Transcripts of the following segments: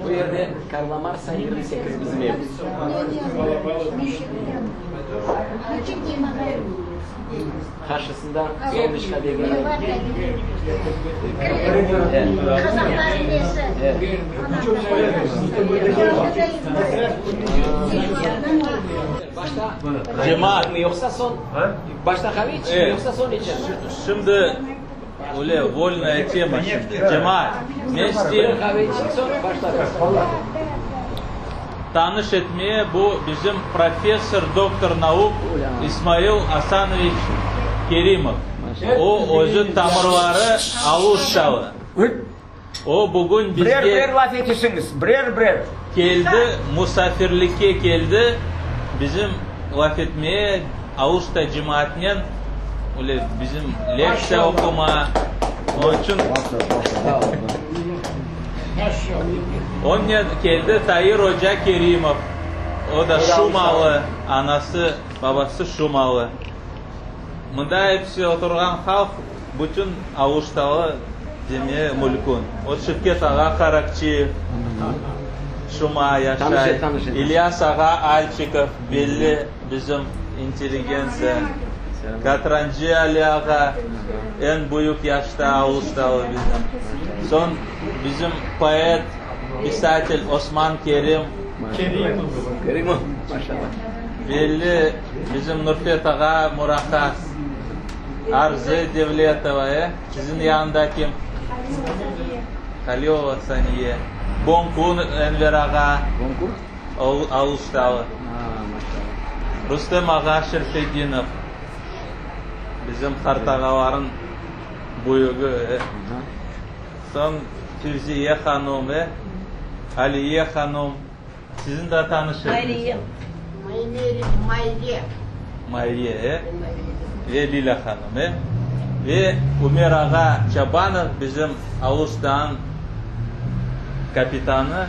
Bu yerde Karlamarsa 28 bizim ev. Karşısında Soğuşka diye bir yer. Kazakların nesi? Başta Cemaat mi yoksa son? Başta kahve içer mi yoksa son içer? Şimdi öyle вольная тема şimdi. Cemaat. Mesleği Kahve içer sonra başta. tanış etmeye bu bizim profesör doktor nauk İsmail Hasanovich Kerimov. O özü tamirleri Aluştalı. O bugün Birer bizge laf etişiniz. Birer. geldi, musafirlikке geldi. Bizim laf etmeye Aluşta cemaatinden öyle bizim leksiya okuma. Onun için onun geldi Tahir Hoca Kerimov. O da Şumalı, anası, babası Şumalı. Mında hepsi oturgan halk bütün Aluştalı demeye mülkün. O şirket ağa Karakçı, Şuma yaşay, Tanışın. İlyas ağa Alçikov, belli bizim inteligensiya. Katrancı Ali ağa en büyük yaşta Aluştalı bizim. Son bizim poet, писатель Osman Kerim. Kerimov. Maşallah. Belli bizim Nurfet ağa Murakas. Arzu Devletova, sizin yanında kim? Kaliyova Saniye. Bonkun Enver ağa. Bonkur? Aluştalı. Maşallah. Rüstem ağa Şerfedinov. Bizim Kartağaların büyüğü. Son Füziye Hanım, Aliye Hanım. Sizin de tanışırdınız. Mayriye ve Lila Hanım. Ve Ömer Ağa Çabanov bizim Aluş'tan kapitanı.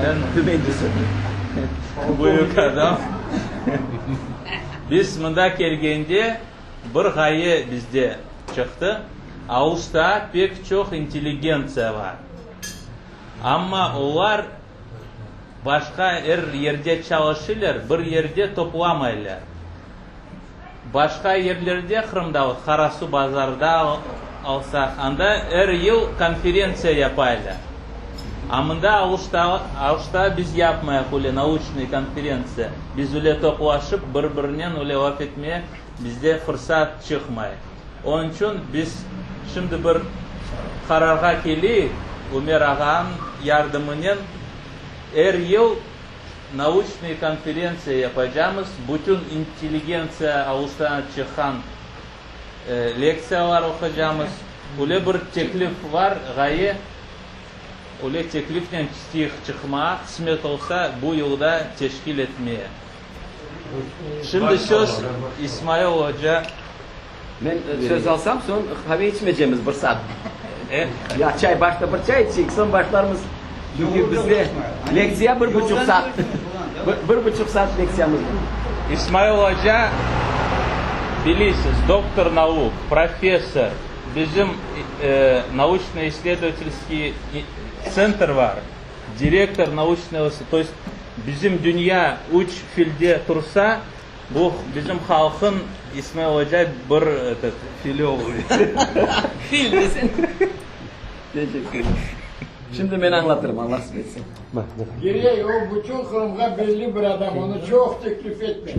En büyük adam. Biz bunda gelgende bir gaye bizde çıktı. Aluş'ta pek çok inteligensiya var. Ama onlar başka her yerde çalışırlar, bir yerde toplamaylar. Başka yerlerde Kırım'da, Karasu Bazar'da alsak, anda her yıl konferansiya yaparlar. Ama Aluş'ta biz yapmayak öyle naучный konferansiya. Biz öyle toplaşıp birbirinden öyle laf etmeye bizde fırsat çıkmıyor. Onun için biz şimdi bir kararga gelip Ömer Ağa'nın yardımıyla her yıl naучный konferansiya yapacağımız. Bütün inteligensiya Aluş'tan çıkan leksiyalar okuyacağımız. Öyle bir teklif var gaye. Öyle tekliften çıkmaya kısmet olsa bu yılda teşkil etmeye. Şimdi söz İsmail Hoca. Ben söz alsam son kahve içmeyeceğimiz bir saat. Ya çay başta bir çay içecek son başlarımız. Çünkü bizde leksiya 1,5 saat. 1,5 saat leksiyamız var. İsmail Hoca bilirsiniz, doktor nauk, profesör. Bizim научно-исследовательский центр var. Direktör naучного, то есть bizim dünya 3 filde tursa bu bizim halkın İsmail Hoca bir fili oluyor. Fil desin. Teşekkür ederim. Şimdi ben anlatırım Allah etsin. Geriye o bütün Kırım'a belli bir adam, onu çok teklif etme.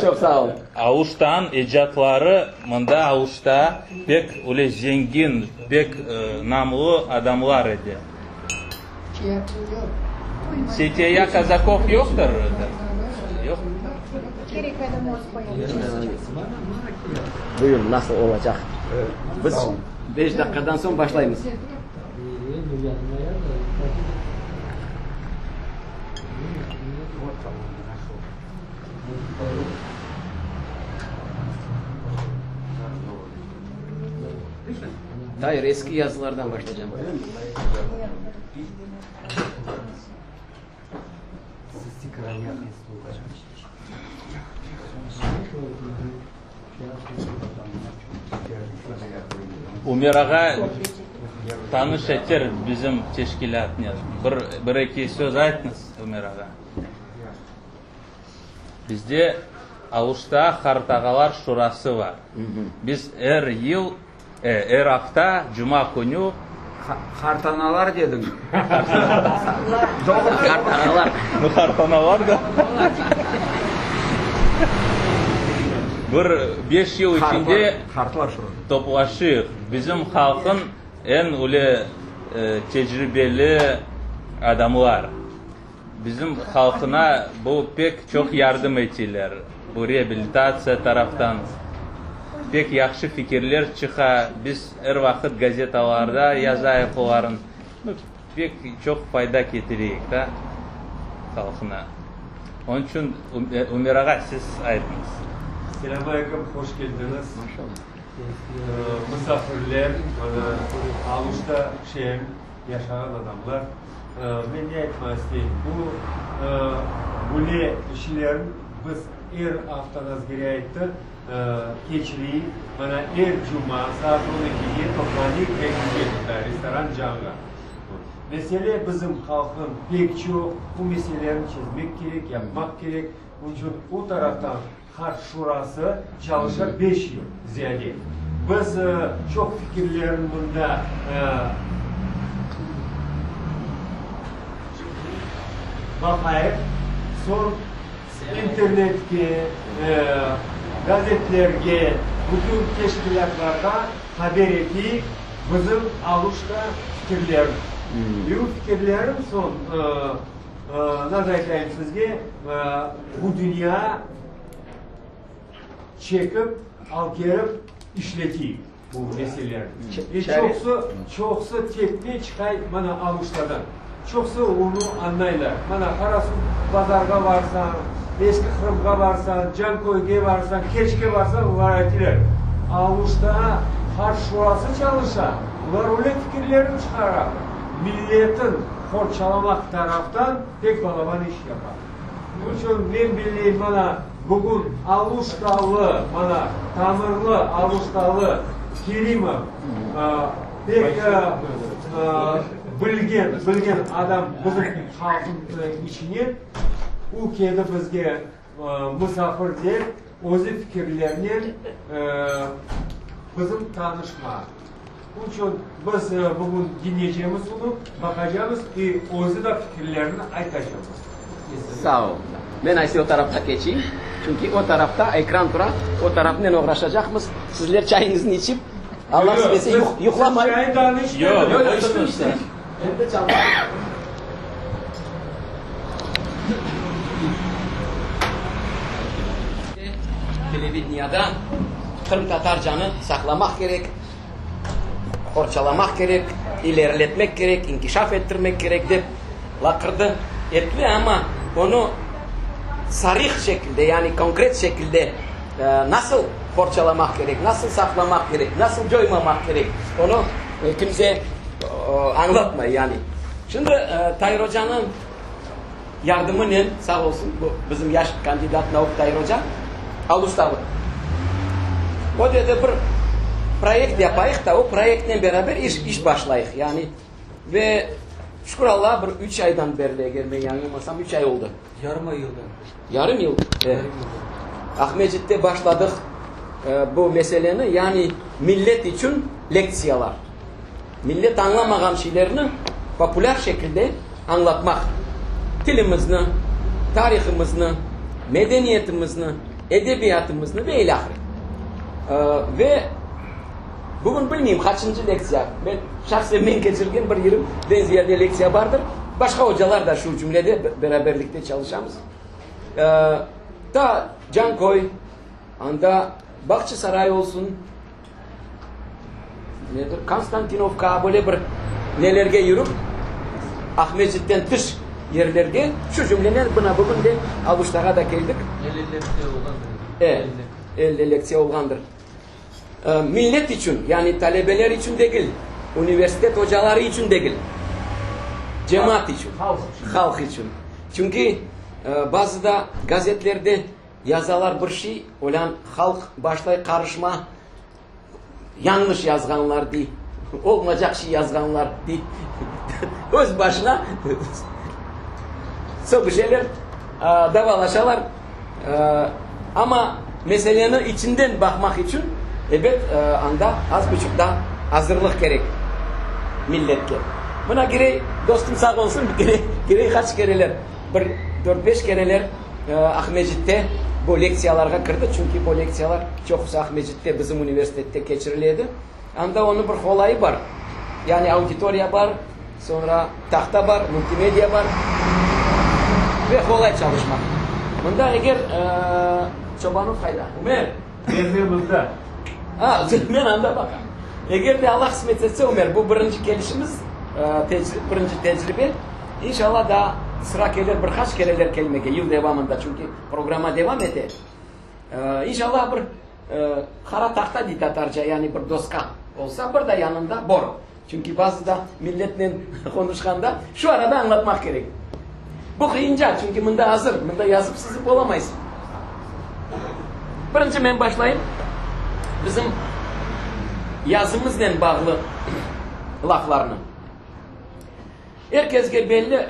Çok sağ olun. Aluş'tan icatları, mında Aluş'ta pek öyle zengin, pek namlı adamlar idi. Setiye Kazakov yoktur. Yok. Buyurun nasıl olacak? Biz 5 dakikadan sonra başlayınız. Hayır, eski yazılardan başlayacağım. Ömer Ağa Tanış etер bizim teşkilatına. Bir iki söz aytınız Ömer ağa. Bizde Ağustos'ta Kartağalar Şurası var. Biz her hafta Cuma günü Hartanalar dedin. Kartağalar. bu Kartağalar da bir 5 yıl içinde Hartlar şurada. toplaşık. Bizim halkın en tecrübeli adamlar. Bizim halkına bu pek çok yardım ettiler. Bu rehabilitasyon taraftan pek yaxşı fikirler çıka. Biz her vakit gazetalarda yazayıq onların. Pek çok fayda getiriyik da halkına. Onun için Ömer ağa siz aytınız. Selamünaleyküm, hoş geldiniz. Misafirler, Ağustos'ta yaşayan adamlar. Ben ne etmek isteyeyim? Bu işlerin biz her haftanız gerekti. Keçliği, bana her cuma saat 12'ye toplanıp bekliyorlar restoran canlı. Mesele bizim halkın pek çok bu meselelerini çizmek gerek, yapmak gerek. Onun için o taraftan Harp Şurası çalışır 5 yıl ziyade. Biz çok fikirlerin bunda bakayım. Son internetke, gazetlerge, bütün teşkilatlarda haber ettik bizim Ağustos'ta fikirlerim. Bu fikirlerim son nasıl aytayım sizge bu dünya çekip, alkerip, işletiyip bu meseleleri. Çoksu tepki çıkay bana Ağustos'tan. Çoksu onu anlaylar. Bana Karasu pazarga varsan, eski Kırımga varsan, Cankoy'ga varsan, Keçke varsan var etiler. Ağustos'ta Harp Şurası çalışsa, bunlar öyle fikirlerini çıkarar. Milletin forçalamak taraftan tek balaban iş yapar. Bunun için ben bileyim bana bugün Ağustos'talı, bana Tamirli Ağustos'talı Kerimov pek bilgen adam bizim halkın içine u kedi bizge misafir der, o'zi fikirlerini bizim tanışma. Bunun için biz bugün dinleyeceğimiz onu, bakacağımız ve o'zi da fikirlerini aytacağız. Sağ ol. Ben aysi o tarafta geçeyim. Çünkü o tarafta ekran tura, o tarafla uğraşacağımız. Sizler çayınızı içip Allah size yuklamayın. Çay danış. Yok, Yok, işte. Evde çalma. Televizyonda Kırım Tatarcanı saklamak gerek, horçalamak gerek, ilerletmek gerek, inkişaf ettirmek gerek deyip lakırdı etti ama onu sarih şekilde yani konkret şekilde nasıl horçalamak gerek, nasıl saklamak gerek, nasıl coymamak gerek onu kimse anlatmıyor yani. Şimdi Tayyip Hoca'nın yardımı ne? Sağ olsun bu bizim yaş kandidat Navuk Tayyip Hoca Ağustos'ta. O dedi bir proyekt yapayıq da o proyektle beraber iş başlayıq yani ve şükür Allah'a bir 3 aydan beri gelmeyi yanılmasam 3 ay oldu. Yarım yıl. Ahmetçik'te başladık bu meseleni yani millet için leksiyalar. Millet anlamayan şeylerini popüler şekilde anlatmak. Dilimizni, tarihimizni, medeniyetimizni, edebiyatımızı ve ilahir. Ve bugün bilmeyeyim kaçıncı leksiya. Ben şahsen geçirgen bir yerim benziyerde leksiya vardır. Başka hocalar da şu cümlede beraberlikte çalışamız. Da Cankoy, anda Bahçesaray olsun, nedir? Konstantinovka böyle bir nelerge yürüp Ahmetçik'ten dış yerlerge şu cümleler buna bugün de Ağustos'a da geldik. 50 leksiya olgandır. Millet için yani talebeler için değil, üniversite hocaları için değil, cemaat için, halk için. Çünkü bazı da gazetelerde yazalar bir şey, olan halk başta karışma, yanlış yazganlar değil. olmayacak şey yazganlar değil. Öz başına çok şeyler davalaşalar. Ama meselenin içinden bakmak için evet anda az buçuk da hazırlık gerek milletke. Buna girey dostum sağ olsun girey kaç kereler 4-5 kereler Ahmecit'te bu leksiyalarga kirdi. Çünkü bu leksiyalar çok Ahmecit'te bizim üniversitede geçirildi. Anda onun bir olayı var. Yani auditoriya var, sonra tahta var, multimedya var ve kolay çalışmak. Bunda eğer çobanın fayda. Ömer. Gezimizde. Ben anda bakalım. Eğer de Allah kısmet etse Ömer bu birinci gelişimiz, birinci tecrübe. İnşallah daha sıra gelir birkaç kereler kelimeye yıl devamında çünkü programa devam eder. İnşallah bir kara tahta di Tatarca yani bir doska olsa bir de yanında bor. Çünkü bazı da milletle konuşkanda şu arada anlatmak gerek. Bu kıyınca çünkü bunda hazır, bunda yazıp sızıp olamayız. Birinci ben başlayayım. Bizim yazımızla bağlı laflarını. Herkese belli,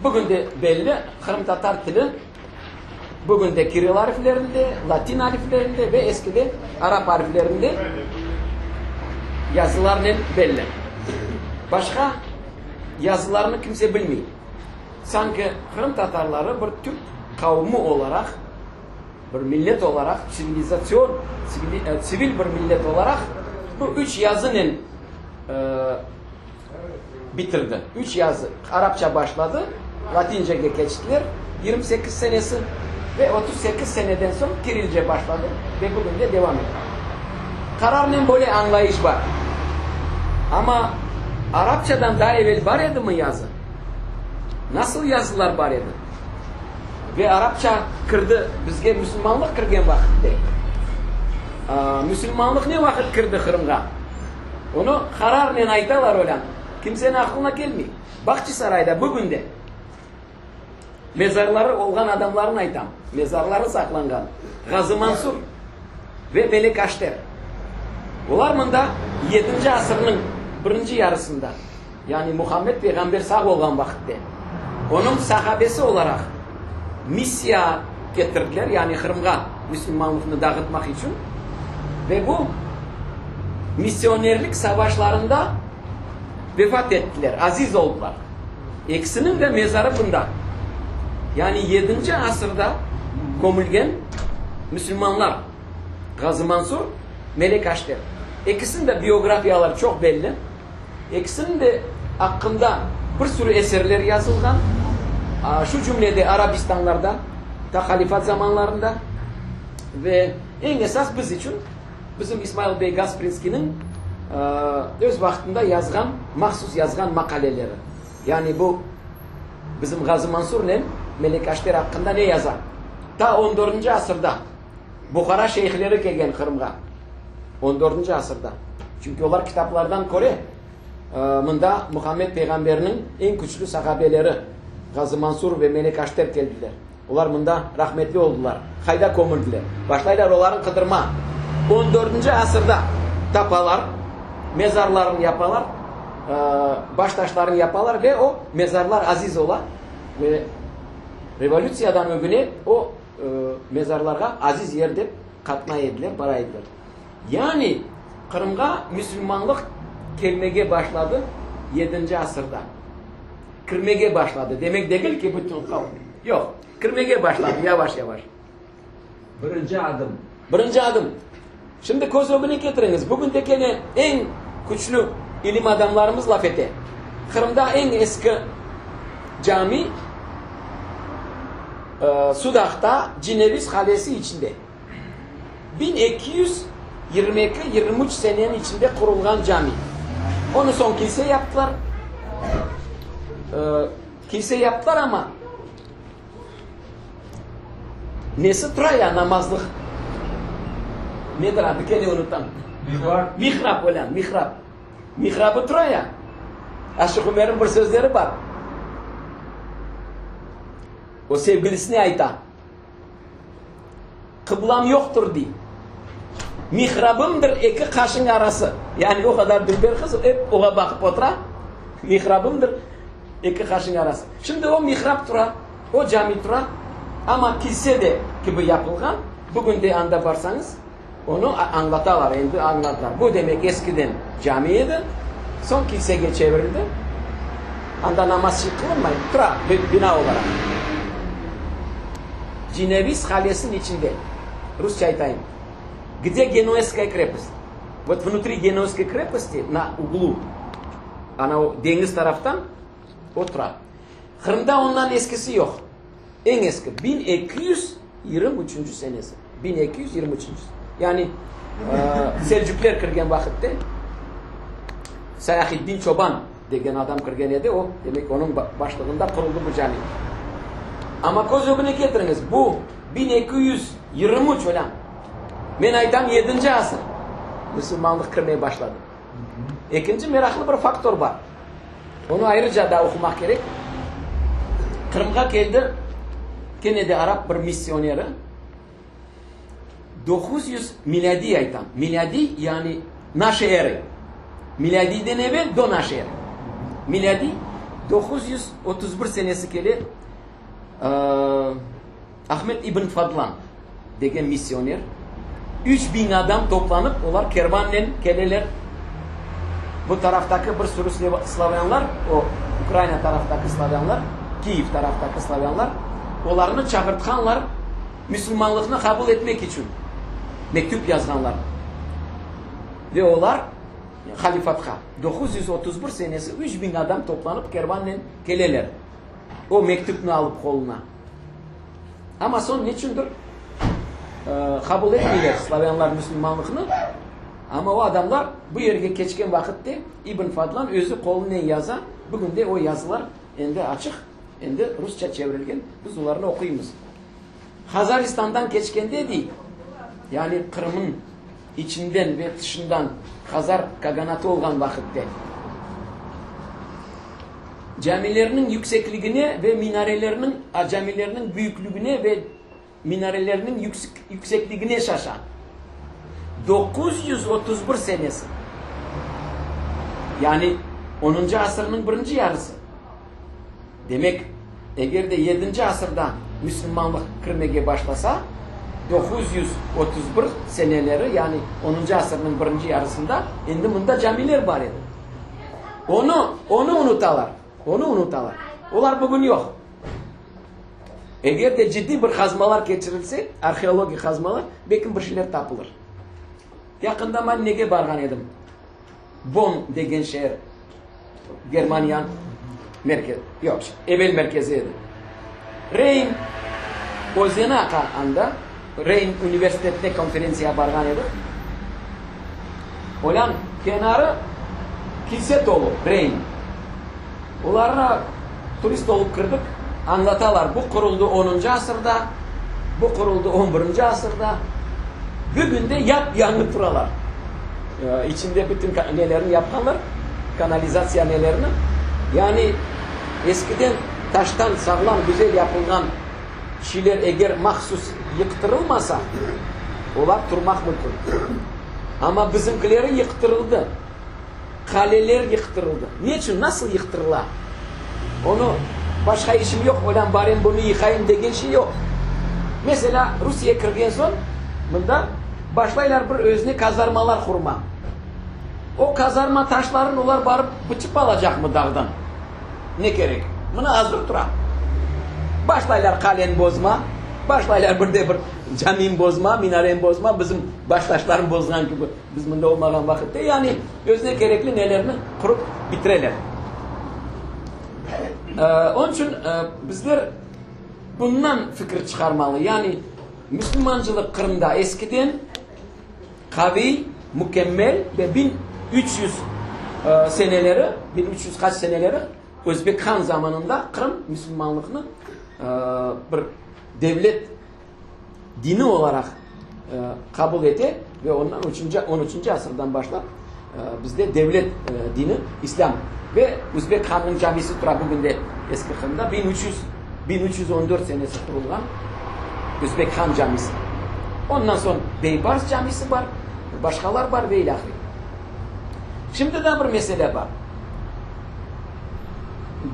bugün de belli, Kırım Tatar dili bugün de Kiril harflerinde, Latin harflerinde ve eskide Arap harflerinde yazılarının belli. Başka yazılarını kimse bilmiyor. Sanki Kırım Tatarları bir Türk kavmi olarak, bir millet olarak, sivilizasyon, sivil bir millet olarak bu 3 yazının bitirdi. 3 yazı. Arapça başladı, Latince'ye geçtiler. 28 senesi ve 38 seneden sonra Kirilce başladı ve bugün de devam ediyor. Kararının böyle anlayış var. Ama Arapçadan daha evvel var idi mi yazı? Nasıl yazılar var idi? Ve Arapça kırdı, bizge Müslümanlık kırgen vakitte. Müslümanlık ne vakit kırdı Kırım'a? Onu kararla aytalar olan. Kimsenin aklına gelmiyor. Bahçesaray'da bugün de mezarları olan adamların aytam. Mezarları saklangan. Gazi Mansur ve Melek Aşter. Onlar mında 7. asırının birinci yarısında yani Muhammed Peygamber sağ olan vakitte onun sahabesi olarak misya getirdiler yani Kırım'a Müslümanlığını dağıtmak için ve bu misyonerlik savaşlarında vefat ettiler, aziz oldular. İkisinin de mezarı bunda. Yani 7. asırda gömülgen Müslümanlar Gazi Mansur, Melek Aşter. İkisinin de biyografiyaları çok belli. İkisinin de hakkında bir sürü eserler yazılgan. Şu cümlede Arabistanlarda, ta halifat zamanlarında ve en esas biz için bizim İsmail Bey Gasprinski'nin öz vaktinde yazgan, mahsus yazgan makaleleri. Yani bu bizim Gazi Mansur ile Melek Aşter hakkında ne yazar? Ta 14. asırda Bukhara şeyhleri gelgen Kırım'a. 14. asırda. Çünkü onlar kitaplardan Kore. Bunda Muhammed Peygamber'in en güçlü sahabeleri Gazi Mansur ve Melek Aşter geldiler. Onlar bunda rahmetli oldular. Hayda komurdular. Başlaylar onların kıdırma. 14. asırda tapalar, mezarlarını yaparlar, baş taşlarını yaparlar ve o mezarlar aziz ola ve revolüsyadan ögüne o mezarlarga aziz yerde katma ediler, para ediler. Yani Kırım'a Müslümanlık gelmeye başladı 7. asırda. Kırmeye başladı. Demek değil ki bütün kavim. Yok. Kırmaya başladı yavaş yavaş. Birinci adım. Birinci adım. Şimdi göz önüne getiriniz. Bugün de en güçlü ilim adamlarımız laf etti. Kırım'da en eski cami Sudak'ta Cineviz Kalesi içinde. 1222-23 senenin içinde kurulan cami. Onu son kilise yaptılar. Kilise yaptılar ama nesi Troya namazlık? Nedir adı? Gene unutam. Mihrap olan, mihrap. Mihrabı Troya. Aşık Ömer'in bir sözleri var. O sevgilisine ayta. Kıblam yoktur diye. Mihrabımdır iki kaşın arası. Yani o kadar dilber kız hep oğa bakıp otura. Mihrabımdır iki kaşın arası. Şimdi o mihrap tura, o cami tura ama kilise de gibi yapılgan. Bugün de anda varsanız onu anlatarlar, şimdi anlatırlar. Bu demek eskiden camiydi, son kiliseye çevrildi. Anda namaz kılınmayın. Tura bina olarak. Cinevis Kalesi'nin içinde. Rusça айтайын. Где Генуэзская крепость? Вот внутри Генуэзской крепости, на углу, ana o deniz taraftan o tura. Kırım'da ondan eskisi yok. En eski 1223 senesi. 1223. Yani Selçuklar kırgen vakitte Salahiddin Çoban degen adam kırgen edi. O demek onun başlığında kuruldu bu cami. Ama kozogunu getiriniz. Bu 1223 olan. Ben aytam 7. asır. Müslümanlık kırmaya başladı. İkinci meraklı bir faktör var. Onu ayrıca da okumak gerek. Kırım'a geldi. Gene de Arap bir misyoneri. 900 miladi aytam. Miladi yani naşe eri. Miladiden evvel do naşe eri. Miladi 931 senesi geli Ahmet İbn Fadlan degen misyoner 3000 adam toplanıp onlar kervanla geleler. Bu taraftaki bir sürü Slavyanlar, o Ukrayna taraftaki Slavyanlar, Kiev taraftaki Slavyanlar, onlarını çağırtkanlar Müslümanlığını kabul etmek için mektup yazganlar. Ve onlar halifatka 931 senesi 3000 adam toplanıp kervanla geleler. O mektubunu alıp koluna. Ama son niçindir? Kabul etmiyorlar Slavyanlar Müslümanlığını. Ama o adamlar bu yerge geçken vakitte İbn Fadlan özü koluna yaza. Bugün de o yazılar ende açık, ende Rusça çevrilgen. Biz onlarını okuyumuz. Hazaristan'dan geçkende değil. Yani Kırım'ın içinden ve dışından Hazar kaganatı olan vakitte camilerinin yüksekliğine ve minarelerinin camilerinin büyüklüğüne ve minarelerinin yüksekliğine şaşan 931 senesi yani 10. asırının birinci yarısı demek eğer de 7. asırda Müslümanlık kırmaya başlasa 931 seneleri yani 10. asırının birinci yarısında şimdi bunda camiler var idi. Onu unutarlar. Onu unutarlar. Onlar bugün yok. Eğer de ciddi bir kazmalar geçirilse, arkeoloji kazmalar, belki bir şeyler tapılır. Yakında ben nege bargan edim. Bonn degen şehir, Germaniyan merkez, yok, evvel merkeziydi. Rhein, o Zenaka anda, Rhein Üniversitesi'nde konferansiya bargan edim. Olan kenarı kilise dolu, Rhein. Onlarla turist olup kırdık. Anlatalar. Bu kuruldu 10. asırda. Bu kuruldu 11. asırda. Bugün de yapyanı turalar. İçinde bütün nelerini yapanlar. Kanalizasyon nelerini. Yani eskiden taştan sağlam güzel yapılan şeyler eğer mahsus yıktırılmasa onlar durmak mümkün. Ama bizimkileri yıktırıldı. Kaleler yıktırıldı. Niçin? Nasıl yıktırırlar? Onu başka işim yok. Olan bari bunu yıkayım degen şey yok. Mesela Rusya'ya kırgın son bunda başlaylar bir özne kazarmalar kurma. O kazarma taşlarını onlar barıp bıçıp alacak mı dağdan? Ne gerek? Bunu hazır tura. Başlaylar kalen bozma. Başlaylar bir camin bozma, minaren bozma, bizim baştaşların bozgan gibi biz bunda olmadan vakitte yani özne gerekli nelerini kurup bitireler. Onun için bizler bundan fikir çıkarmalı. Yani Müslümancılık Kırım'da eskiden kavi, mükemmel ve 1300 seneleri, 1300 kaç seneleri Özbek Han zamanında Kırım Müslümanlığını bir devlet dini olarak kabul etti ve ondan 13. asırdan başlayıp bizde devlet dini İslam ve Özbek Han'ın camisi tura bugün de eski Kırım'da 1314 senesi kurulan Özbek Han camisi. Ondan sonra Beybars camisi var. Başkalar var ve ilahi. Şimdi de bir mesele var.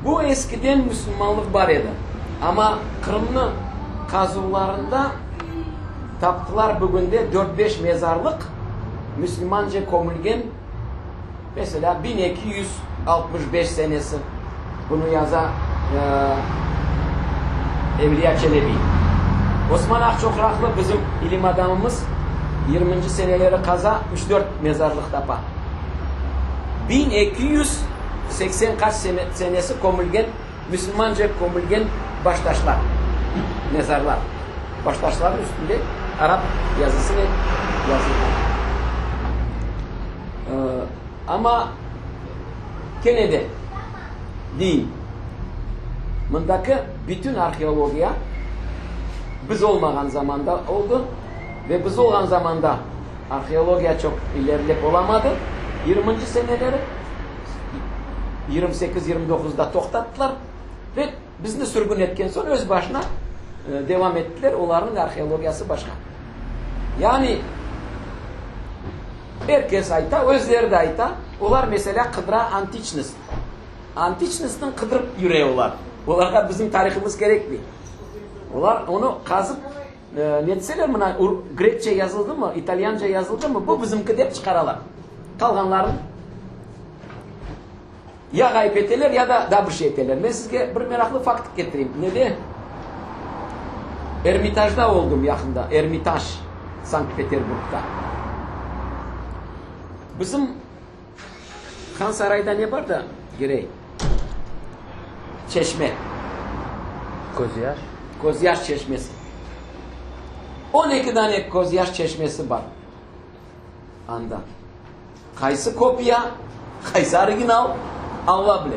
Bu eskiden Müslümanlık var idi. Ama Kırım'ın kazılarında taptılar bugün de 4-5 mezarlık Müslümanca komülgen, mesela 1265 senesi bunu yaza Evliya Çelebi. Osman Akçokraklı bizim ilim adamımız 20. seneleri kaza 3-4 mezarlık tapa. 1280 kaç senesi komülgen, Müslümanca komülgen baştaşlar, mezarlar. Baştaşların üstünde Arap yazısını yazılır. Ama gene de değil. Bundaki bütün arkeolojiya biz olmayan zamanda oldu ve biz olan zamanda arkeolojiya çok ilerlep olamadı. 20. seneleri 28-29'da toktattılar ve bizni sürgün etken sonra öz başına devam ettiler. Onların arkeolojisi başka. Yani herkes ayta, özleri de ayta. Onlar mesela Kıdra Antiçnis. Antiçnis'ten kıdırıp yüreğiyorlar. Onlara bizim tarihimiz gerekli. Onlar onu kazıp ne deseler mi? Grekçe yazıldı mı? İtalyanca yazıldı mı? Bu bizimki de çıkaralar. Kalganların ya gayb eteler ya da bir şey eteler. Ben size bir meraklı fakt getireyim. Ne de? Ermitaj'da oldum yakında. Ermitaj, Sankt Peterburg'da. Bizim Han Saray'da ne var da girey? Çeşme. Koziyaş. Kozyaş çeşmesi. 12 tane Kozyaş çeşmesi var. Anda. Kaysı kopya, kaysı orijinal, Allah bile.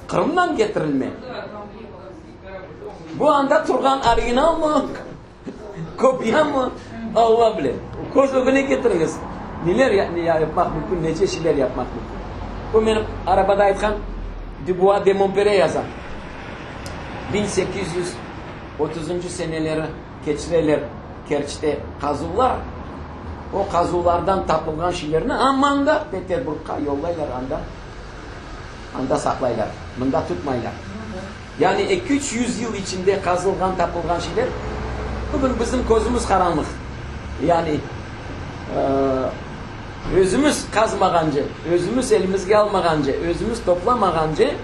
Kırım'dan getirilme. Bu anda Turgan orijinal mı? Kopya mı? Allah bile. Kozogunu getiriniz. Neler yapmak mümkün, nece şeyler yapmak mümkün. Bu benim arabada aytkan Dubois de Montpellier yazan. 1830. seneleri keçireler Kerç'te kazılar. O kazılardan tapılgan şeylerini aman da Peterburg'a yollaylar anda saklaylar. Bunda tutmaylar. Yani 200-300 yıl içinde kazılgan tapılgan şeyler bugün bizim gözümüz karanlık. Yani özümüz kazmagancı, özümüz elimizge almagancı, özümüz toplamagancı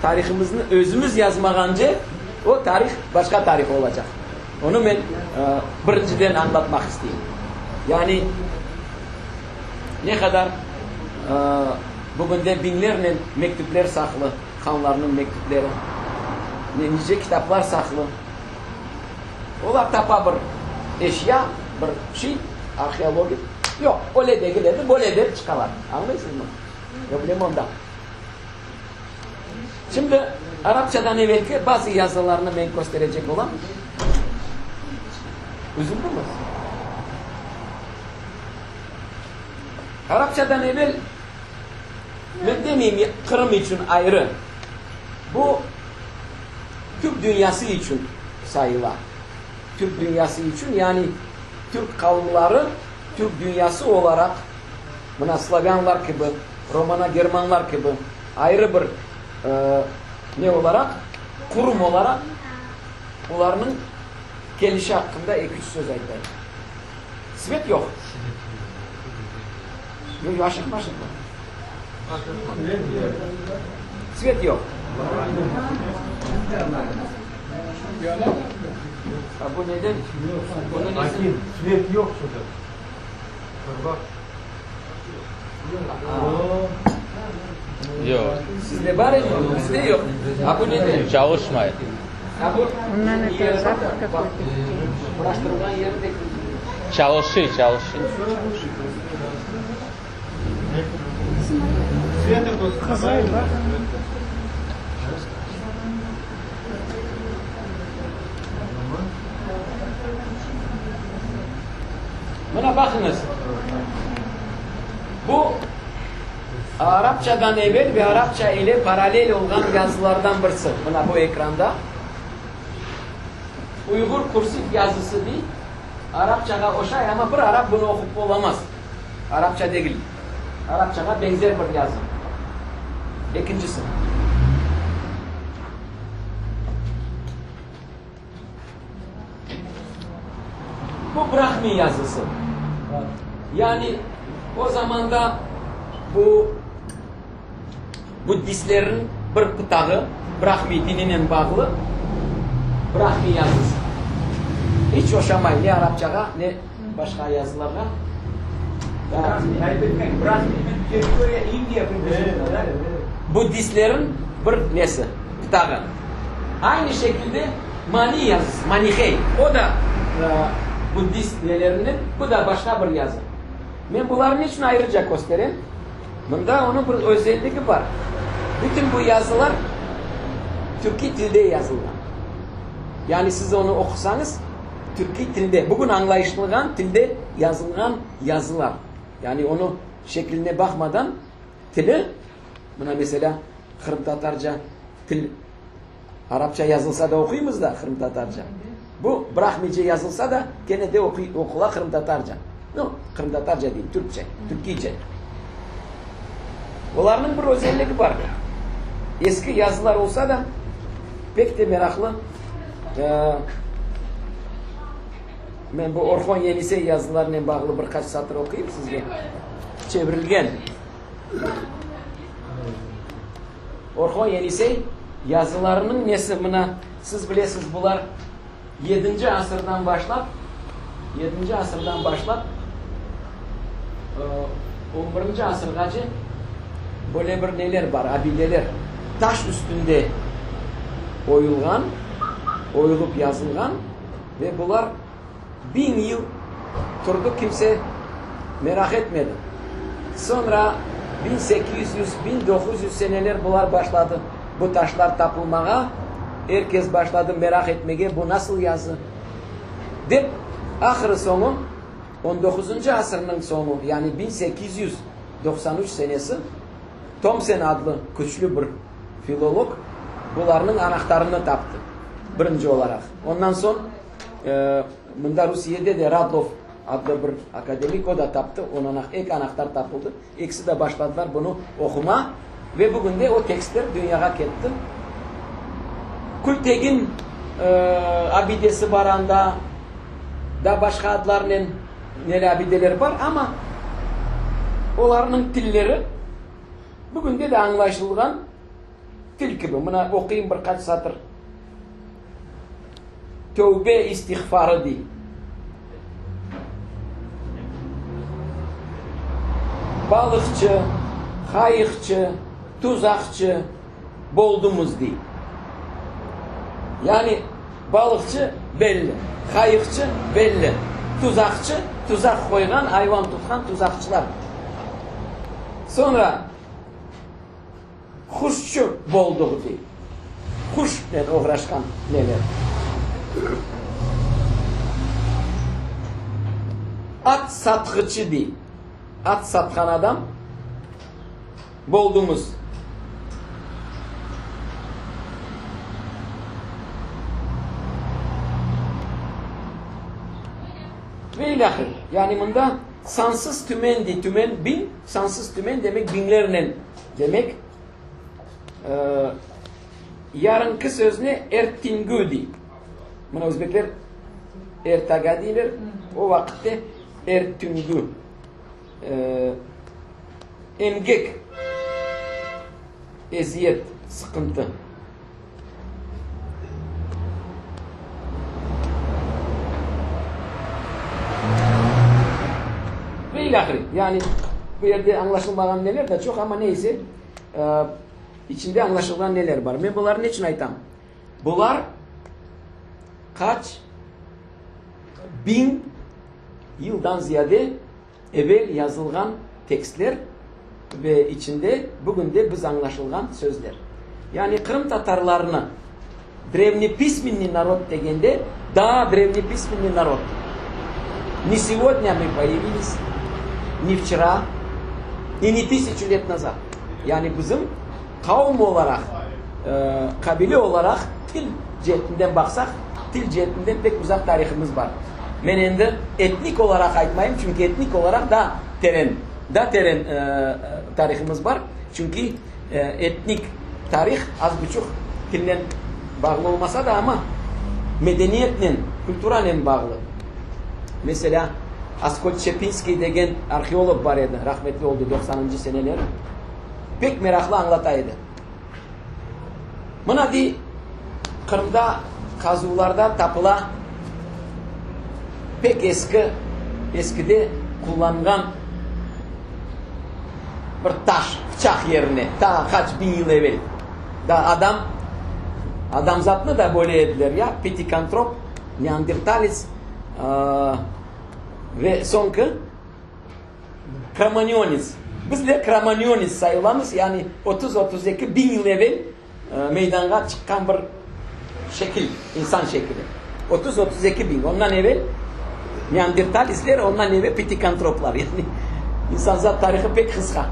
tarihimizin özümüz yazmagancı o tarih başka tarih olacak. Onu ben birinciden anlatmak isteyeyim. Yani ne kadar bugün de binlerle mektuplar saklı, hanlarının mektupları, nice kitaplar saklı. Olar tapa bir eşya, bir şey, arkeoloji yok. Öyle de geledi, böyle de çıkarlar. Anlıyorsunuz mu? Problem onda. Şimdi Arapçadan evvelki bazı yazılarını ben gösterecek olan. Üzüldü mü? Arapçadan evvel ben demeyeyim Kırım için ayrı. Bu Türk dünyası için sayılar. Türk dünyası için yani Türk kavimleri Türk dünyası olarak buna Slavyanlar gibi, Romana Germanlar gibi ayrı bir ne olarak? Kurum olarak onların gelişi hakkında 2-3 söz aytayım. Svet yok. Yok yaşık mı? Svet yok. Bu neden? Bunun nesi? Svet yok şurada. Bak. Yok. Sizde var ya, bizde yok. Bu neden? Çalışmayın. Bu uğraştırılan yerde Çalışıyor. Buna bakınız. Bu Arapçadan evvel ve Arapça ile paralel olan yazılardan birisi. Buna bu ekranda. Uygur kursif yazısı değil. Arapçaga oşay ama bir Arap bunu okup olamaz. Arapça değil. Arapçaga benzer bir yazım. İkincisi. Bu Brahmi yazısı. Yani o zamanda bu Budistlerin bir kıtağı Brahmi dininin bağlı Brahmi yazısı. Hiç hoşamayın ne Arapçaga ne başka yazılarga. Budistlerin bir nesi? Kıtağı. Aynı şekilde Mani yazısı, Manihey. O da Budist nelerinin, bu da başka bir yazı. Ben bunların için ayrıca göstereyim. Bunda onun bir özelliği var. Bütün bu yazılar Türkçe dilde yazılgan. Yani siz onu okusanız Türkçe dilde, bugün anlayışılgan dilde yazılgan yazılar. Yani onu şekline bakmadan dili, buna mesela Kırım Tatarca dil, Arapça yazılsa da okuyumuz da Kırım Tatarca. Bu Brahmice yazılsa da gene de okula Kırım Tatarca. No, Kırım Tatarca değil, Türkçe, Türkice. Onların bir özelliği var. Eski yazılar olsa da pek de meraklı. Ben bu Orhon Yenisey yazılarına bağlı birkaç satır okuyayım sizge. Çevrilgen. Orhon Yenisey yazılarının nesimine siz bilesiniz bunlar 7. asırdan başlap 11. asırgacı böyle bir neler var, abideler taş üstünde oyulup yazılgan ve bunlar 1000 yıl durdu, kimse merak etmedi. Sonra 1800-1900 seneler bunlar başladı. Bu taşlar tapılmaya, herkes başladı merak etmeye, bu nasıl yazı? Dep, ahırı sonu 19. asırın sonu, yani 1893 senesi Thomson adlı güçlü bir filolog bunların anahtarını taptı. Birinci olarak. Ondan sonra bunda Rusya'da de Radlov adlı bir akademik o da taptı. Onun ilk anahtar tapıldı. İkisi de başladılar bunu okuma ve bugün de o tekstler dünyaya gitti. Kultegin abidesi baranda da başka adlarının neli abideleri var ama onların dilleri bugün de anlaşılgan dil gibi. Buna okuyayım birkaç satır. Tövbe istiğfarı değil. Balıkçı, kayıkçı, tuzakçı boldumuz değil. Yani balıkçı belli, kayıkçı belli, tuzakçı, tuzak koygan, hayvan tutkan tuzakçılar. Sonra kuşçu bolduğu değil. Kuşla uğraşkan neler. At satkıcı değil. At satkan adam boldumuz. Ve ilahir. Yani bunda sansız tümendi. Tümen bin, sansız tümen demek binlerle demek. Yarınki sözüne ertingüdi. Buna Özbekler ertaga deyirler. O vakitte ertingü. Emgek. Eziyet, sıkıntı. Ve ilahiri. Yani bu yerde anlaşılmayan neler de çok ama neyse içinde anlaşılan neler var. Ben bunları niçin aytam? Bunlar kaç 1000 yıldan ziyade evvel yazılgan tekstler ve içinde bugün de biz anlaşılgan sözler. Yani Kırım Tatarlarını древний письменный народ degende daha древний письменный народ. Не сегодня мы появились, не вчера и не 1000 лет назад. Yani bizim kavim olarak, kabile olarak dil cihetinden baksak, dil cihetinden pek uzak tarihimiz var. Men endi etnik olarak aytmayım çünkü etnik olarak da teren tarihimiz var. Çünkü etnik tarih az buçuk dilden bağlı olmasa da ama medeniyetle, kültürle bağlı. Mesela Askot Çepinski degen arkeolog var edi, rahmetli oldu 90. seneleri. Pek meraklı anlataydı. Buna di Kırım'da kazılarda tapıla pek eskide kullanılan bir taş, bıçak yerine ta kaç bin yıl evvel da adam zatını da böyle ediler ya, Pithecanthropus, Neanderthalis ve sonki Cro-Magnionis. Biz de Cro-Magnionis sayılamız, yani 30-32 bin yıl evvel meydana çıkan bir şekil, insan şekli. 30-32 bin. Ondan evvel Neandertalisler, ondan evvel Pithecanthroplar. Yani insan zat tarihi pek kısa.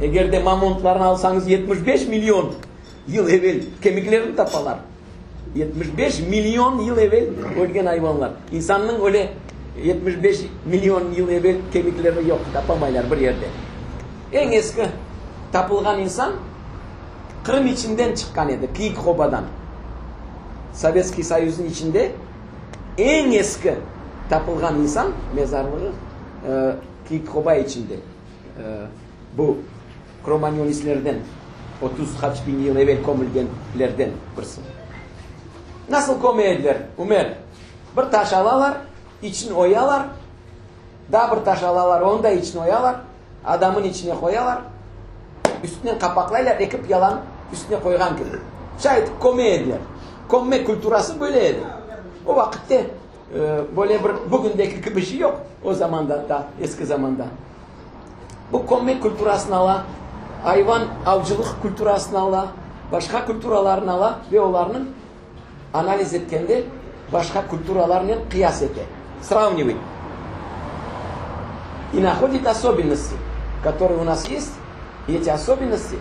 Eğer de mamontlarını alsanız 75 milyon yıl evvel kemiklerini tapalar. 75 milyon yıl evvel ölgen hayvanlar. İnsanın öyle 75 milyon yıl evvel kemikleri yok. Tapamaylar bir yerde. En eski tapılgan insan Kırım içinden çıkan idi. Kiykoba'dan. Sovyetski Soyuz'un içinde en eski tapılgan insan mezarlığı Kiykoba içinde. Bu Cro-Magnionislerden 30 kaç bin yıl evvel komülgenlerden birisi. Nasıl komediler? Ömer, bir taş alalar, içini oyalar, daha bir taş alalar, onu da içine oyalar, adamın içine koyalar, üstüne kapaklaylar, ekip yalan üstüne koygan gibi. Şayet komediler. Komme külturası böyleydi. O vakitte böyle bir bugündeki gibi bir şey yok. O zamanda da, eski zamanda. Bu komme külturasını ala, hayvan avcılık külturasını ala, başka külturalarını ala ve onların analiz etkende başka külturalarla kıyas ete. Сравнивай. И находит особенности, которые у нас есть, и эти особенности,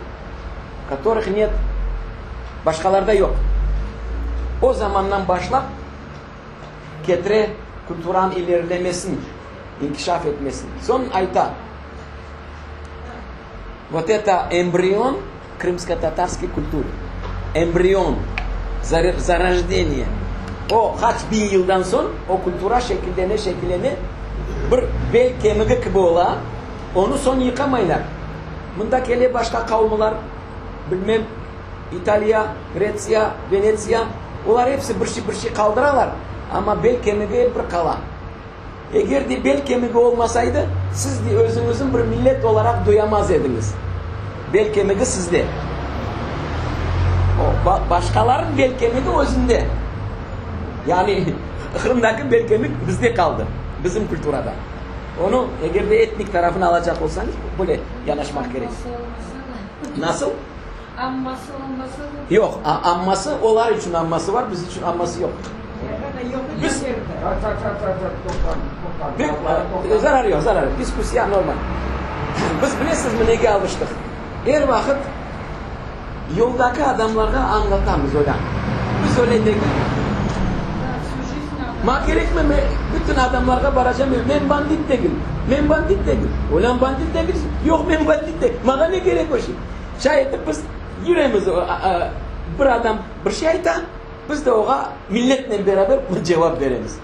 которых нет, başkalarda yok. O zamandan başlap ketre kültürün ilerlemesini, inkişaf etmesini. Son ayta вот это эмбрион крымско-татарской культуры. Эмбрион, зарождение. O kaç bin yıldan sonra o kültüra şekillene bir bel kemiği gibi ola, onu son yıkamaylar. Bunda kele başka kavimler, bilmem İtalya, Grecia, Venecia, onlar hepsi bir şey kaldırarlar. Ama bel kemiği bir kala. Eğer de bel kemiği olmasaydı, siz de özünüzün bir millet olarak duyamaz ediniz. Bel kemiği sizde. Başkaların bel kemiği özünde. Yani Kırım'daki bel kemik bizde kaldı. Bizim kültürada. Onu eğer de etnik tarafını alacak olsanız böyle yanaşmak gerek. Nasıl? Amması olması. Yok. Amması onlar için amması var. Biz için amması yok. Biz zarar yok. Diskusya normal. Biz bilirsiniz mi neye alıştık? Her vakit yoldaki adamlara anlatamız öyle. Biz öyle değil. Ma gerekme bütün adamlara baracağım. Men bandit değil. Ulan bandit değil. Yok men bandit değil. Bana ne gerek o şey? Şayet biz yüreğimiz bir adam bir şey ayta, biz de ona milletle beraber cevap veririz.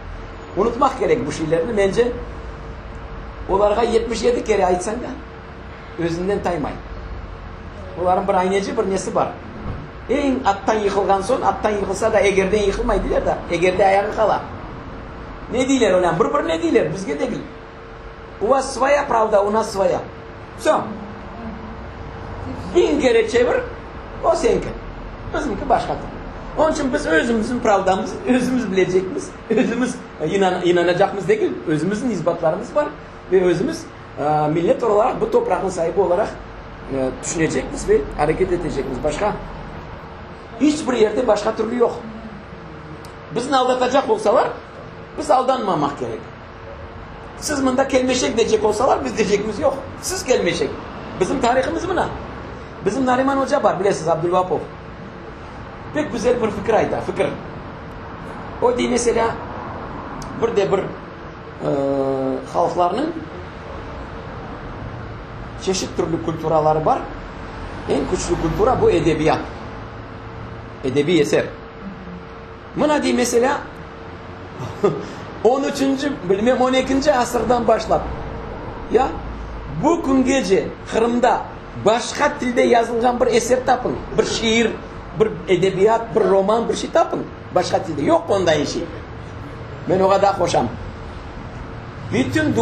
Unutmak gerek bu şeylerini. Bence onlara 77 kere aytsan da özünden taymayın. Onların bir aynacı bir nesi var. En attan yıkılgan son, attan yıkılsa da egerden yıkılmayı diler da egerde ayağı kala. Ne diler olan? Bir ne diler? Bizge değil. У вас своя правда, у нас своя. Все. Bin kere çevir, o seninki. Bizimki başka. Onun için biz özümüzün pravdamızı özümüz bilecekmiz. Özümüz inanacakmız değil. Özümüzün izbatlarımız var. Ve özümüz millet olarak bu toprağın sahibi olarak düşünecekmiz ve hareket edecekmiz. Başka hiçbir yerde başka türlü yok. Bizi aldatacak olsalar biz aldanmamak gerek. Siz bunda kelmeşek diyecek olsalar biz diyecekimiz yok. Siz kelmeşek. Bizim tarihimiz mi ne? Bizim Nariman Hoca var bilirsiniz, Abdülvapov. Pek güzel bir fıkraydı. O diye mesela bir halklarının çeşit türlü külturaları var. En güçlü kültura bu edebiyat. Edebi eser. Buna değil mesela 13. bilmem 12. asırdan başlap. Ya bu gün gece Kırım'da başka dilde yazılgan bir eser tapın. Bir şiir, bir edebiyat, bir roman, bir şey tapın. Başka dilde yok ondan şey. Ben o kadar hoşam. Bütün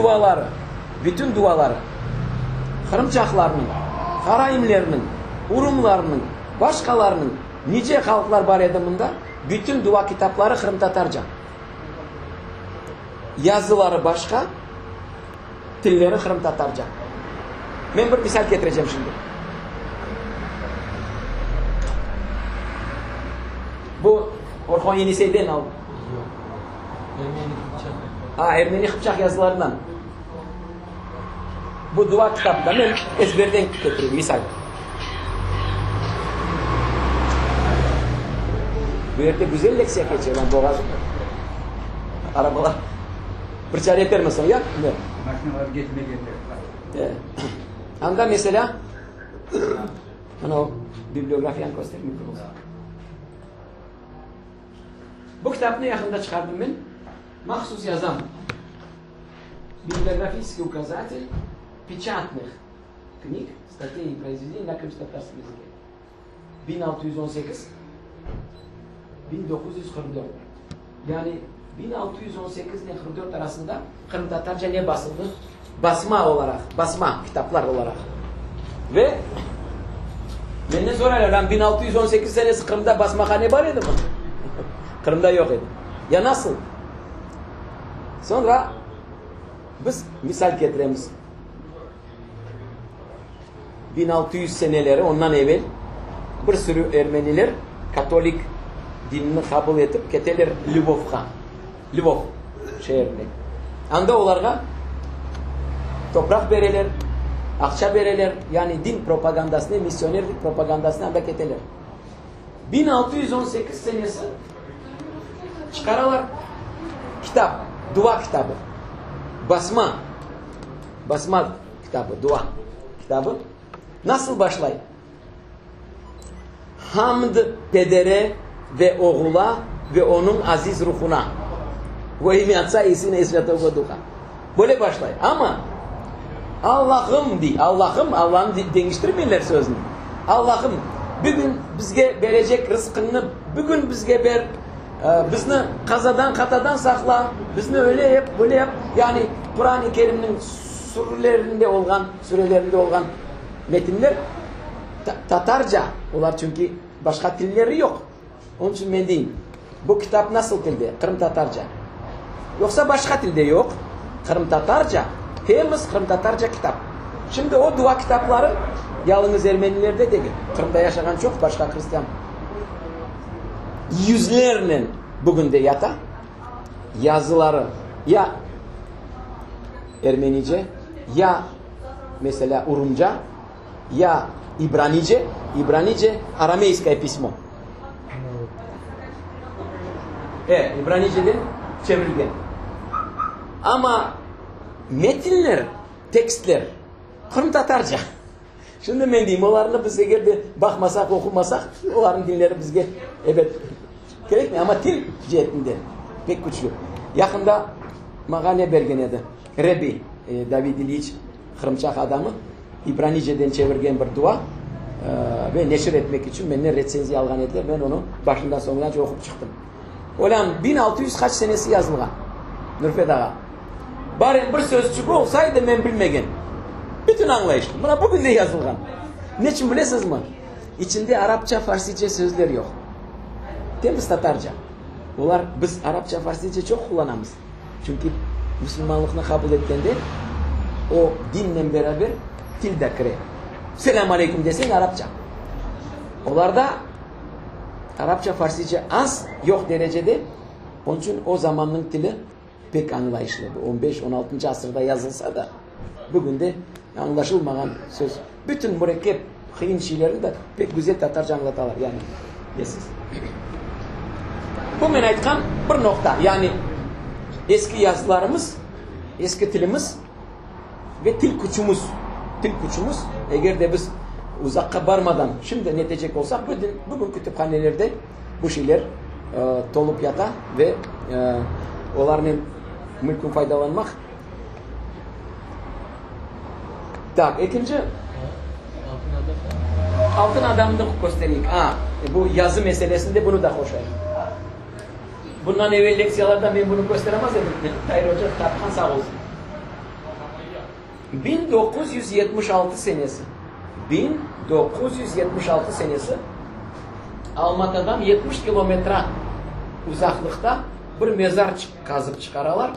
duaları Kırımçaklarının, Karayimlerinin, Urumlarının, başkalarının nice halklar var ediminde bütün dua kitapları Kırım Tatarca. Yazıları başka, dilleri Kırım Tatarca. Ben bir misal getireceğim şimdi. Bu Orhan Yenisey'den aldım. Ermeni Kıpçak yazılarından. Bu dua kitabından ben ezberden getireyim misal. Bu yerde güzel leksiya geçiyor lan boğazım. Arabalar. Bir çare yeter misin ya? Ne? Makineler getir. Anda mesela hani o bibliografiyan göstereyim. Bu kitabını yakında çıkardım ben. Mahsus yazam. Библиографические указатели печатных книг, статей и произведений на крымско-татарском языке. 1618 1944. Yani 1618 ile 44 arasında Kırım Tatarca ne basıldı? Basma kitaplar olarak. Ve benden sorarlar lan 1618 senesi Kırım'da basmakhane var idi mi? Kırım'da yok idi. Ya nasıl? Sonra biz misal getiremiz. 1600 seneleri ondan evvel bir sürü Ermeniler Katolik dinini kabul edip keteler Lvov şehrine. Anda onlarga toprak bereler, akça bereler, yani din propagandasını, misyonerlik propagandasını anda keteler. 1618 senesi çıkaralar kitap, dua kitabı. Basma kitabı, dua kitabı. Nasıl başlayın? Hamd pedere ve oğula ve onun aziz ruhuna. Ve imyatsa isine esrata duha. Böyle başlayın. Ama Allah'ım di. Allah'ın değiştirmeyenler sözünü. Allah'ım bugün bizge verecek rızkını bugün bizge ver. Bizni kazadan katadan sakla. Bizni öyle yap, böyle yap. Yani Kur'an-ı Kerim'in sürelerinde olan metinler Tatarca. Onlar çünkü başka dilleri yok. Onun için ben diyeyim. Bu kitap nasıl dilde? Kırım Tatarca. Yoksa başka dilde yok. Kırım Tatarca. Temiz Kırım Tatarca kitap. Şimdi o dua kitapları yalnız Ermenilerde değil. Kırım'da yaşayan çok başka Hristiyan. Yüzlerle bugün de yata yazıları ya Ermenice ya mesela Urumca ya İbranice Arameyskaya pismo. İbranice'den çevrilgen. Ama metinler, tekstler Kırım Tatarca. Şimdi ben diyeyim, onlarla biz eğer de bakmasak, okumasak, onların dilleri bizge evet gerekmiyor ama dil cihetinden pek güçlü. Yakında bana ne bergen edi? Rebbi, David İliç, Kırımçak adamı, İbranice'den çevirgen bir dua ve neşir etmek için benden recenziye algan ediler. Ben onu başından sonuna okup çıktım. Olan 1600 kaç senesi yazılgan. Nurfet Ağa. Bari bir sözcük olsaydı ben bilmegen. Bütün anlayışlı. Buna bugün de yazılgan. Ne için bilesiniz mi? İçinde Arapça, Farsça sözler yok. Temiz Tatarca. Biz Arapça, Farsça çok kullanamız. Çünkü Müslümanlıkını kabul ettiğinde o dinle beraber dil de kire. Selamun Aleyküm desen Arapça. Onlarda Arapça, Farsça az yok derecede. Onun için o zamanın dili pek anlayışlı. 15-16. asırda yazılsa da bugün de anlaşılmayan söz. Bütün mürekkep, kıyın şeyleri de pek güzel Tatarca anlatarlar. Yani yesiz. Bu men aytkan bir nokta. Yani eski yazılarımız eski tilimiz ve til kuchumuz. Til kuchumuz. Eğer de biz uzakka barmadan şimdi ne diyecek olsak bugün kütüphanelerde bu şeyler dolup yata ve onların mümkün faydalanmak. Tak, ikinci altın adamlık göstereyim. Bu yazı meselesinde bunu da hoşlayayım. Bundan evvel leksiyalarda ben bunu gösteremez dedim. Tahir Hoca kitaptan sağ olsun. 1976 senesi 1976 senesi Almatı'dan 70 kilometre uzaklıkta bir mezar kazıp çıkararlar.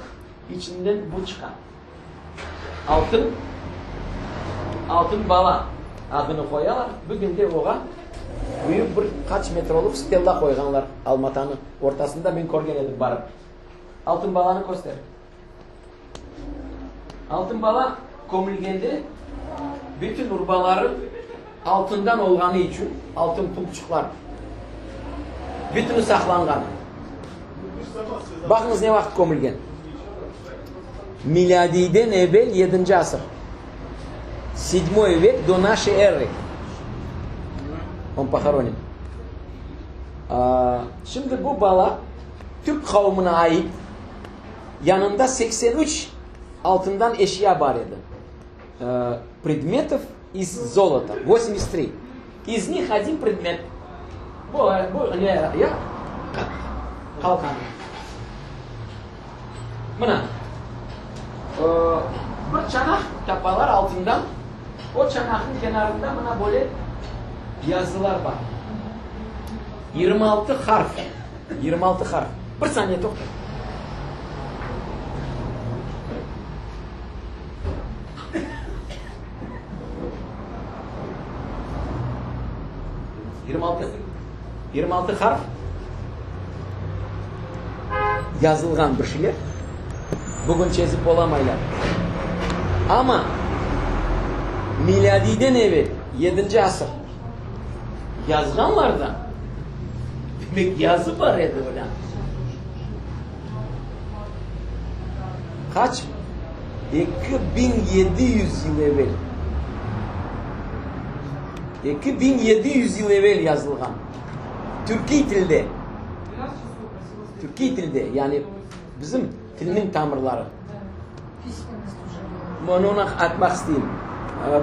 İçinden bu çıkar. Altın bala adını koyarlar. Bugün de oğa büyük bir kaç metre olup stella koyganlar Almatı'nın ortasında ben korgen edip barıp. Altın balanı göster. Altın bala komülgende bütün urbaları altından olganı için altın pulçuklar bütünü saklangan. Bakınız ne vakit komülgen. Miladiden evvel 7. asır. 7 век до нашей эры. Он похоронен. Şimdi bu bala Türk kavmine ait yanında 83 altından eşya var idi. Предметов из золота. 83. Из них один предмет. Bu ne ya? Kalkan. Buna. Bir çanak tapalar altından. O çanakın kenarında buna böyle yazılar var. 26 harf. 26 harf. Bir saniye tokta. Yirmi altı harf yazılgan bir şeyler. Bugün çizip olamaylar. Ama miladiden evvel 7. asır yazganlardan demek yazı var ya öyle. Kaç? 2700 yıl evvel. 2700 yıl evvel yazılgan. Türkiye tilde. Türkiye tilde yani bizim tilinin tamirleri. Onu atmak isteyeyim.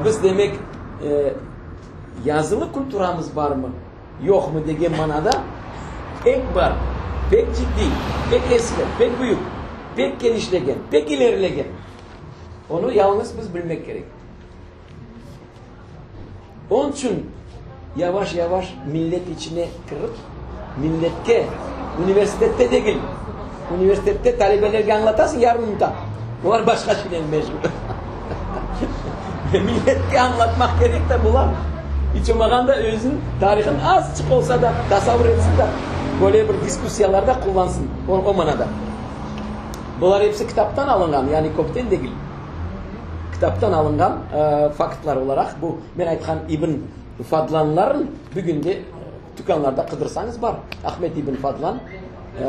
Biz demek yazılı kültürümüz var mı? Yok mu degen manada pek var. Pek ciddi, pek eski, pek büyük, pek genişlegen, pek ilerlegen. Onu yalnız biz bilmek gerek. Onun için yavaş yavaş millet içine kırıp millette, üniversitede değil, üniversitede talebelerge anlatasın yarın unutan. Onlar başka şeyden mecbur. Milletke anlatmak gerek de bular. Hiç olmaganda özün tarihin azıcık olsa da tasavvur etsin de böyle bir diskusiyalarda kullansın o manada. Bunlar hepsi kitaptan alıngan yani kopten değil. Kitaptan alıngan faktlar olarak bu ben aytkan İbn Fadlanların bugün de dükkanlarda kıdırsanız var. Ahmet İbn Fadlan,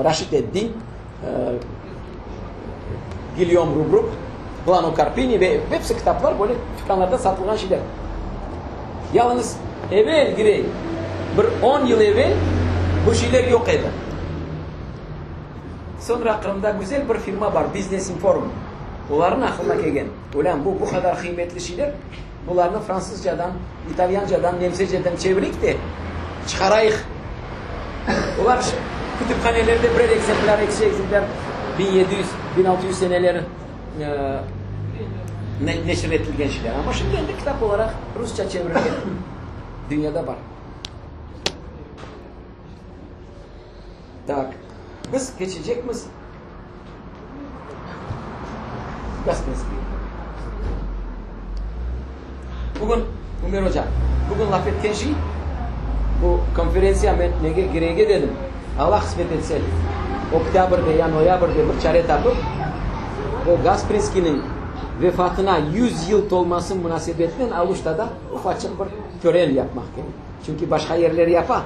Raşid Eddin, Guillaume Rubruk, Plano Carpini ve hepsi kitaplar böyle dükkanlarda satılgan şeyler. Yalnız evvel girey bir 10 yıl evvel bu şeyler yok idi. Sonra Kırım'da güzel bir firma var, Business Inform. Onların aklına gelgen. Ulan bu kadar kıymetli şeyler, bunlarını Fransızcadan, İtalyancadan, Nemsece'den çevirik de çıkarayık. Onlar kütüphanelerde birer eksemplar 1700-1600 senelerin neşir edilgen şeyler. Ama şimdi kendi kitap olarak Rusça çevrilen dünyada var. Tak. Biz geçecek miyiz? Bugün Ömer Hoca, bugün laf etken şey, bu konferansiya ben girege dedim. Allah kısmet etse, Oktyabır'da ya Noyabr'da bir çare tapıp, o Gasprinski'nin vefatına 100 yıl dolması münasebetiyle Aluş'ta da ufacık bir tören yapmak gerek. Çünkü başka yerleri yapar.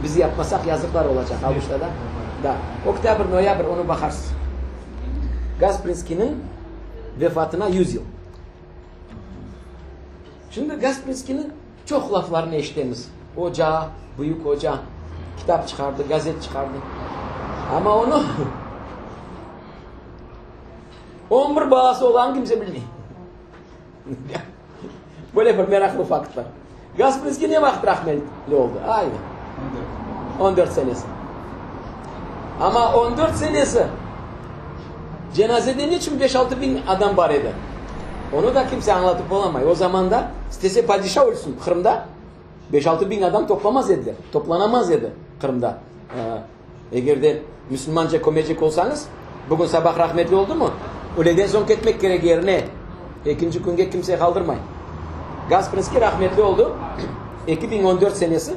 Biz yapmasak yazıklar olacak Aluş'ta da. Oktyabr, Noyabr onu bakarsın. Gasprinski'nin vefatına 100 yıl. Şimdi Kaspersky'nin çok laflarını eşitemiz. Hoca, büyük hoca kitap çıkardı, gazet çıkardı. Ama onu 11 balası olan kimse bilmiyor. Böyle bir meraklı faktlar. Kaspersky ne vakit rahmetli oldu? Aynı. 14 senesi. Ama 14 senesi cenazede niçin 5-6 bin adam var idi? Onu da kimse anlatıp olamıyor. O zaman da istese padişah olsun Kırım'da 5-6 bin adam toplamaz dediler. Toplanamaz dedi Kırım'da. Eğer de Müslümanca komecek olsanız bugün sabah rahmetli oldu mu? Öğleden son gitmek gerek yerine ikinci günge kimseye kaldırmayın. Kaspersky rahmetli oldu. 2014 senesi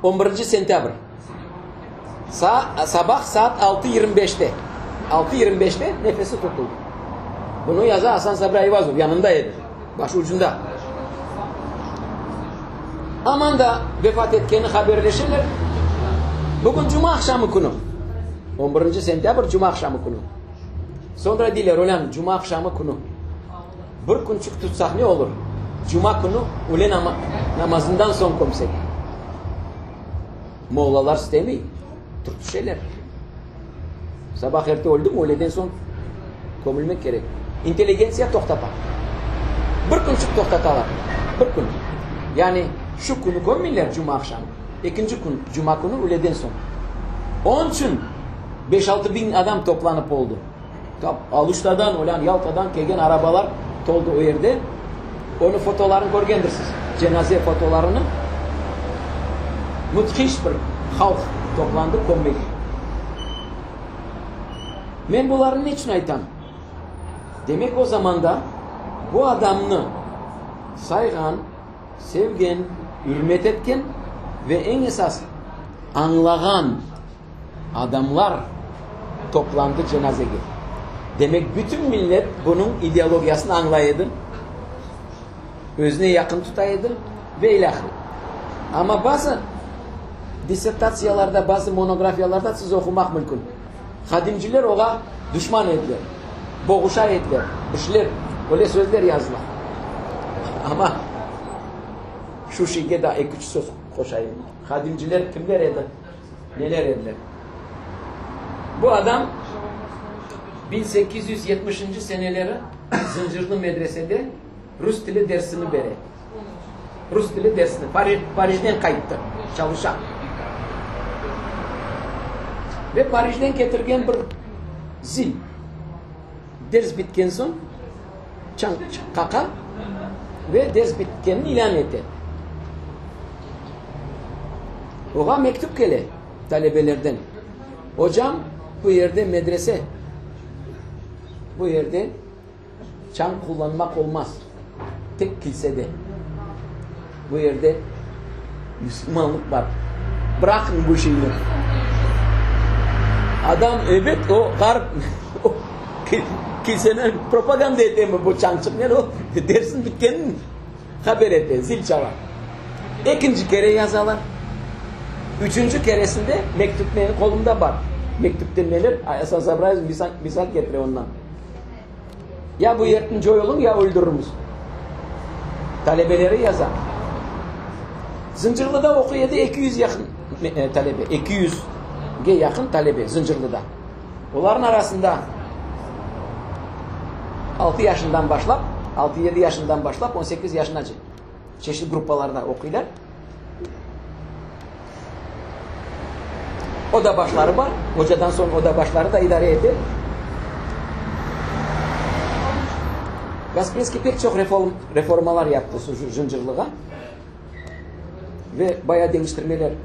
11. sentabr. Sabah saat 6.25'te 6.25'te nefesi tutuldu. Bunu yazan Hasan Sabri Ayvazov yanındaydı. Baş ucunda. Aman da vefat etkeni haberleşirler. Bugün Cuma akşamı günü. 11. sentabr Cuma akşamı günü. Sonra diler olan Cuma akşamı günü. Bir günçük tutsak ne olur? Cuma günü öğle namazından son komsek. Moğlalar istemiyor. Türk şeyler. Sabah erte oldu mu öğleden son gömülmek gerek. İnteligensiya toktapa. Bir günçük toktatalar. Bir gün. Yani şu günü gömmüyorlar Cuma akşamı. İkinci gün Cuma günü öğleden son. Onun için 5-6 bin adam toplanıp oldu. Aluştadan olan Yalta'dan gelen arabalar doldu o yerde. Onu fotolarını görgendirsiniz. Cenaze fotolarını. Müthiş bir halk toplandı komik. Ben bunların niçin aytam? Demek o zaman da bu adamını saygan, sevgen, hürmet etken ve en esas anlayan adamlar toplandı cenazeye. Demek bütün millet bunun ideolojisini anlaydı. Özüne yakın tutaydı ve ilahi. Ama bazı disertasyalarda, bazı monografiyalarda siz okumak mümkün. Hadimciler ona düşman ettiler. Boğuşa ettiler. İşler, öyle sözler yazdılar. Ama şu şeyde de iki üç söz koşayım. Hadimciler kimler eder? Neler eder? Bu adam 1870. seneleri Zincirli medresede Rus dili dersini verir. Rus dili dersini. Paris'ten kayıttı. Çalışan. Ve Paris'ten getirgen bir zil. Ders bitken son kaka ve ders bitkenini ilan etti. Oğa mektup gele talebelerden. Hocam bu yerde medrese. Bu yerde çan kullanmak olmaz. Tek kilisede. Bu yerde Müslümanlık var. Bırakın bu şeyi. Adam evet o garp kilisenin propaganda etti mi bu çancık ne o? Dersin bitkenin haber etti. Zil çalar. İkinci kere yazarlar. Üçüncü keresinde mektup kolumda var. Mektup dinlenir. Hasan Sabri Ayvazov misal getiriyor ondan. Ya bu yardımcı olun ya öldürürüz. Talebeleri yazar. Zincirli'de okuyordu 200 yakın talebe. 200'e yakın talebe Zincirli'de. Onların arasında 6 yaşından başlap 6-7 yaşından başlap 18 yaşına çeşitli gruplarda okuyorlar. Oda başları var. Hocadan sonra oda başları da idare etti. Kaspersky pek çok reformalar yaptı Zincirli'ye. Ve bayağı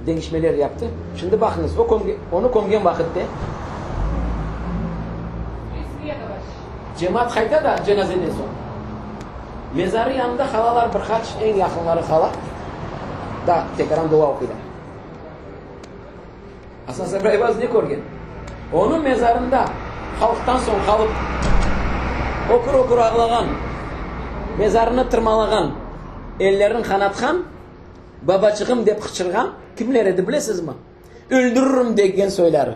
değişmeler yaptı. Şimdi bakınız onu kongen vakitte cemaat kayda da cenazeden sonra. Mezarı yanında halalar birkaç en yakınları hala da tekrar dua okuyorlar. Hasan Sabri Ayvazov ne görgen? Onun mezarında halktan son kalıp okur ağlayan, mezarını tırmalagan, ellerini kanatkan, babacığım deyip hıçırgan kimler edi bilesiniz mi? Öldürürüm degen söyleri.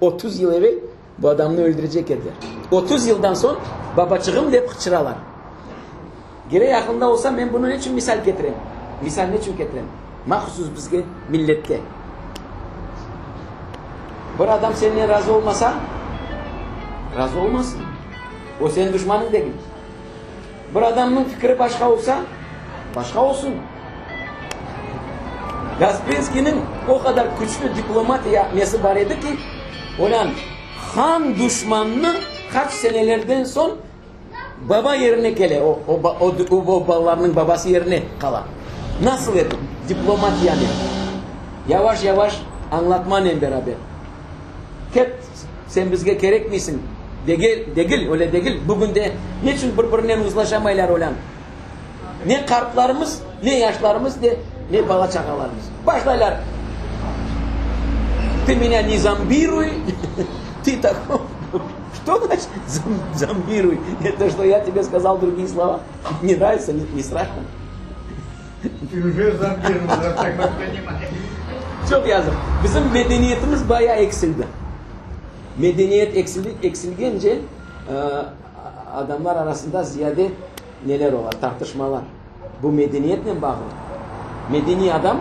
30 yıl evvel Bu adamını öldürecek dediler. 30 yıldan sonra babacığım deyip hıçıralar. Gere yakında olsa ben bunu ne için misal getireyim? Misal ne için getireyim? Mahsus bizge millette. Bir adam seninle razı olmasa razı olmasın. O senin düşmanın değil. Bir adamın fikri başka olsa başka olsun. Kaspersky'nin o kadar güçlü diplomatiyası var idi ki olan han düşmanını kaç senelerden son baba yerine gele o babalarının babası yerine kala. Nasıl edin? Diplomat yani. Yavaş yavaş anlatmanla beraber. Ket sen bizge gerek misin? Degil öyle degil. Bugün de niçin birbirinden uzlaşamaylar olan? Ne kartlarımız, ne yaşlarımız, ne bala çakalarımız. Başlaylar. Ты меня не зомбируй, ты такой. Что значит зомбируй? Это что я тебе сказал другие слова? Не нравится, не страшно? Ты уже зомбировал, я так понимаю. Çok yazık. Bizim medeniyetimiz bayağı eksildi. Medeniyet eksilgince adamlar arasında ziyade neler olur? Tartışmalar. Bu medeniyetle bağlı. Medeni adam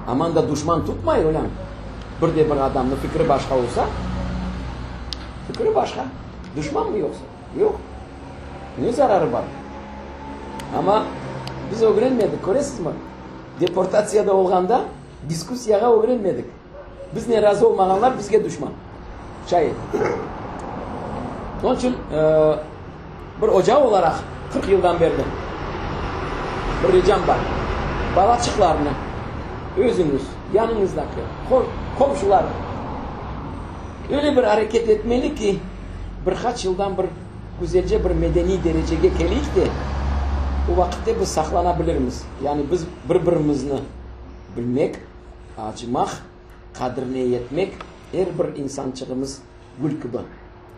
aman da düşman tutmayır ulan. Bir de bir adamın fikri başka olsa fikri başka. Düşman mı yoksa? Yok. Ne zararı var? Ama biz öğrenmedik. Görüyorsunuz mu? Deportasyada olganda diskusiyaga öğrenmedik. Biz ne razı olmaganlar bizge düşman. Şayet. Onun için bir ocağı olarak 40 yıldan beri bir ricam var. Balaçıklarını özünüz, yanınızdaki komşular öyle bir hareket etmeli ki birkaç yıldan bir güzelce bir medeni dereceye gelip de o vakitte biz saklanabiliriz. Yani biz birbirimizni bilmek, acımak, kadrine yetmek her bir insançılığımız gül gibi.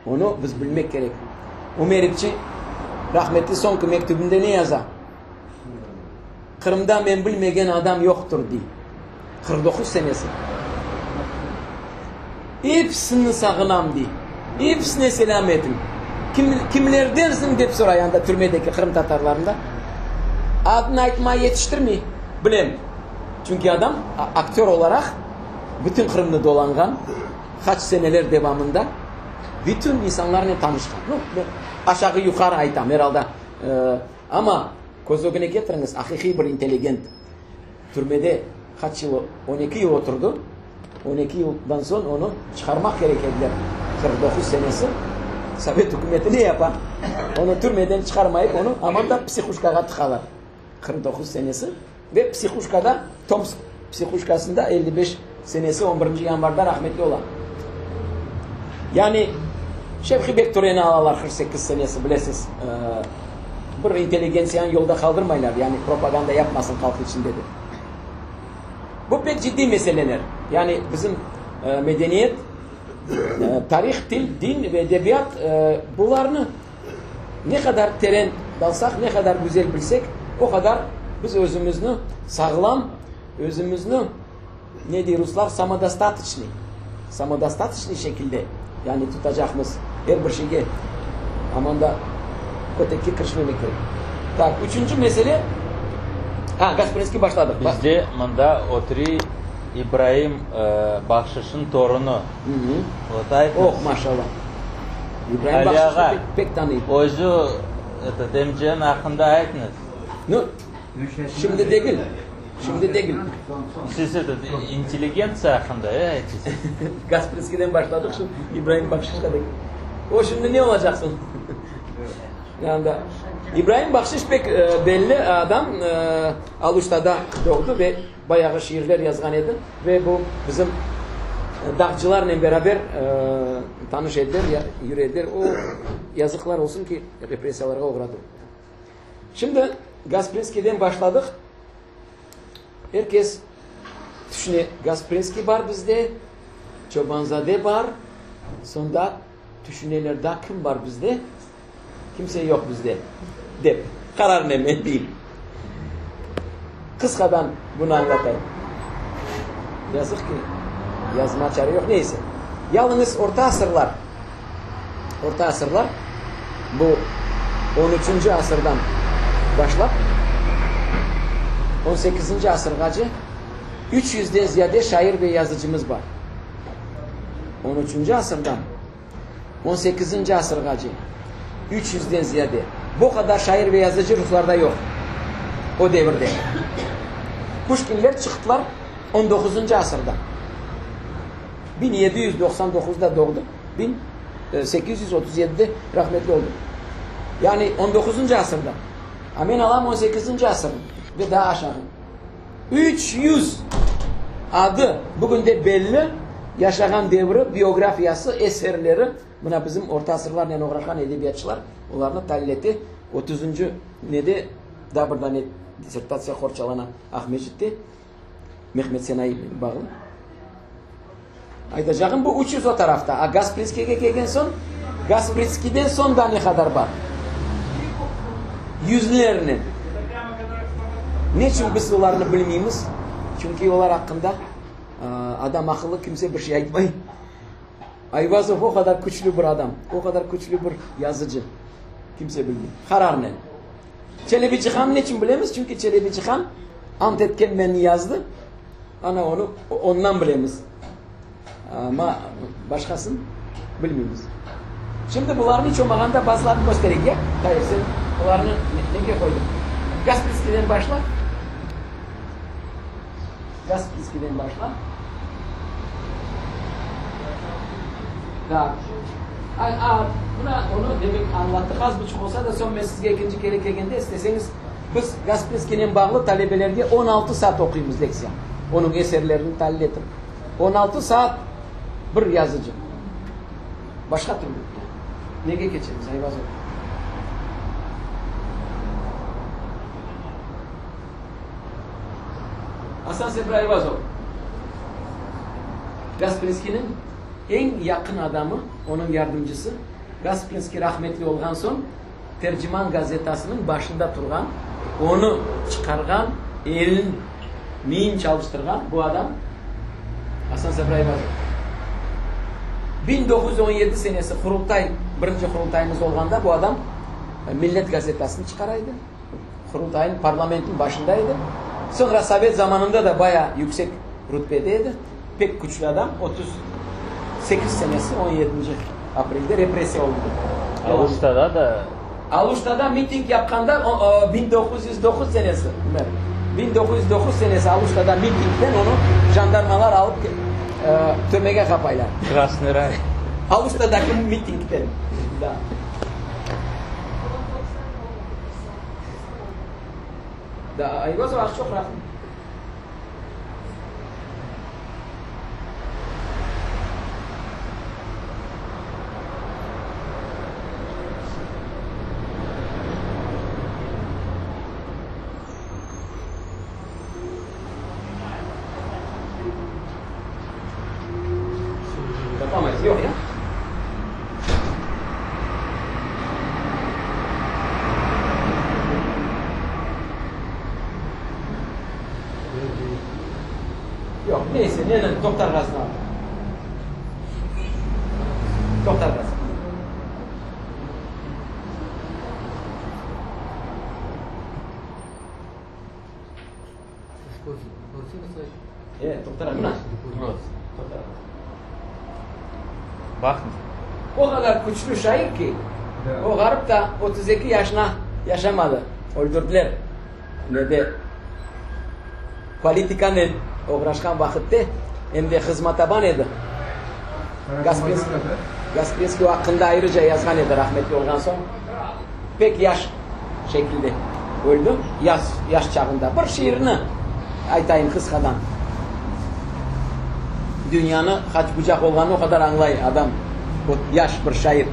Onu biz bilmek gerek. Umeripçi rahmetli sonki mektubunda ne yazar? Kırım'da ben bilmegen adam yoktur diye. 49 senesi. Hepsini sağınam diye. Hepsine selam edin. Kimlerdensin deyip sorayanda türmedeki Kırım Tatarlarında. Adını aytmaya yetiştirmeyi bilem. Çünkü adam aktör olarak bütün Kırım'da dolangan kaç seneler devamında bütün insanlarla tanışkan. Aşağı yukarı aytam herhalde. Ama Kozogine getiriniz, hakiki bir inteligent. Türmede kaç yıl, 12 yıl oturdu. 12 yıldan sonra onu çıkarmak gerekirdiler. 49 senesi. Sovyet hükümeti ne yapar? Onu türmeden çıkarmayıp onu aman da psikuşkaya tıkarlar. 49 senesi. Ve psikuşkada, Tomsk psikuşkasında 55 senesi 11. yanvarda rahmetli olan. Yani Şevki Bektören'i alalar 48 senesi bilesiz. Bir inteligensiyan yolda kaldırmaylar. Yani propaganda yapmasın halk için dedi. Bu pek ciddi meseleler. Yani bizim medeniyet, tarih, dil, din ve edebiyat bunlarını ne kadar teren dalsak, ne kadar güzel bilsek o kadar biz özümüzü sağlam, özümüzü ne diyor Ruslar? Samodostatичный şekilde yani tutacağımız her bir şeye aman da öteki kırışmamak gerek. Tak, üçüncü mesele Kaspersky başladık. Bizde mında otri İbrahim Bakşış'ın torunu. Oh maşallah. İbrahim Bakşış'ı pek tanıyım. Oju demciğin hakkında aytınız. Şimdi değil. Şimdi değil. Siz inteligensiya hakkında aytınız. Kaspersky'den başladık şu İbrahim Bakşış'ta değil. O şimdi ne olacaksın? Yani İbrahim Bakşış pek belli adam Aluşta'da doğdu ve bayağı şiirler yazgan idi ve bu bizim dağcılarla beraber tanış edilir, yürüdüler. O yazıklar olsun ki represiyalara uğradı. Şimdi Kaspersky'den başladık. Herkes düşünüyor. Kaspersky var bizde, Çobanzade var, sonra düşünelerde kim var bizde? Kimse yok bizde. Dep. Karar ne ben değil. Kıskadan bunu anlatayım. Yazık ki yazma çare yok neyse. Yalnız Orta Asırlar bu 13. asırdan başlap 18. asırgacha 300'den ziyade şair ve yazıcımız var. 13. asırdan 18. asırgacha 300'den ziyade. Bu kadar şair ve yazıcı Ruslarda yok. O devirde. Pushkinler çıktılar 19. asırda. 1799'da doğdu. 1837'de rahmetli oldu. Yani 19. asırda. Amin Allah'ım 18. asır ve daha aşağı. 300 adı bugün de belli, yaşayan devri, biyografiyası, eserleri. Buna bizim Orta Asırlarla uğraşan edebiyatçılar onlarla tahlil etti. 30. nede da buradan disertasiya Horçalana Ahmetçik'te Mehmet Senay bağlı. Aytacağım bu 300 o tarafta. Gasprinski'ye gelgen son, Gasprinski'den son da ne kadar var? Yüzlerinin. Niçin biz onlarını bilmiyoruz? Çünkü onlar hakkında adam akıllı kimse bir şey aytmayın. Ayvazov o kadar güçlü bir adam, o kadar güçlü bir yazıcı. Kimse bilmiyor. Kararlı. Çelebici Han niçin bilemiz? Çünkü Çelebici Han ant etken beni yazdı. Ana onu ondan bilemiz. Ama başkasını bilmiyoruz. Şimdi bunların hiç olmağında bazılarını göstereyim ya. Hayır sen bunlarını neye koydun? Gasprinski'den başla. Gasprinski'den başla. Buna onu demek anlattık. Az buçuk olsa da son ben sizge ikinci kere geldiğinde isteseniz biz Gasprinski'nin bağlı talebelerge 16 saat okuyumuz leksiya. Onun eserlerini tahlil ettim. 16 saat bir yazıcı. Başka türlü. Neye geçeriz Ayvazov? Hasan Sebra Ayvazov. Gasprinski'nin en yakın adamı, onun yardımcısı. Gasprinski rahmetli olgan son Tercüman gazetasının başında durgan, onu çıkargan, elin neyin çalıştırgan bu adam Hasan Sebra Ayvazov. 1917 senesi kurultay, birinci kurultayımız olganda bu adam Millet gazetasını çıkaraydı. Kurultayın parlamentin başındaydı. Sonra Sovyet zamanında da bayağı yüksek rütbedeydi. Pek güçlü adam. 38 senesi 17. April'de represiye oldu. Aluşta'da miting yapkanda 1909 senesi. 1909 senesi Aluşta'da mitingden onu jandarmalar alıp tömege kapaylar. Krasnıray. Aluşta'daki mitingden. Da Ayvazov çok rahat. Yapamayız. Yok ya. Yok neyse ne doktor gazına al. Doktor gazı. Evet doktor gazı. Bak. O kadar güçlü şair ki o garip da 32 yaşına yaşamadı. Öldürdüler. Ne de politikanın uğraşkan vakitte hem de hizmetaban edi. Gasprinski hakkında ayrıca yazgan edi rahmetli olgan son. Pek yaş şekilde öldü. Yaş çağında. Bir şiirini aytayım kıskadan. Dünyanı kaç bucak olganı o kadar anlay adam. O yaş bir şair.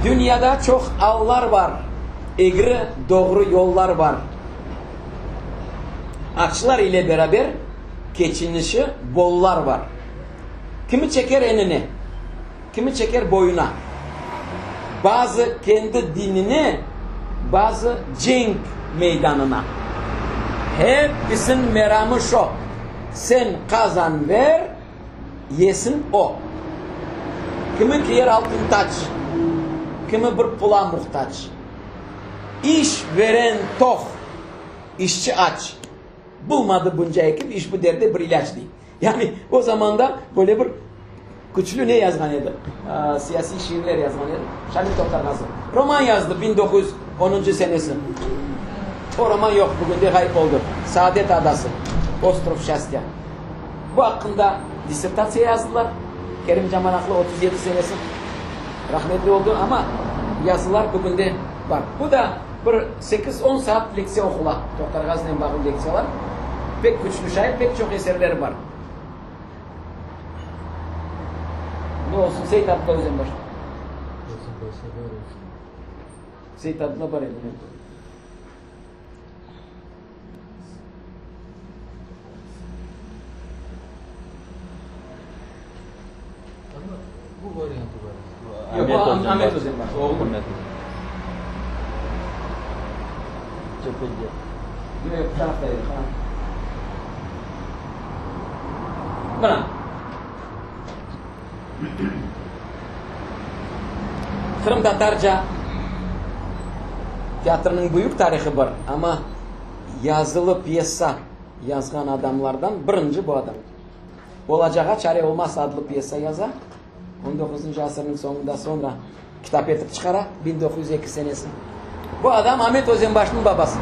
Dünyada çok ağlar var. Egri doğru yollar var. Açlar ile beraber geçinişi bollar var. Kimi çeker enine, kimi çeker boyuna. Bazı kendi dinine, bazı cenk meydanına. Hepsinin meramı şu. Sen kazan ver, yesin o. Kimi yer altın taç, kimi bir pula muhtaç. İş veren tok, işçi aç. Bulmadı bunca ekip, iş bu derde bir ilaç değil. Yani o zaman da böyle bir güçlü ne yazgan edi? Siyasi şiirler yazgan edi. Şamil Tokargazı. Roman yazdı 1910. senesi. O roman yok, bugün de kayıp oldu. Saadet Adası. Ostrov Şastya. Bu hakkında disertasyon yazdılar. Kerim Camanaklı 37 senesi rahmetli oldu ama yazılar bugün de var. Bu da bir 8-10 saat leksiya okula. Tokargaz'ın bağlı leksiyalar. Pek güçlü şair, pek çok eserleri var. Ne olsun Seyit Abdullah Özenbaşı. Seyit Abdullah var elinde. Bu varyantı var. Yok, bu Ahmet Özenbaşı. Oğlu. Ahmet. Çöpeci. Yok, bu taraftaydı. Bana. Kırım Tatarca tiyatrının büyük tarihi var ama yazılı piyesa yazgan adamlardan birinci bu adam. Olacağa çare olmaz adlı piyesa yaza. 19. asırın sonunda sonra kitap etip çıkara 1902 senesi. Bu adam Ahmet Özenbaşı'nın babası.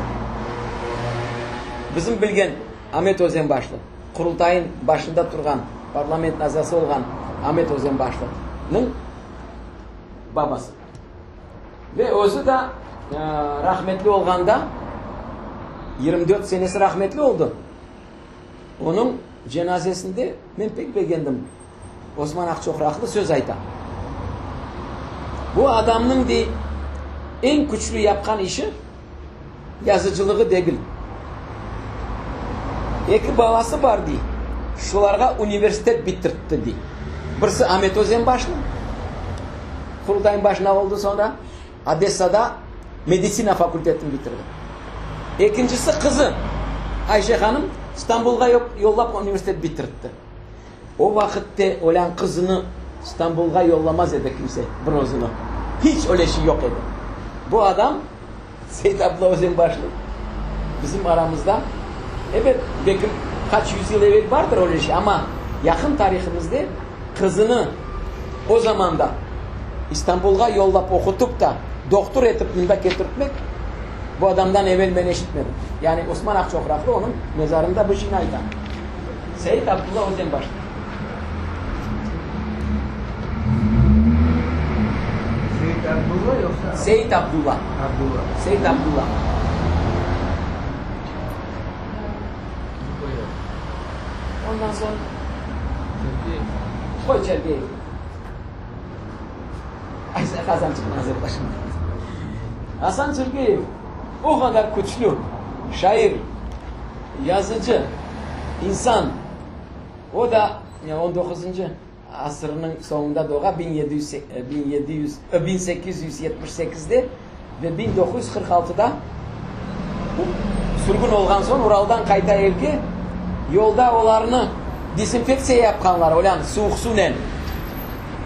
Bizim bilgen Ahmet Özenbaşı. Kurultayın başında durgan, parlament azası olgan Ahmet Özenbaşı'nın babası. Ve özü de rahmetli olganda 24 senesi rahmetli oldu. Onun cenazesinde ben pek beğendim. Osman Akçokraklı söz ayta. Bu adamın de en güçlü yapkan işi yazıcılığı değil. İki balası vardı. Şularga üniversite bitirtti. Birisi Ahmet Özenbaşı. Kurultayın başına oldu sonra Odessa'da medisina fakültetini bitirdi. İkincisi kızı Ayşe Hanım İstanbul'a yollap üniversite bitirtti. O vakitte olan kızını İstanbul'a yollamaz edi kimse bronzunu. Hiç öyle şey yok edi. Bu adam Seyit Abdullah Özenbaşı bizim aramızda. Evet belki kaç yüzyıl evvel vardır öyle şey ama yakın tarihimizde kızını o zamanda İstanbul'a yollap okutup da doktor etip münbek getirtmek bu adamdan evvel ben eşitmedim. Yani Osman Akçokraklı onun mezarında bu şeyini aytan. Seyit Abdullah Özenbaşı. Seyit Abdullah yoksa? Seyit Abdullah. Abdullah. Seyit Abdullah. Ondan sonra koy çelgeyi. Hasan Çırgıyev başında. Hasan Çırgıyev o kadar güçlü şair, yazıcı, insan. O da 19. asrının sonunda doğan 1878'de ve 1946'da sürgün olgan son Ural'dan kayta elki yolda olarını dezenfeksiya yapkanlar olan soğuk suyla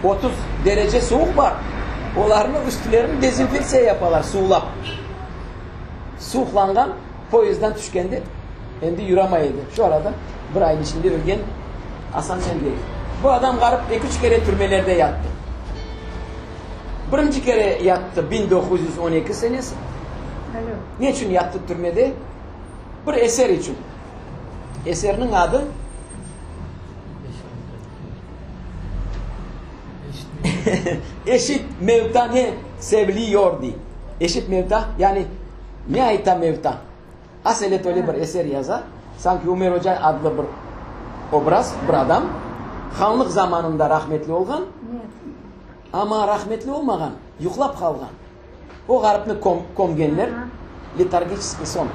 30 derece soğuk var. Olarını üstlerini dezenfeksiya yaparlar suğlap. Soğuklangan poyezden düşkendi. Endi yürümaydı. Şu arada bir ayın içinde ölgen Hasan Çırgıyev. Bu adam garip 2-3 kere türmelerde yattı. Birinci kere yattı 1912 senesi. Niçin yattı türmede? Bir eser için. Eserinin adı Eşit mevta ne seviliyordu. Eşit mevta yani ne ayta mevta. Aselet öyle bir eser yazar. Sanki Ömer Hoca adlı bir obraz, bir adam. Hanlık zamanında rahmetli olgan. Ama rahmetli olmagan. Yuklap kalgan. O garipni komgenler letargiçski son.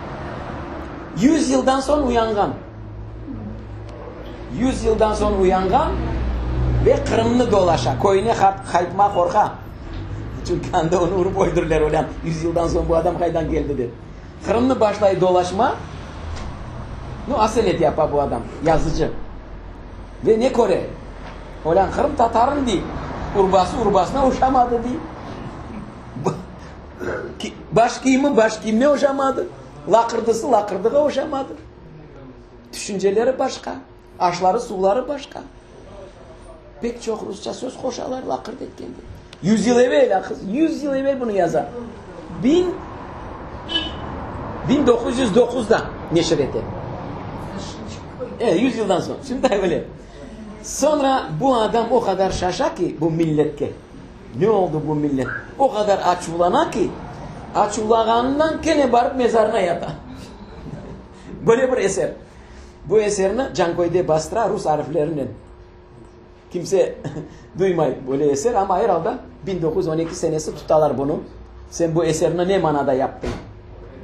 100 yıldan sonra uyangan. 100 yıldan sonra uyangan ve Kırım'ını dolaşa. Koyuna kayıtma korka. Çünkü anda onu vurup öldürürler olan. 100 yıldan sonra bu adam kaydan geldi der. Kırım'ını başlayı dolaşma. No aselet yapar bu adam. Yazıcı. Ve ne kore? Olan Kırım Tatar'ın değil. Urbasına uçamadı değil. Baş giyimine uçamadı. Lakırdığa uçamadı. Düşünceleri başka. Aşları suları başka. Pek çok Rusça söz koşarlar lakırdı etkende. 100 yıl evvel kız. 100 yıl evvel bunu yazar. 1909'da neşir etti. 100 yıldan sonra. Şimdi öyle. Sonra bu adam o kadar şaşa ki bu milletke. Ne oldu bu millet? O kadar açulana ki açulağından gene varıp mezarına yata. Böyle bir eser. Bu eserini Cankoy'da bastıra Rus harflerinden. Kimse duymay böyle eser ama herhalde 1912 senesi tutalar bunu. Sen bu eserini ne manada yaptın?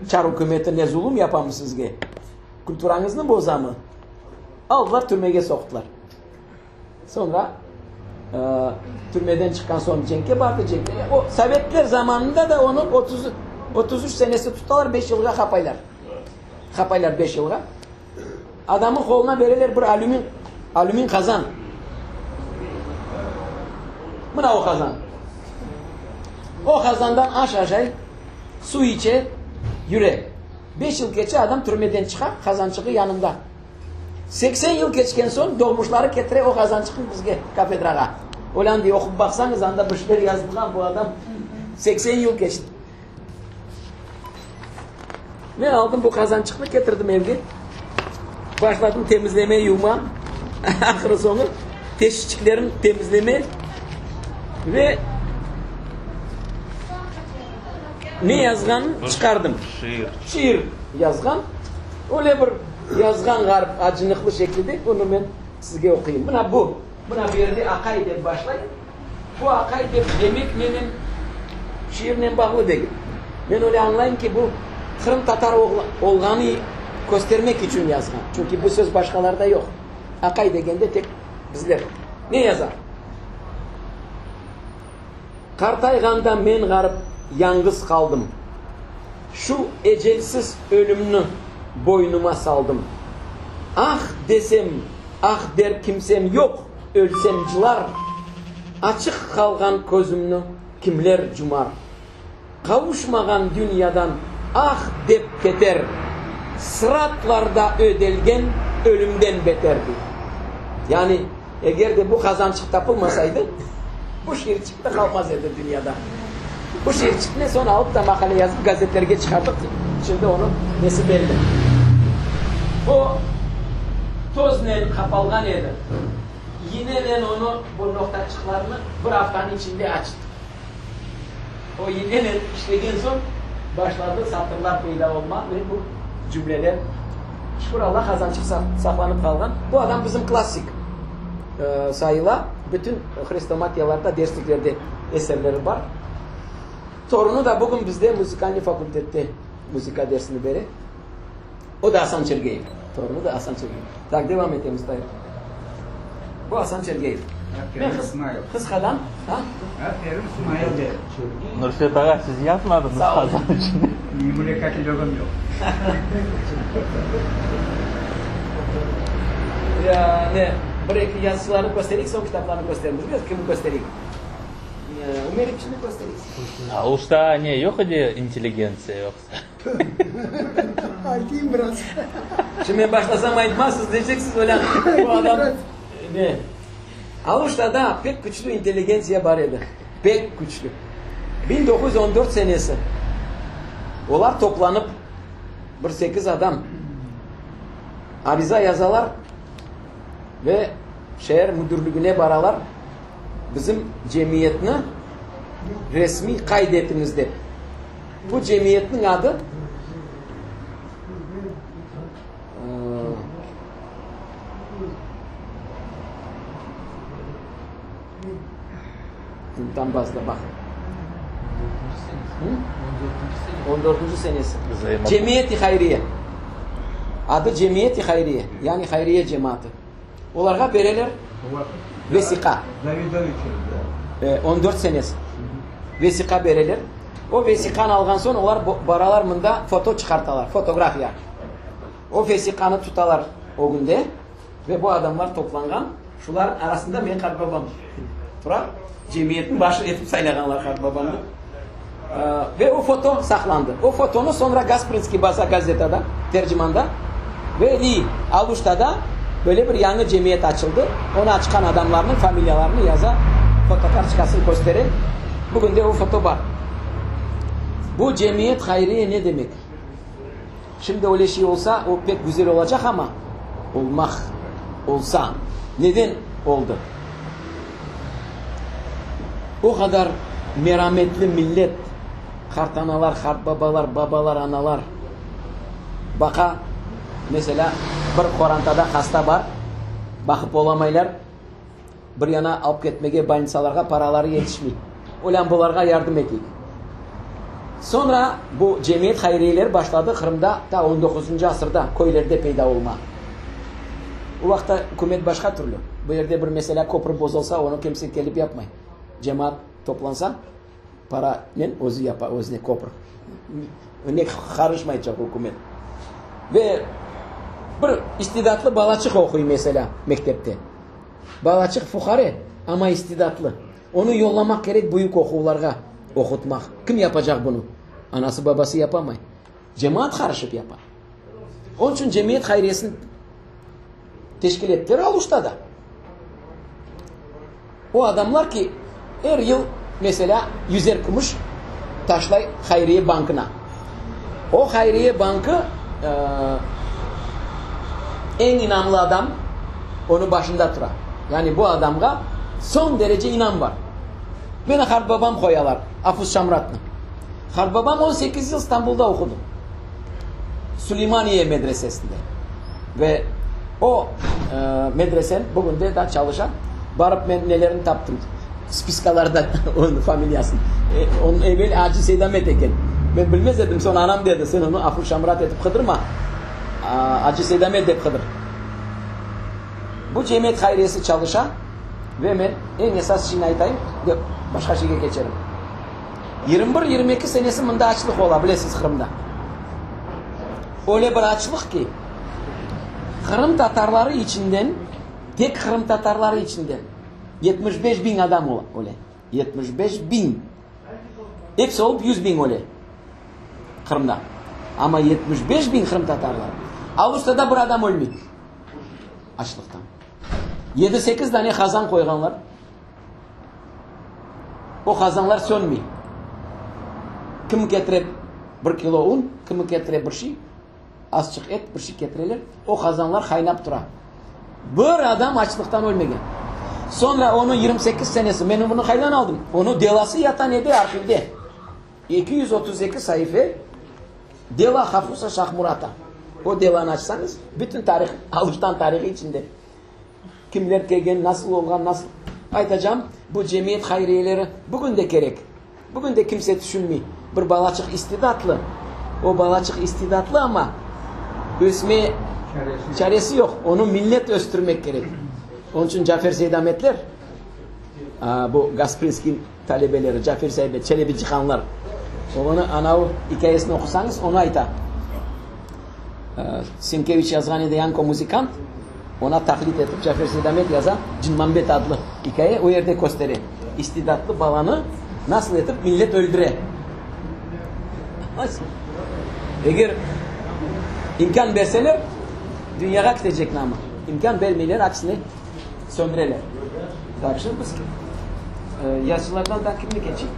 Çar hükümeti ne zulüm yapamışsınız ki? Kültürünüzü boza mı? Aldılar türmeye soktular. Sonra türmeden çıkan son Cenk'e vardı Cenk'e. O Sovyetler zamanında da onu 33 senesi tutarlar 5 yılga kapaylar. Kapaylar 5 yılga. Adamın koluna verirler bir alümin kazan. Buna o kazan. O kazandan aşağı su içe yüre. 5 yıl geçe adam türmeden çıkar kazançığı yanında. 80 yıl geçken son doğmuşları getire o kazançığı bizge kafedraga. Olan diye okup baksanız anda bir şeyler yazdılar bu adam 80 yıl geçti. Ve aldım bu kazançığı getirdim evde. Başladım temizlemeye yuma. Ahırı sonu teşviklerin temizleme ve ne yazgan çıkardım. Şiir yazgan. Öyle bir yazgan garip acınıklı şekilde bunu ben size okuyayım. Buna bir yerde akaide başlayın. Bu akaide demek benim şiirle bağlı değil. Ben öyle anlayayım ki bu Kırım Tatar olganı göstermek için yazgan. Çünkü bu söz başkalarda yok. Akaide degende tek bizler. Ne yazar? Kartayganda men garip yalnız kaldım. Şu ecelsiz ölümünü boynuma saldım. Ah desem, ah der kimsem yok, ölsem cılar. Açık kalgan közümnü kimler cumar. Kavuşmagan dünyadan ah dep keter. Sıratlarda ödelgen ölümden beterdi. Yani eğer de bu kazançık tapılmasaydı bu şiirçik de kalmazdı dünyada. Bu şiirçik ne sonra alıp da makale yazıp gazetelere çıkardık. Şimdi onu nesi belli. O tozla kapalgan edi. Yine ben onu bu noktacıklarını bir haftanın içinde açtım. O yine işlediğin son başladı satırlar peyda olma ve bu cümleler şükür Allah kazançık saklanıp kalgan. Bu adam bizim klasik sayıla. Bütün Hristomatyalarda dersliklerde eserleri var. Torunu da bugün bizde Müzikalli Fakültette müzika dersini verir. O da Hasan Çergeyev. Torunu da Hasan Çergeyev. Tak devam et Mustafa. Bu Hasan Çergeyev. Ben kız kadın. Aferin İsmail de. Nurşet Ağa siz yapmadınız Sağ olun. kazan için. Mülekati logam yok. Ya ne? Bir yazılarını göstereyim, son kitaplarını göstereyim. Kimi göstereyim? Umarım şimdi göstereyim. Ha, usta ne yok diye inteligensiya yoksa. Aytayım biraz. Şimdi ben başlasam ayıtmazsınız diyeceksiniz öyle. Bu adam ne? Aluş'ta pek güçlü inteligensiya var idi. Pek güçlü. 1914 senesi. Onlar toplanıp bir 8 adam ariza yazalar ve şehir müdürlüğüne baralar bizim cemiyetini resmi kaydetiniz de. Bu cemiyetin adı tam bazda bak. 14. senesi. Cemiyeti Hayriye. Adı Cemiyeti Hayriye. Yani Hayriye Cemaati. Onlara verirler vesika. 14 senesi. Vesika verirler. O vesikanı algan sonra onlar baralarında foto çıkartalar. Fotoğrafya. O vesikanı tutalar o günde ve bu adamlar toplangan Şuların arasında men Karp babam turar. Cemiyetin başı etip saylaganlar Karp babamı. Ve o foto saklandı. O fotonu sonra Gasprinski basa gazetada, tercümanda ve Aluşta'da böyle bir yeni cemiyet açıldı. Ona çıkan adamların familyalarını yaza fotokartçıkasını gösterin. Bugün de o foto var. Bu cemiyet hayriye ne demek? Şimdi öyle şey olsa o pek güzel olacak ama olsa neden oldu? O kadar merhametli millet, kart analar, kart babalar, babalar analar. Baka mesela bir korantada hasta var, bakıp olamaylar, bir yana alıp ketmege больницаларга paraları yetişmiyor. Olan bularga yardım edeyim. Sonra bu cemiyet hayriyeleri başladı Kırım'da ta 19. asırda köylerde peyda olma. O vakta hükümet başka türlü. Bu yerde bir mesela köprü bozulsa onu kimse gelip yapmay. Cemaat toplansa para ne özü yapar, özüne köprü. Ne karışmayacak hükümet. Ve bir istidatlı balaçık okuyor mesela mektepte. Balaçık fukarı ama istidatlı. Onu yollamak gerek büyük okullarga okutmak. Kim yapacak bunu? Anası babası yapamay. Cemaat karışıp yapar. Onun için cemiyet hayriyesini teşkil ettiler Aluşta'da. O adamlar ki her yıl mesela 100'er kuruş taşlay Hayriye Bankı'na. O Hayriye Bankı en inanlı adam onu başında tutar. Yani bu adamga son derece inan var. Beni Harp babam koyalar. Afuz Şamrat'la. Harp babam 18 yıl İstanbul'da okudu. Süleymaniye medresesinde. Ve o medresen bugün de daha çalışan. Barıp ben nelerini taptım. Spiskalarda onun familyasını. Onun evvel Hacı Seydamet eken. Ben bilmez dedim. Sonra anam dedi. Sen onu Afuz Şamrat edip kıdırma. Hacı Seydamet edip kıdır. Bu cemiyet hayriyesi çalışan ve ben en esas şeyini aytayım. Başka şeye geçerim. 21-22 senesi bunda açlık ola bilesiz Kırım'da. Öyle bir açlık ki Kırım Tatarları içinden tek Kırım Tatarları içinden 75 bin adam ola. Öyle. 75 bin. Hepsi olup 100 bin öyle. Kırım'da. Ama 75 bin Kırım Tatarları. Avusturya'da bir adam ölmüyor. Açlıktan. 7-8 tane kazan koyganlar. O kazanlar sönmüyor. Kim getirip 1 kilo un, kim getirip bir şey, azıcık et, bir şey getirirler. O kazanlar kaynap durar. Bir adam açlıktan ölmegen. Sonra onun 28 senesi, ben bunu kaydan aldım. Onu delası yatan edi arşivde. 232 sayfa Dela Hafusa Şahmurat'a. O delanı açsanız bütün tarih, Aluştan tarihi içinde. Kimler gelgen, nasıl olgan, nasıl aytacağım. Bu cemiyet hayriyeleri bugün de gerek. Bugün de kimse düşünmüyor. Bir balaçık istidatlı. O balaçık istidatlı ama ösmeye çaresi yok. Onu millet östürmek gerek. Onun için Cafer Seydametler, bu Gasprinski talebeleri, Cafer Seydamet, Çelebi Cihanlar. Onu anav hikayesini okusanız onu ayta. Simkevich yazgan edi Yanko muzikant. Ona taklit edip Cafer Seydamet yazan Cinmambet adlı hikaye o yerde gösterir. İstidatlı balanı nasıl edip millet öldüre. Eğer imkan verseler dünyaya gidecekler ama. İmkan vermeler aksine söndüreler. Karşılık mısın? Yaşlılardan da kimlik geçeyim.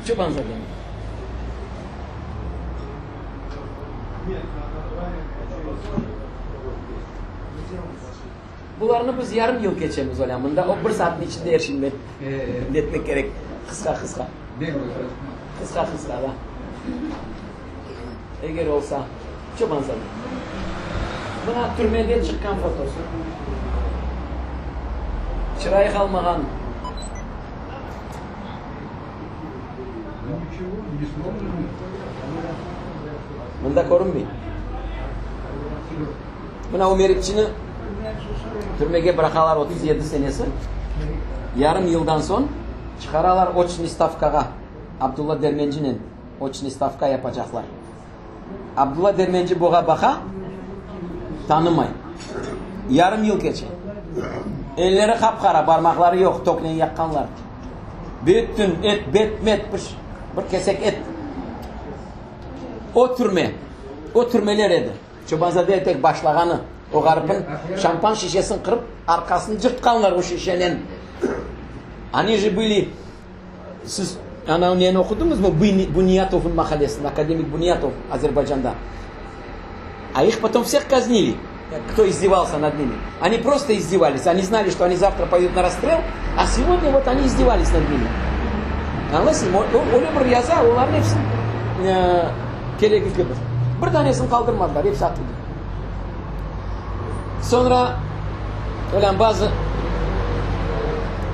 Çoban zaten. Bularını biz yarım yıl geçemiz olamında. O 1 saatin içinde her şeyi netmek gerek. Kıska. Kıska da. Eğer olsa çoban zaten. Buna türmeden çıkan fotosu. Çırayı kalmagan. Bunda korunmuyor. Buna Umerikçini türmege bırakalar 37 senesi. Yarım yıldan son çıkaralar Oçni Stavka'ga. Abdullah Dermenci'nin Oçni Stavka yapacaklar. Abdullah Dermenci boğa baka tanımay. Yarım yıl geçe. Elleri kapkara, parmakları yok, tokneyi yakkanlar. Bütün et, bet, bir kesek et. O türmeler edi. Çobanzade tek başlaganı. O garipin şampan şişesini kırıp arkasını cırtkanlar o şişenin. Hani были, siz neyini okudunuz mu? Bunyatov'un makalesinde, akademik Bunятов Азербайджанда. А их потом всех казнили, кто издевался над ними. Они просто издевались, они знали, что они завтра пойдут на расстрел, а сегодня вот они издевались над ними. Anlasın mı? Öyle bir yaza, onların hepsini keleklik yapar. Bir tanesini kaldırmadılar, hepsi atıldı. Sonra öyle bazı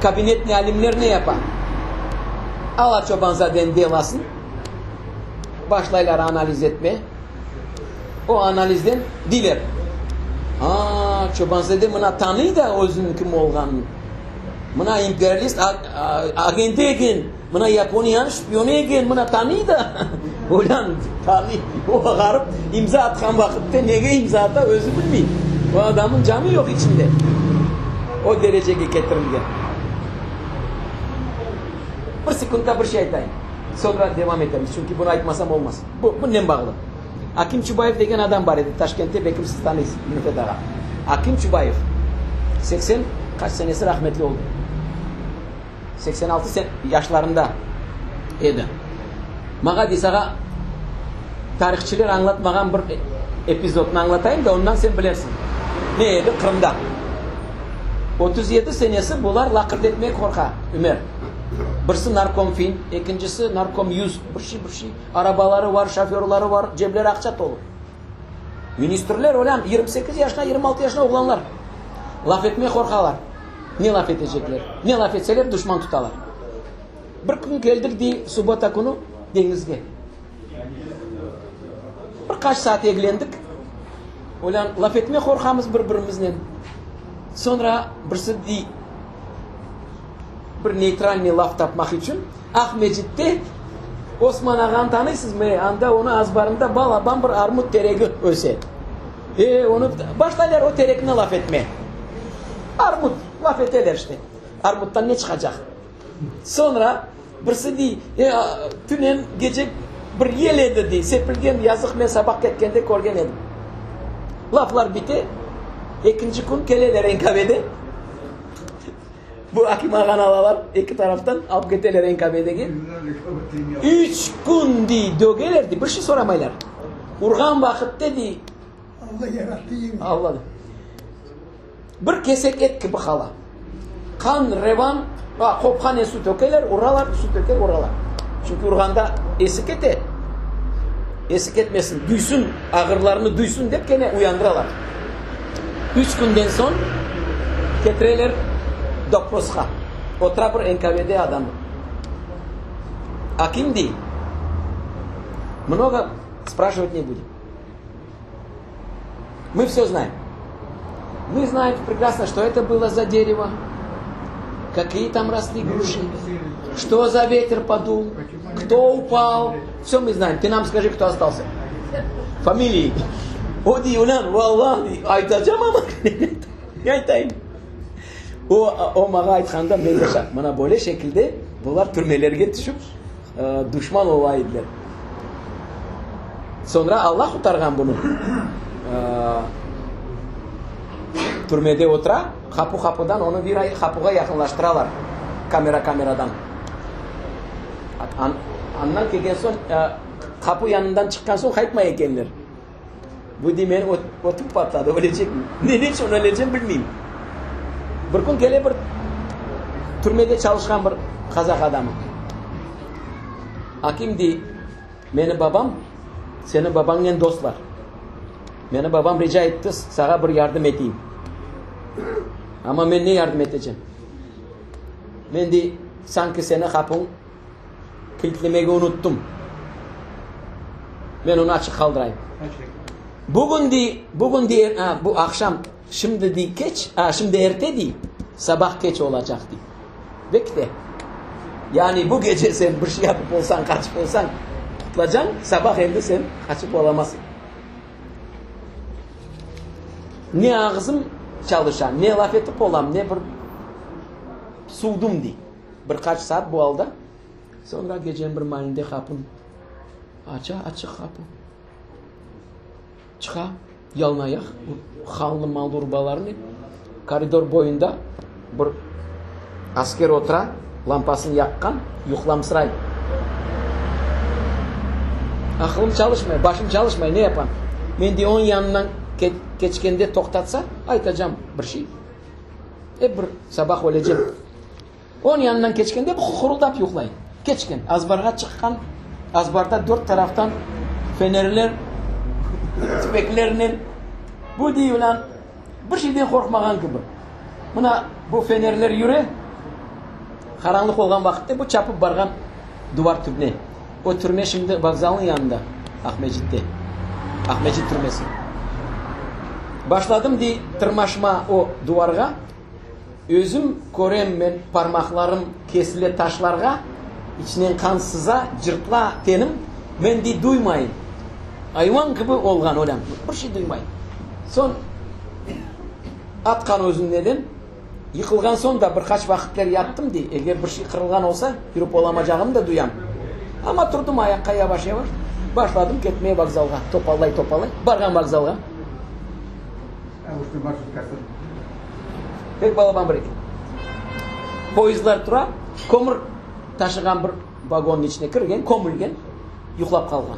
kabinetli alimler ne yapar? Allah Çobanzade'nin delasını başlaylar analiz etmeye. O analizden diler. Çobanzade buna tanıydı da özünün kim olduğunu. Buna imperialist agente eken, buna Japonya'nın şpiyonu eken, buna tanıydı da. Ulan tanıydı. O garip imza atkan vakitte nege imza atar özü bilmeyin. O adamın canı yok içinde. O dereceye getirildi. Bir sekunda bir şey aytayım. Sonra devam ederiz. Çünkü bunu aytmasam olmaz. Bu ne bağlı? Akim Çubayev degen adam var idi. Taşkent'te Bekim siz tanıyız. Müfedağa. Akim Çubayev. 80 kaç senesi rahmetli oldu. 86 yaşlarında idi. Mağa desağa tarihçiler anlatmagan bir epizodunu anlatayım da ondan sen bilersin. Ne edi? Kırım'da. 37 senesi bunlar lakırt etmeye korka Ömer. Birisi narkom fin, ikincisi narkom yüz, bir şey. Arabaları var, şoförleri var, cepleri akça dolu. Ministrler olan 28 yaşına, 26 yaşına oğlanlar. Laf etmeye korkarlar. Ne laf edecekler? Ne laf etseler düşman tutarlar. Bir gün geldirdi subota kunu denizge. Birkaç saat evlendik. Olan laf etmeye korkamız birbirimizden. Sonra birisi di bir neytral laf tapmak için Ahmecit'te Osman Ağa'nı tanıysınız mı? Anda onu azbarında balaban bir armut teregi öse. Onu başlarlar o terekine laf etmeye. Armut laf ederler işte. Armuttan ne çıkacak? Sonra birisi di tünen gece bir yel edildi. Sepilgen yazık men sabah ketkende görgen edim. Laflar bitti. İkinci gün keleler enkabede. Bu Akim Ağa'nı alalar iki taraftan alıp getirler enkabedeki. 3 gün di dögelerdi. Bir şey soramaylar. Urgan vakitte di Allah yarattı yemin. Allah'ım. Bir kesek et gibi hala. Kan, revan, kopkan su dökerler, oralar su döker oralar. Çünkü urganda esik ete. Esik etmesin, duysun, ağırlarını duysun deyip gene uyandıralar. 3 günden son getireler Dokroska. Otra bir NKVD adamı. Аким ди. Много спрашивать не будем. Мы все знаем. Мы знаем прекрасно, что это было за дерево, какие там росли груши, что за ветер подул, кто упал. Все мы знаем. Ты нам скажи, кто остался. Фамилии. Оди ulan vallahi aytacağım ama ne aytayım? O mağa aytkanda men de mana böyle şekilde bunlar türmelerge düşüp düşman olaydılar. Sonra Allah kurtargan bunu. Türmede otura, kapıdan onu bir ay kapıya yakınlaştıralar. Kameradan. Andan kelgen son kapı yanından çıkkan son kayıtmaya gelirler. Bu dimen otup patladı, ölecek mi? Ne için öleceğim bilmeyeyim. Bir gün gele bir türmede çalışkan bir Kazak adamı. Hakim di, benim babam, senin babanla dostlar. Benim babam rica etti, sana bir yardım edeyim. Ama ben ne yardım edeceğim? Ben de sanki seni kapın kilitlemeyi unuttum. Ben onu açık kaldırayım. Bugün de bu akşam şimdi de geç, şimdi erte değil, sabah geç olacak değil. Bekle. Yani bu gece sen bir şey yapıp olsan, kaçıp olsan kutlayacaksın. Sabah elde sen açıp olamazsın. Ne ağzım çalışan, ne laf etip olam, ne bir suudum di. Birkaç saat bu halde. Sonra gecenin bir malinde kapım açık kapı. Çıka yalın ayak, kanlı mallı urbalarını koridor boyunda bir asker otura, lampasını yakkan, yuhlamsırayım. Aklım çalışmıyor, başım çalışmıyor, ne yapan? Ben de onun yanından geçkende toktatsa, aytacağım bir şey. Hep bir sabah öleceğim. Onun yanından geçkende huruldap yuhlayın. Geçken, azbarga çıkkan, azbarda dört taraftan fenerler, tüfeklerinin, bu değil lan, bir şeyden korkmagan gibi. Buna bu fenerler yürü, karanlık olan vakitte bu çapıp bargan duvar türüne. O türme şimdi vokzalın yanında, Ahmecit'te. Ahmecit türmesi. Başladım di tırmaşma o duvarga. Özüm görem ben parmaklarım kesile taşlarga, içinden kan sıza, cırtla tenim, ben di duymayın. Hayvan gibi olgan olan, bir şey duymayın. Son atkan özünden yıkılgan son da birkaç vakitler yattım di. Eğer bir şey kırılgan olsa yürüp olamacağımı da duyam. Ama durdum ayakka yavaş yavaş. Başladım gitmeye vokzalga. Topallay. Bargan vokzalga. Pek balaban bir ekin. Poyizlar tura, komur taşıgan bir vagonun içine kirgen, komulgen, yuklap kalgan.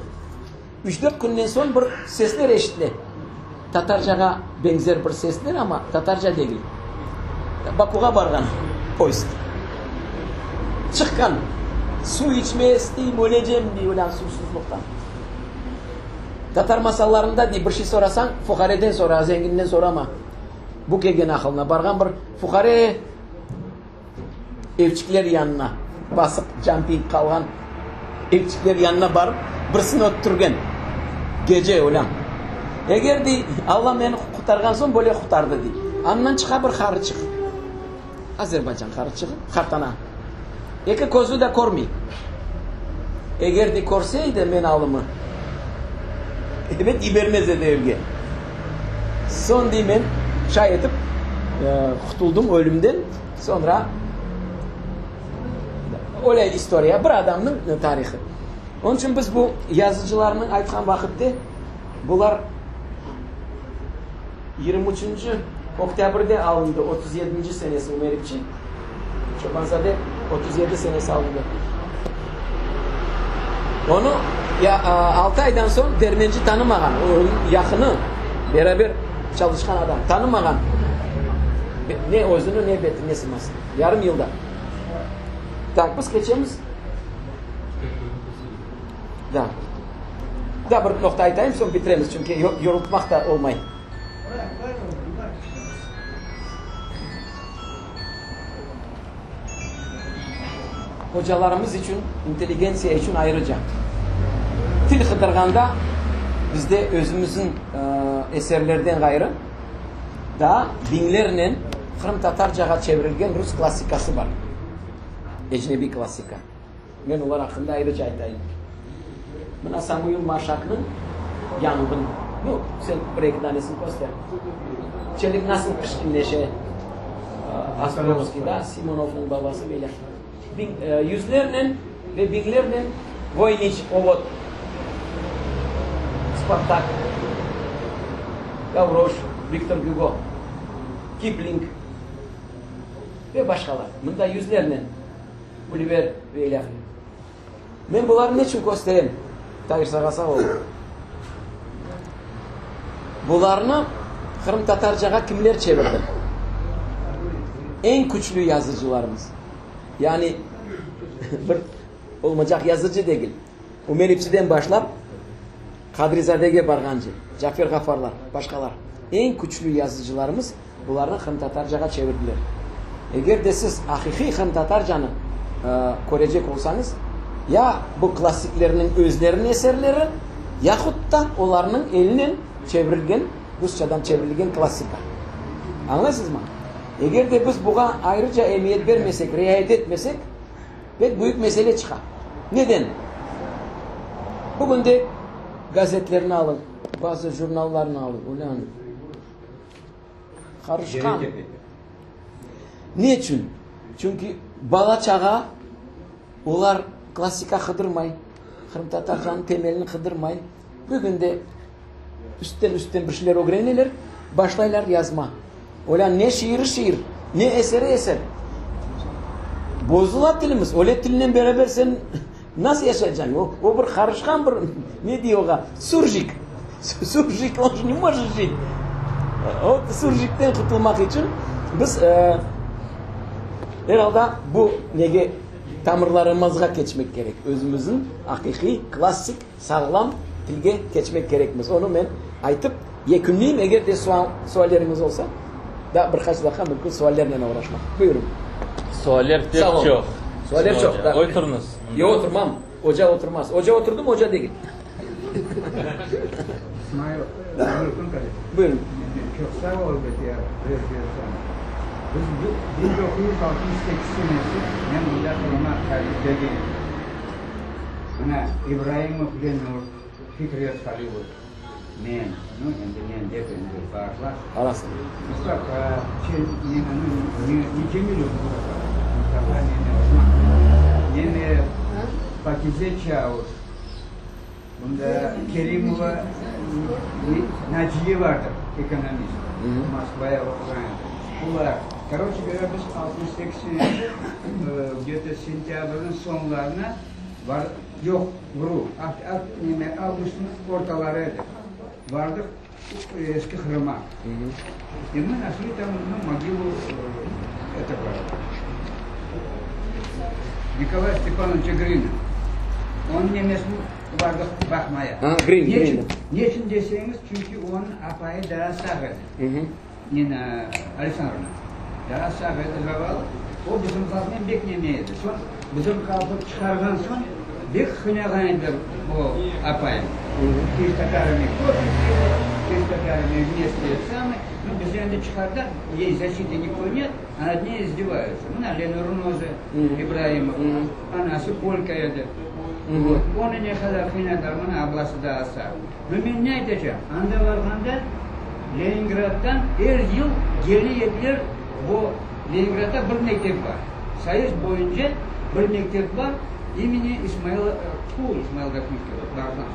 3-4 günden son bir sesler eşitli. Tatarcaga benzer bir sesler ama Tatarca değil. Bakuga bargan poyiz. Çıkkan. Su içmeye isteyim, öleceğim diye ulan susuzluktan. Tatar masallarında diye bir şey sorasan, fukareden sonra, zenginden sorama. Bu kelgen akılına bargan bir fukare evçikler yanına basıp jumping kalgan evçikler yanına barıp birisini öttürgen gece ulan. Eğer di Allah beni kurtargan son böyle kurtardı di. Andan çıka bir karı çık. Azerbaycan karı çık, kartana. Eki közü de kormi. Eğer di korsaydı men alımı. Evet ibermez edi evge. Son di men çay edip kurtuldum ölümden. Sonra öyle istoriya bir adamın tarihi. Onun için biz bu yazıcılarının aytkan vakitte bular 23. Oktyabır'da alındı. 37. senesi Umeripçi. Çobanzade 37 senesi alındı. Onu 6 aydan sonra Dermenci tanımagan. O yakını beraber çalışkan adam. Tanımagan. Ne özünü ne beti ne siması. Yarım yılda. Tak biz geçemiz. Da bir nokta aytayım sonra bitiremiz. Çünkü yorultmak da olmayın. Hocalarımız için, inteligensiya için ayrıca. Til kıdırganda bizde özümüzün eserlerden gayrı da binlerle Kırım Tatarcaga çevrilgen Rus klasikası var. Ecnebi klasika. Ben onlar hakkında ayrıca aytayım. Buna Samuel Maşak'ın yangın. Yok, sen bir iki tanesini göster. Çelik nasıl pişkinleşe Asprovski'da Simonov'un babası böyle. Yüzlerle ve binlerle Voynich, Ovod, Spartak, Gavroş, Victor Hugo, Kipling ve başkalar. Bunda yüzlerle Oliver ve ilahi. Ben bunları ne için göstereyim? Tahir Sagasa oldu. Bunlarını Kırım Tatarcaga kimler çevirdi? En güçlü yazıcılarımız. Yani bir olmayacak yazıcı değil. Umeripçi'den başlap Kadrizade'ye bargancı, Cafer Gafarlar, başkalar. En güçlü yazıcılarımız bunlarını Kırım Tatarcaga çevirdiler. Eğer de siz hakiki Kırım Tatarcanı görecek olsanız ya bu klasiklerinin özlerinin eserleri yahut da onların elinin çevrilgen, Rusçadan çevrilgen klasika. Anladınız mı? Eğer de biz buna ayrıca emniyet vermesek, riayet etmesek pek büyük mesele çıkar. Neden? Bugün de gazetlerini alın, bazı jurnallarını alın. Ulan karışkan. Niçin? Çünkü bala çağa onlar klasika kıdırmay. Kırım Tatarcan'ın temelini kıdırmay. Bugün de üstten bir şeyler öğrenirler, başlaylar yazma. Ulan ne şiir, ne eser. Bozulan dilimiz. Öyle dilinden beraber sen nasıl yaşayacaksın? O bir karışkan bir, ne diyor o? Surjik. Surjik, он не может жить. O surjikten kurtulmak için biz herhalde bu nege tamirlarımızga geçmek gerek. Özümüzün hakiki, klasik, sağlam tilge geçmek gerekmiz. Onu ben aytıp yekunluyum. Eğer de sualleriniz olsa da birkaç dakika mümkün suallerle uğraşmak. Buyurun. Sualler pek çok. Sualler çok. Oturunuz. Yok oturmam. Hoca oturmaz. Hoca oturdum, hoca değil. İsmail, Amerikan kardeşim. Buyurun. Çok sağ ol be ya. Biz 1968 senesi ben burada kurma tarihte ana İbrahimov bilen Fikriyat Halilov men, no, endi men deb endi farqlar. Arasın. Mustafa, neçe milyon Mustafa? Yine Pakize Çavuş. Bunda Kerimova Naciye vardı, ekonomist. Moskva'ya okuyan. Bunlar. Короче говоря, biz 68 senesi где-то sentyabrın sonlarına var, yok, vuru. Avgust'un ortalarıydı. Vardık eski Kırım'a. И мы нашли там могилу этого Николая Степановича Грина. Onun немесін vardık bakmaya. Green. Niçin deseniz çünkü onun apayı daha sağ idi. Nina Alexandrovna. Daha sağ idi zavallı. O bizim kalkın beklemeydi. Son bizim kalkıp çıkargan son bek hınaganıdır o apayın. Киштакарами киштакарами вместе самые. Ну, без этого çıkardı. Ей защиты никто нет, а над ней издеваются. Ну, Лена Руноза, Ибраимов, anası Polka'ydı. Onu ne kadar kıynadarmın ablası da asar. Ve ben ne edeceğim? Anda varganda Leningrad'dan her yıl geri yediler. Bu Leningrad'da bir mektep var. Sayış boyunca bir mektep var. İmini İsmail Gafnikov vardan.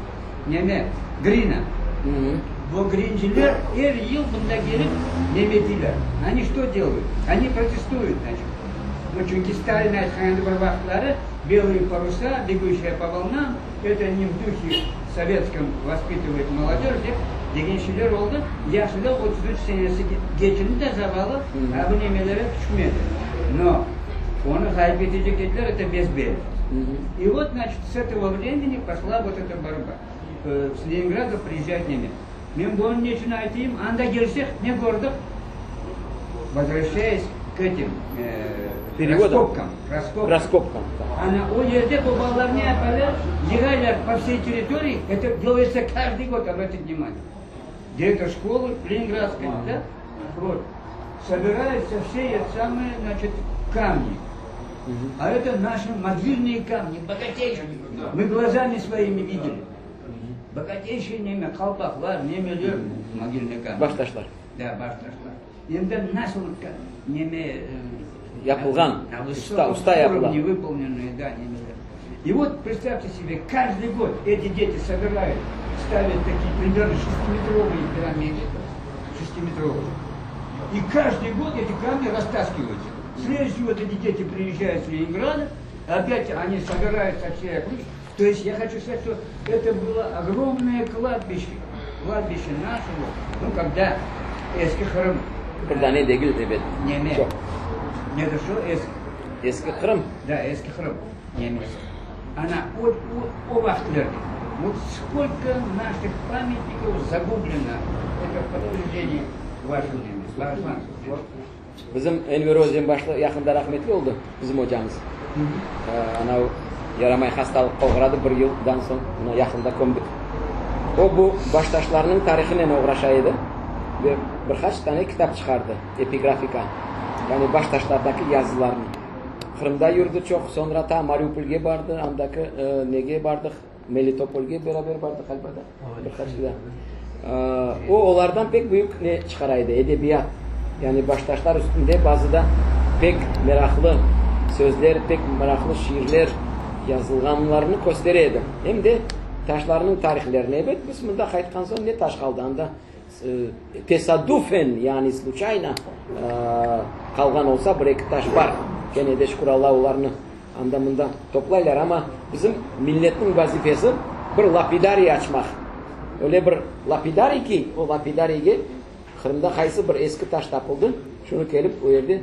Neme? Grina. Bu Гриnciler her yıl bunda gelip nemediler. Они что делают? Они протестуют, значит. Ну, çünkü Сталин айтқан bir vaxtları белые паруса, бегущие по волнам, это не в духе советском воспитывает молодежь, деген şeyler oldu. Yaşlılar 33 senesi geçirdi de zavallı, bu nemelere düşmedi. Но onu kaybedecek dediler, это безбедно. И вот, значит, с этого времени пошла вот эта борьба. С Ленинграда приезжать немец. Мен bunu niçin айтayım? Anda gelsek ne gördük? Возвращаясь к этим раскопкам. Она o yerde babalar ne yaparlar? Yığarlar по всей территории. Это делается каждый год, обратите внимание. Директор школы Ленинградской, да? Вот. Собираются все эти самые, значит, камни. А это наши могильные камни, богатейшие. Мы глазами своими видели. Богатейшие неме, колпаклар, немелер, могильные камни. Башташлар. Да, башташлар. Енді nasıl неме yapılgan, usta yapılan. Не выполненные, да, немелер. И вот представьте себе, каждый год эти дети собирают, ставят такие примерно 6-метровые пирамиды, 6-метровые. И каждый год эти камни растаскиваются. Следующие вот эти дети приезжают с Ленинграда, опять они собираются от всей округи. То есть я хочу сказать, что это было огромное кладбище нашего, ну когда eski Kırım. Burada ne değil evet. Neme. Çok. Ne de şu eski. Eski Kırım. Да, eski Kırım. Немецкий. Она о вахтлерке. Вот сколько наших памятников загублено. Это подтверждение вашего немецкого. Bizim Enver Özden başlı yakında rahmetli oldu bizim hocamız. Ana yaramay hastalıkka uğradı bir yıldan sonra ona yakında gömdük. O bu baştaşlarının tarihine uğraşaydı ve birkaç tane kitap çıkardı. Epigrafika. Yani baştaşlardaki yazılarını. Kırım'da yürüdü çok. Sonra ta Mariupol'e vardı. Andaki nege vardık. Melitopol'ga beraber bardık Alba'da. Birkaç yılda. O onlardan pek büyük ne çıkaraydı? Edebiyat. Yani baştaşlar üstünde bazı da pek meraklı sözler, pek meraklı şiirler yazılganlarını gösteriydi. Hem de taşlarının tarihlerini. Evet, biz bunda kayıtkan sonra ne taş kaldı? Anda tesadüfen yani случайно kalgan olsa bir iki taş var. Gene de şükür Allah onlarını andamında toplaylar ama bizim milletin vazifesi bir lapidari açmak. Öyle bir lapidari ki o lapidariye Kırım'da kaysı bir eski taş tapıldı. Şunu gelip o yerde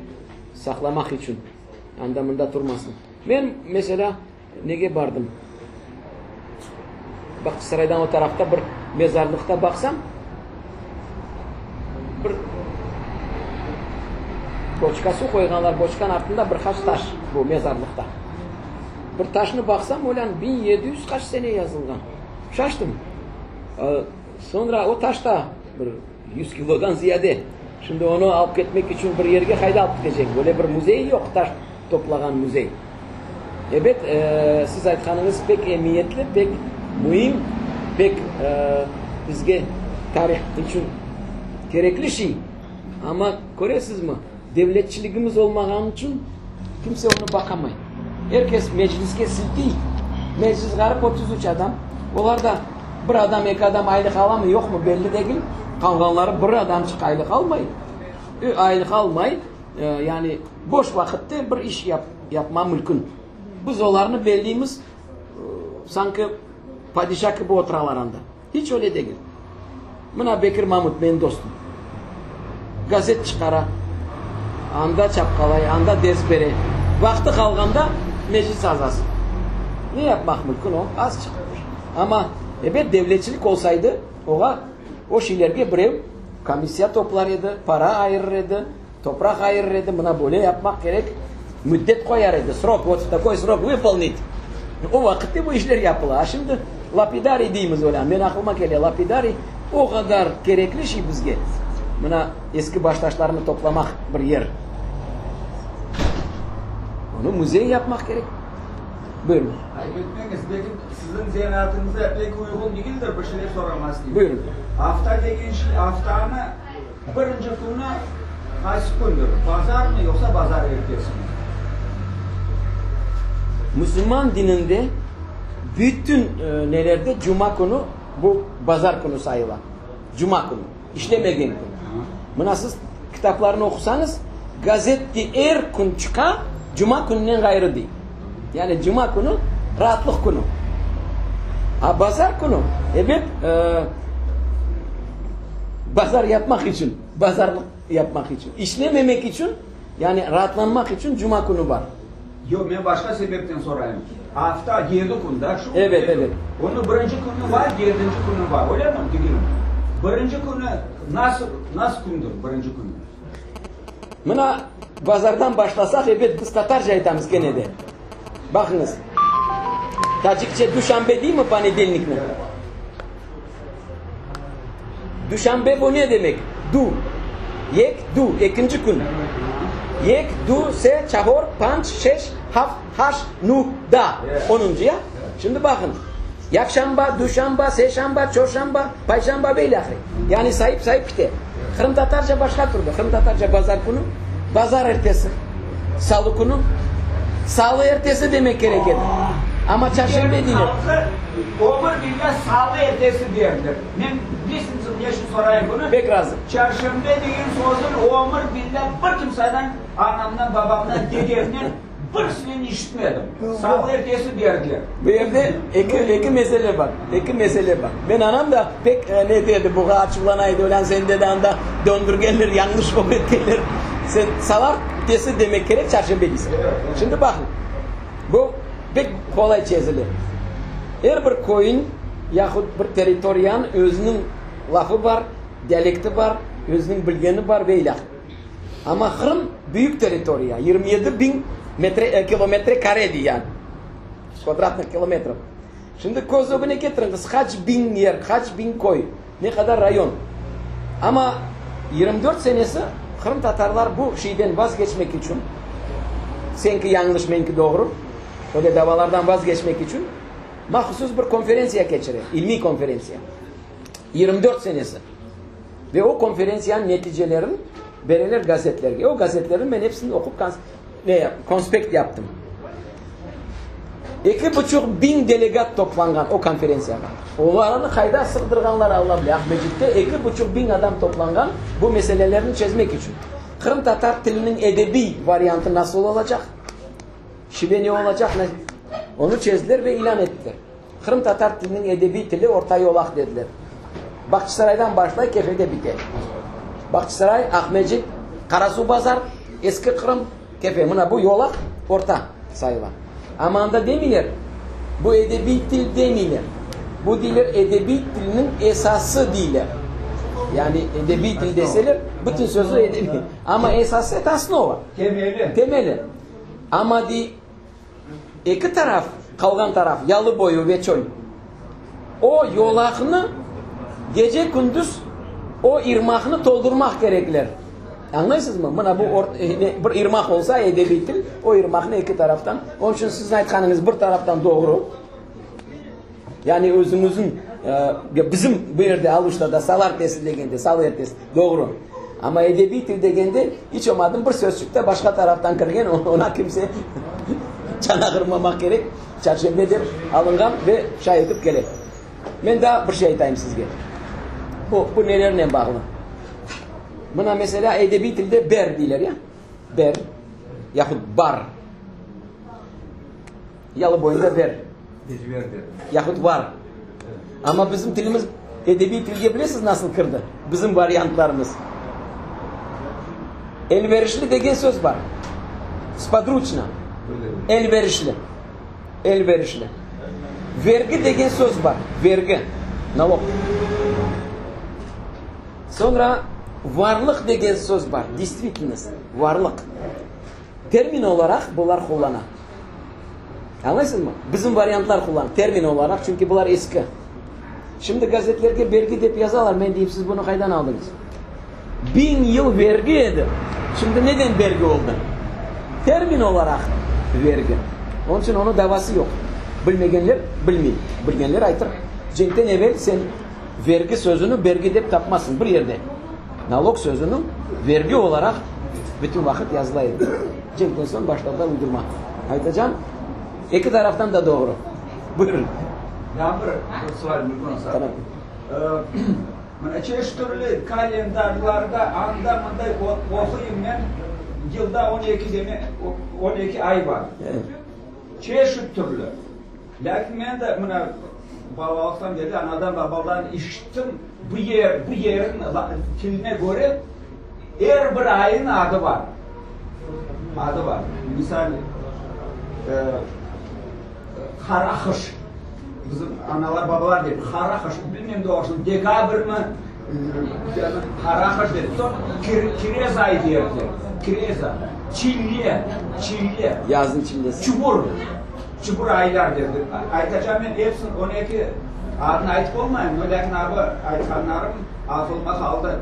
saklamak için andamında durmasın. Ben mesela nege bardım? Bak saraydan o tarafta bir mezarlıkta baksam bir boçka su koyganlar, boçkanın altında birkaç taş bu mezarlıkta. Bir taşını baksam olan 1700 kaç sene yazılgan. Şaştım. Sonra o taşta bir 100 kilodan ziyade. Şimdi onu alıp gitmek için bir yerge hayda alıp gidecek. Böyle bir müze yok, taş toplagan müze. Evet, siz aytkanınız pek emniyetli, pek mühim, pek bizge tarih için gerekli şey. Ama görüyorsunuz mu? Devletçiliğimiz olmagan için kimse onu bakamay. Herkes mecliske sildi. Meclis garip 33 adam. Onlar da bir adam, iki adam aylık alamı yok mu belli değil. Kalganları bir adam çık aylık almayın. Aylık almayın. Yani boş vakitte bir iş yapma mümkün. Biz onlarını belliğimiz sanki padişah gibi oturalarında. Hiç öyle değil. Buna Bekir Mahmut benim dostum. Gazet çıkara, anda çapkalay, anda ders bere. Vakti kalganda meclis azası. Ne yapmak mümkün o? Az çıkıyor. Ama evet devletçilik olsaydı o şeylerge birev komisya toplarıydı, para ayırırdı, toprak ayırırdı. Buna böyle yapmak gerek. Müddet koyardı. Srok, вот такой срок выполнить. O vakitte bu işler yapılır. Şimdi lapidari deyimiz olan. Ben aklıma geliyor lapidari o kadar gerekli şey bizge. Buna eski baştaşlarını toplamak bir yer. Onu müze yapmak gerek. Buyurun. Ayıp etmeyiniz. Belki sizin zihniyatınıza pek uygun değildir bir şeyler soramaz diye. Buyurun. Hafta degen şey, haftanı birinci günü qaysi gündür? Pazar mı yoksa pazar ertesi mi? Müslüman dininde bütün nelerde cuma günü bu pazar günü sayılan. Cuma günü. İşlemegen günü. Buna siz kitaplarını okusanız gazetli er gün çıka cuma gününden gayrı değil. Yani cuma günü rahatlık günü. Pazar günü evet pazar yapmak için, pazarlık yapmak için, işlememek için yani rahatlanmak için cuma günü var. Yok ben başka sebepten sorayım. Hafta 7 günde şu. Evet, evet. Onun birinci günü var, 7. günü var. Öyle mi? Diyelim. Birinci günü nasıl gündür birinci günü? Buna pazardan başlasak evet biz Tatarca aytamiz gene de. Bakınız. Tacikçe Duşanbe değil mi panedelnik mi? Duşanbe bu ne demek? Du. Yek, du. İkinci gün. Yek, du, se, çahor, panç, şeş, haf, haş, nu, da. 10'uncuya. Şimdi bakın. Yakşamba, duşamba, seşamba, çorşamba, payşamba böyle. Yani sahip işte. Kırım Tatarca başka türlü. Kırım Tatarca pazar günü, pazar ertesi. Salı günü, salı ertesi demek gerekir. Ama çarşamba değil. Omur billah salı ertesi derdir. Ben bizim yaşı sorayım bunu. Pek razı. Çarşamba deyin sözün omur billah bir kimseden, anamdan, babamdan, dedemden birisini işitmedim. Salı ertesi derdiler. Bu yerde iki mesele var. İki mesele var. Ben anam da pek ne derdi bu açıklanaydı olan sende de anda döndürgeler yanlış öğretgeler. Sen salar ertesi demek gerek çarşamba değilsin. Şimdi bakın. Bu pek kolay çözülür. Her bir koyun yahut bir teritoriyan özünün lafı var, diyalekti var, özünün bilgeni var böyle. Ama Kırım büyük teritoriya. 27.000 kilometre kare diye yani. Kvadratlık kilometre. Şimdi gözüne getiriniz kaç bin yer, kaç bin koy, ne kadar rayon. Ama 24 senesi Kırım Tatarlar bu şeyden vazgeçmek için, senki yanlış menki doğru, öyle davalardan vazgeçmek için mahsus bir konferensiya geçirir. İlmi konferensiya. 24 senesi. Ve o konferensiyanın neticelerini verirler gazetlerge. O gazetlerin ben hepsini okup konspekt yaptım. 2,5 bin delegat toplangan o konferensiyada. Onlarını kayda sığdırganlar Allah bilir. Ahmecik'te 2,5 bin adam toplangan bu meselelerini çözmek için. Kırım Tatar dilinin edebi varyantı nasıl olacak? Şive ne olacak? Onu çözdüler ve ilan ettiler. Kırım Tatar dilinin edebi dili orta yolak dediler. Bakçısaray'dan başlayıp Kefe'de biter. Bakçısaray, Ahmecik, Karasu Bazar, Eski Kırım, Kefe. Buna bu yolak orta sayılar. Ama anda demiyorlar. Bu edebi dil demiyorlar. Bu diller edebi dilinin esası değiller. Yani edebi dil deseler bütün sözü edebi. Ama esası tasnova. Temeli. Ama iki taraf, kalgan taraf, yalı boyu ve çöl. O yolakını gece gündüz o irmakını doldurmak gerekler. Anlıyorsunuz mu? Buna bu bir irmak olsa edebi dil, o irmakını iki taraftan. Onun için sizin aytkanınız bir taraftan doğru. Yani özümüzün bizim bu yerde Aluş'ta salı ertesi degende, salı ertesi doğru. Ama edebi dil degende hiç olmadı bir sözcükte başka taraftan kirgen ona kimse çanağırmamak gerek. Çarşembedir alıngan ve şay edip gelir. Ben daha bir şey aytayım sizge. Bu nelerle bağlı? Buna mesela edebi dilde ber diler ya. Ber yahut bar. Yalı boyunda ber. Yahut var. Ama bizim dilimiz edebi dilge bilirsiniz nasıl kırdı? Bizim varyantlarımız. Elverişli degen söz var. Spadruçna. Elverişli. Elverişli. Vergi degen söz var. Vergi. Nalog. Sonra varlık degen söz var. Действительность. Varlık. Termin olarak bunlar kullanır. Anlıyorsunuz mu? Bizim varyantlar kullanır. Termin olarak çünkü bunlar eski. Şimdi gazetelerge vergi deyip yazarlar. Ben diyeyim siz bunu kaydan aldınız. 1000 yıl vergi edi. Şimdi neden vergi oldu? Termin olarak vergi. Onun için onun davası yok. Bilmeyenler bilmeyin. Bilmeyenler aytır. Cenk'ten evvel sen vergi sözünü vergi deyip tapmazsın bir yerde. Nalog sözünü vergi olarak bütün vakit yazılaydı. Cenk'ten son başlarda uydurma. Aytacağım. İki taraftan da doğru. Buyurun. Ya bir sual mümkün olsa. Tamam. Çeşit türlü kalendarlarda anda mında okuyayım ben. Yılda 12 ay var. Evet. Çeşit türlü. Lakin ben de buna babalıktan geldi, anadan babadan işittim. Bu yerin diline göre her bir ayın adı var. Adı var. Misal Karakış. Bizim analar babalar dedi. Karakış. Bilmem doğrusu. Dekabr mı? Karakış dedi. Sonra Kirez ayı derdi. Kireza. Çilliye. Yazın çillesi. Çubur aylar derdi. Aytacağım ben hepsini 12 adını aytıp olmayayım. Lakin abi aytkanlarım atılma kaldı.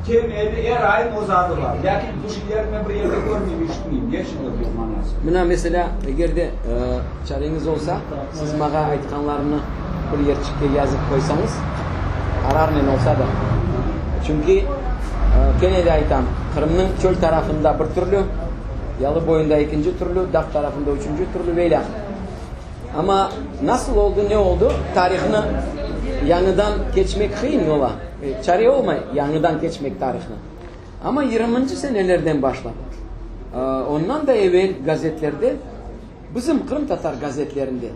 Temeli her ayın ozadı var. Lakin bu şeyleri ben bir yerde görmeyeyim, işitmeyeyim. Geçin öpüyorum anasını. Buna mesela eğer de çareniz olsa siz bana aytkanlarını bir yerçikte yazıp koysanız ararnen olsa da. Çünkü gene de aytam Kırım'ın çöl tarafında bir türlü, yalı boyunda ikinci türlü, dağ tarafında üçüncü türlü böyle. Ama nasıl oldu, ne oldu? Tarihini yanıdan geçmek kıyın yola. Çare olmay yanıdan geçmek tarihini. Ama 20. senelerden başladı. Ondan da evvel gazetelerde, bizim Kırım Tatar gazetlerinde,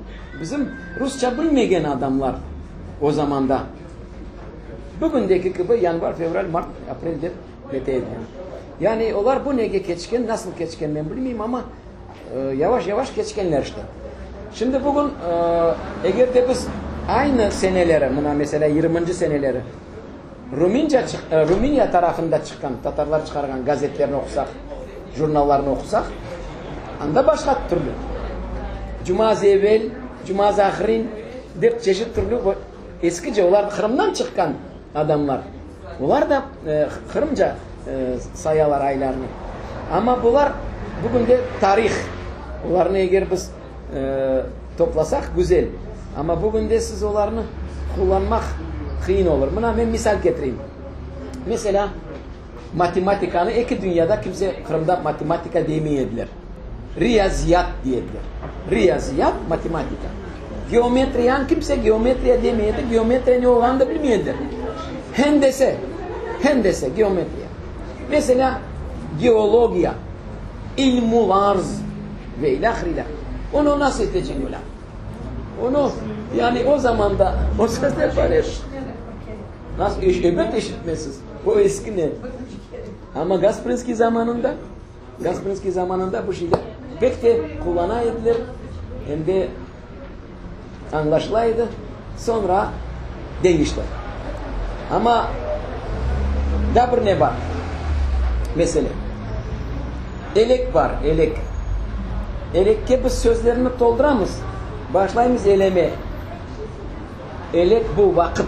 bizim Rusça bilmeyen adamlar o zamanda, bugündeki gibi yanvar, fevral, mart, april'de beteydi. Yani onlar bu nege geçken, nasıl geçken ben bilmiyorum ama yavaş yavaş geçkenler işte. Şimdi bugün eğer de biz aynı senelere, buna mesela 20. seneleri Rumenya tarafında çıkan, Tatarlar çıkargan gazetlerini okusak, jurnallarını okusak, anda başka türlü. Cumaz evvel, Cumaz ahirin deyip çeşit türlü eskice onlar Kırım'dan çıkan adamlar. Onlar da Kırımca sayalar aylarını. Ama bunlar bugün de tarih. Onlarını eğer biz toplasak güzel. Ama bugün de siz onlarını kullanmak kıyın olur. Buna ben misal getireyim. Mesela matematikanı iki dünyada kimse Kırım'da matematika demeyediler. Riyaziyat diyediler. Riyaziyat, matematika. Geometriyan kimse geometriye demeyedi. Geometriye ne olduğunu da bilmeyediler. Hendese, geometriya. Mesela geologiya, ilmul arz ve ilahrila. Onu nasıl edecekler? Onu yani o zamanda o sözler var ya. Nasıl evet eşitmesiz. O eski ne? Ama Gasprinski zamanında bu şeyler pek de kullanaydılar. Hem de anlaşılaydı. Sonra değişti. Ama da bir ne var? Mesela elek var, elek. Elekke biz sözlerini dolduramız. Başlayımız eleme. Elek bu vakit.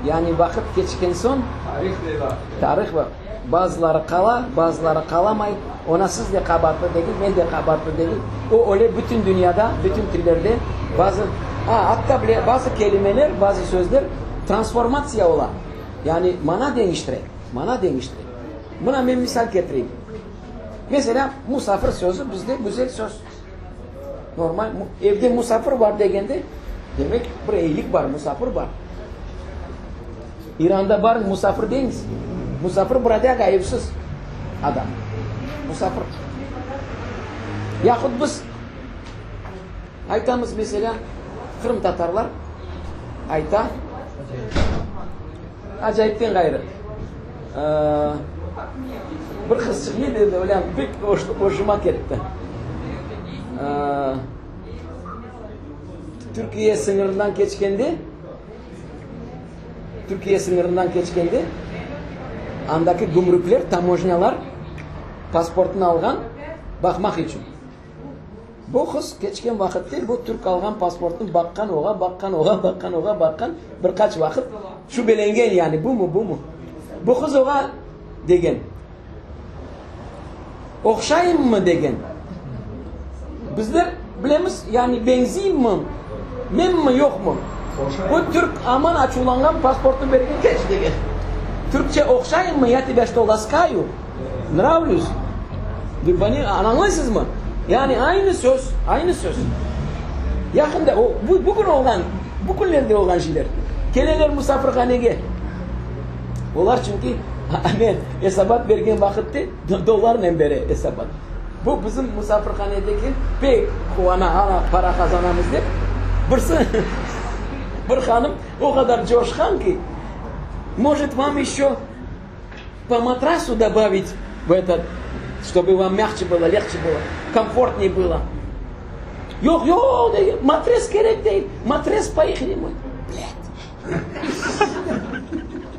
Yani vakit geçken son tarih var. Bazıları kala, bazıları kalamay. Ona siz de kabartlı değil, ben de kabartlı değil. O öyle bütün dünyada, bütün dillerde hatta bile bazı kelimeler, bazı sözler transformasyon olan. Yani mana değiştirir. Buna ben misal getireyim. Mesela musafir sözü bizde güzel söz. Normal evde musafir var degende demek bir iyilik var, musafir var. İran'da var musafir değiliz. Musafir burada gayipsiz adam. Musafir. Yahut biz aytamız mesela Kırım Tatarlar ayta acayipten gayrı. Bir kız çıkıyor dedi öyle pek hoşuma gitti. Türkiye sınırından geçkendi andaki gümrükler, tamojnalar pasportunu algan bakmak için. Bu kız geçken vakitte bu Türk algan pasportunu bakkan birkaç vakit şu belengen yani bu mu? Bu kız oğa degen. Okşayım mı degen. Bizler bilemiz yani benzeyim mi? Men mi yok mu? Bu Türk aman açılangan pasportunu verirken geç degen. Türkçe okşayım mı? Ya тебе что ласкаю? Nравлюсь? Beni anlarsınız mı? Yani aynı söz. Yakında bugünlerde olan şeyler. Keleler misafirhaneye. Onlar çünkü hesabat vergen vakitte dolarla beri hesabat. Bu bizim misafirhanedeki pek hala para kazanamız diye. Bir hanım o kadar coşkan ki может вам еще по матрасу добавить в этот, чтобы вам мягче было, легче было, комфортнее было. Yok, matres gerek değil. Matres поехали мой. Блядь.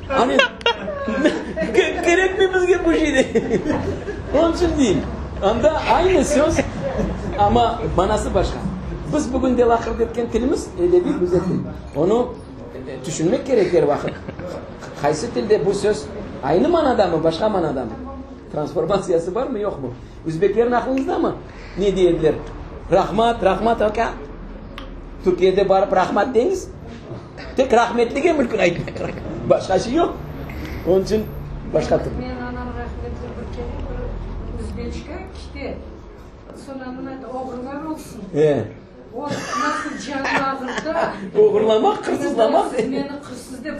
Hani gerek mi bizge bu şey değil. Onun için değil. Anda aynı söz ama manası başka. Biz bugün de lakırdı etken tilimiz edebi güzel değil. Onu düşünmek gerekir vakit. Kaysı dilde bu söz aynı manada mı, başka manada mı? Transformasyası var mı, yok mu? Üzbeklerin aklınızda mı? Ne diyediler? Rahmat oka. Türkiye'de barıp rahmat deyiniz. Tek rahmetliğe mümkün aytmak. Başka şey yok. Onun için başka türlü. Men anam rahmetli bir kere Özbekçe gitti. Sonra buna oğurlar olsun. O nasıl canlandırdı? Oğurlamak, hırsızlamak. Beni hırsız de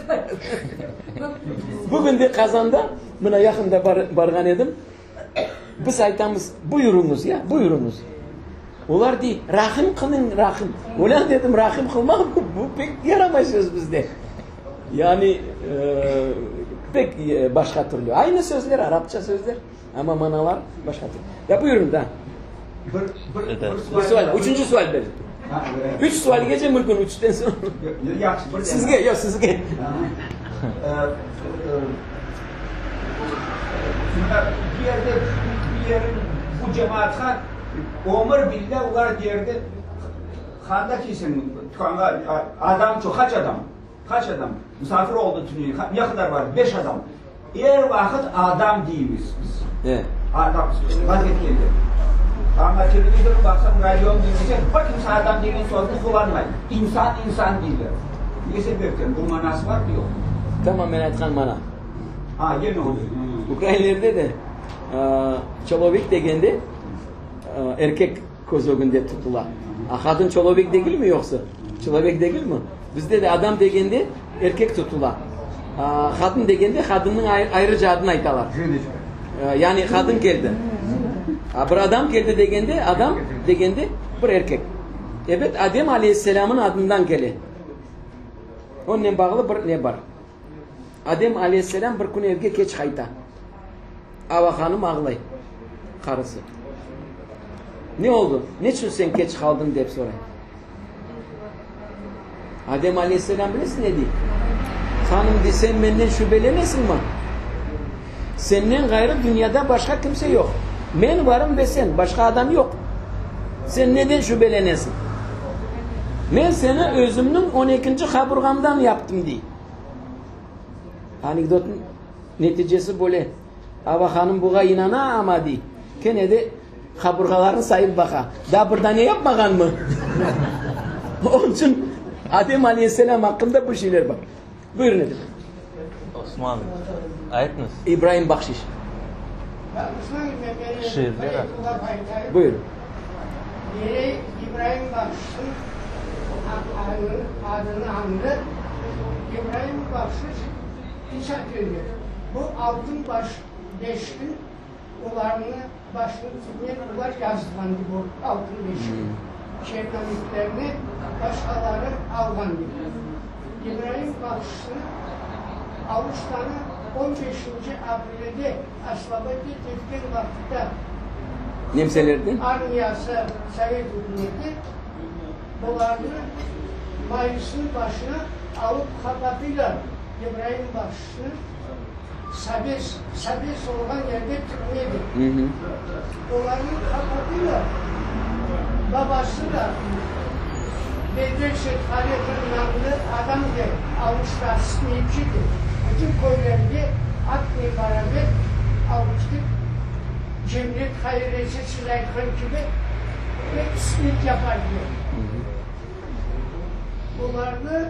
Bugün de Kazan'da buna yakında bargan edim. Biz aytamız buyurunuz ya, buyurunuz. Onlar değil, rahim kılın, rahim. Ulan dedim, rahim kılmak bu pek yaramaz bizde. Yani pek başka türlü. Aynı sözler, Arapça sözler ama manalar başka türlü. Ya buyurun da. Bir sual, üçüncü sual verin. 3 sual geçe mümkün, 3'ten sonra. Sizge. Bir yerin bu cemaatha ömür billah ular derdi xanda kesin adam çok kaç adam misafir oldu dünyaya ne kadar var 5 adam vakit adam değiliz biz. Evet. Adam vazgeçildi. Ama televizyona baksam, radyo dinlesem, bakın adam degen sözünü kullanmayın. İnsan değiller. Ne sebepten? Bu manası var mı yok? Tamamen aytkan mana. Ha, yine oluyor. Ukraynalerde de çolobik degende erkek kozogun dep tutula. Kadın çolobik değil mi yoksa? Çolobik değil mi? Bizde de adam degende erkek tutula. Kadın degende kadının ayrıca adını aytalar. Yani kadın geldi. Bir adam geldi degende, adam degende bir erkek. Evet, Adem Aleyhisselam'ın adından gele. Onunla bağlı bir ne var? Adem Aleyhisselam bir gün evge geç kayta. Ava hanım ağlay. Karısı. Ne oldu? Ne için sen geç kaldın deyip soray. Adem Aleyhisselam bilirsin ne diyeyim? Hanım de sen benden şüphelenesin mi? Senden gayrı dünyada başka kimse yok. Ben varım ve sen. Başka adam yok. Sen neden şüphelenesin? Ben seni özümün 12. kaburgamdan yaptım diye. Anekdotun neticesi böyle. Ava hanım buğa inana ama diye. Kene de kaburgalarını sayıp baka. Daha burada ne yapmagan mı? Onun için Adem Aleyhisselam hakkında bu şeyler var. Buyurun edin. Osman, ayet misin? İbrahim Bakşiş. Şiirler. Buyurun. Biri İbrahim Bakşiş'in adını andı. İbrahim Bakşiş İsa köyü. Bu altın baş 5 gün ularını başını tutmayan ular yazdılandı bu altın 5 gün. Şevnaliklerini başkaları algandı. İbrahim Bakşiş'in Avuştan'ı 15. April'de Aslava'da tepkin vakitte Nemselerden? Armiyası Sovet hükümeti bunları Mayıs'ın başına alıp kapatıyla İbrahim Bakşiş'in Sabes olan yerde tükmeydi. Onların kapatıyla babası da Bedreşet Halef'in namlı adam da avuçta sıkmayıpçıydı. Bütün koylarını akli beraber avuçtu. Cemret Hayresi Süleyman gibi ve ismit yapar diyor. Bunlarını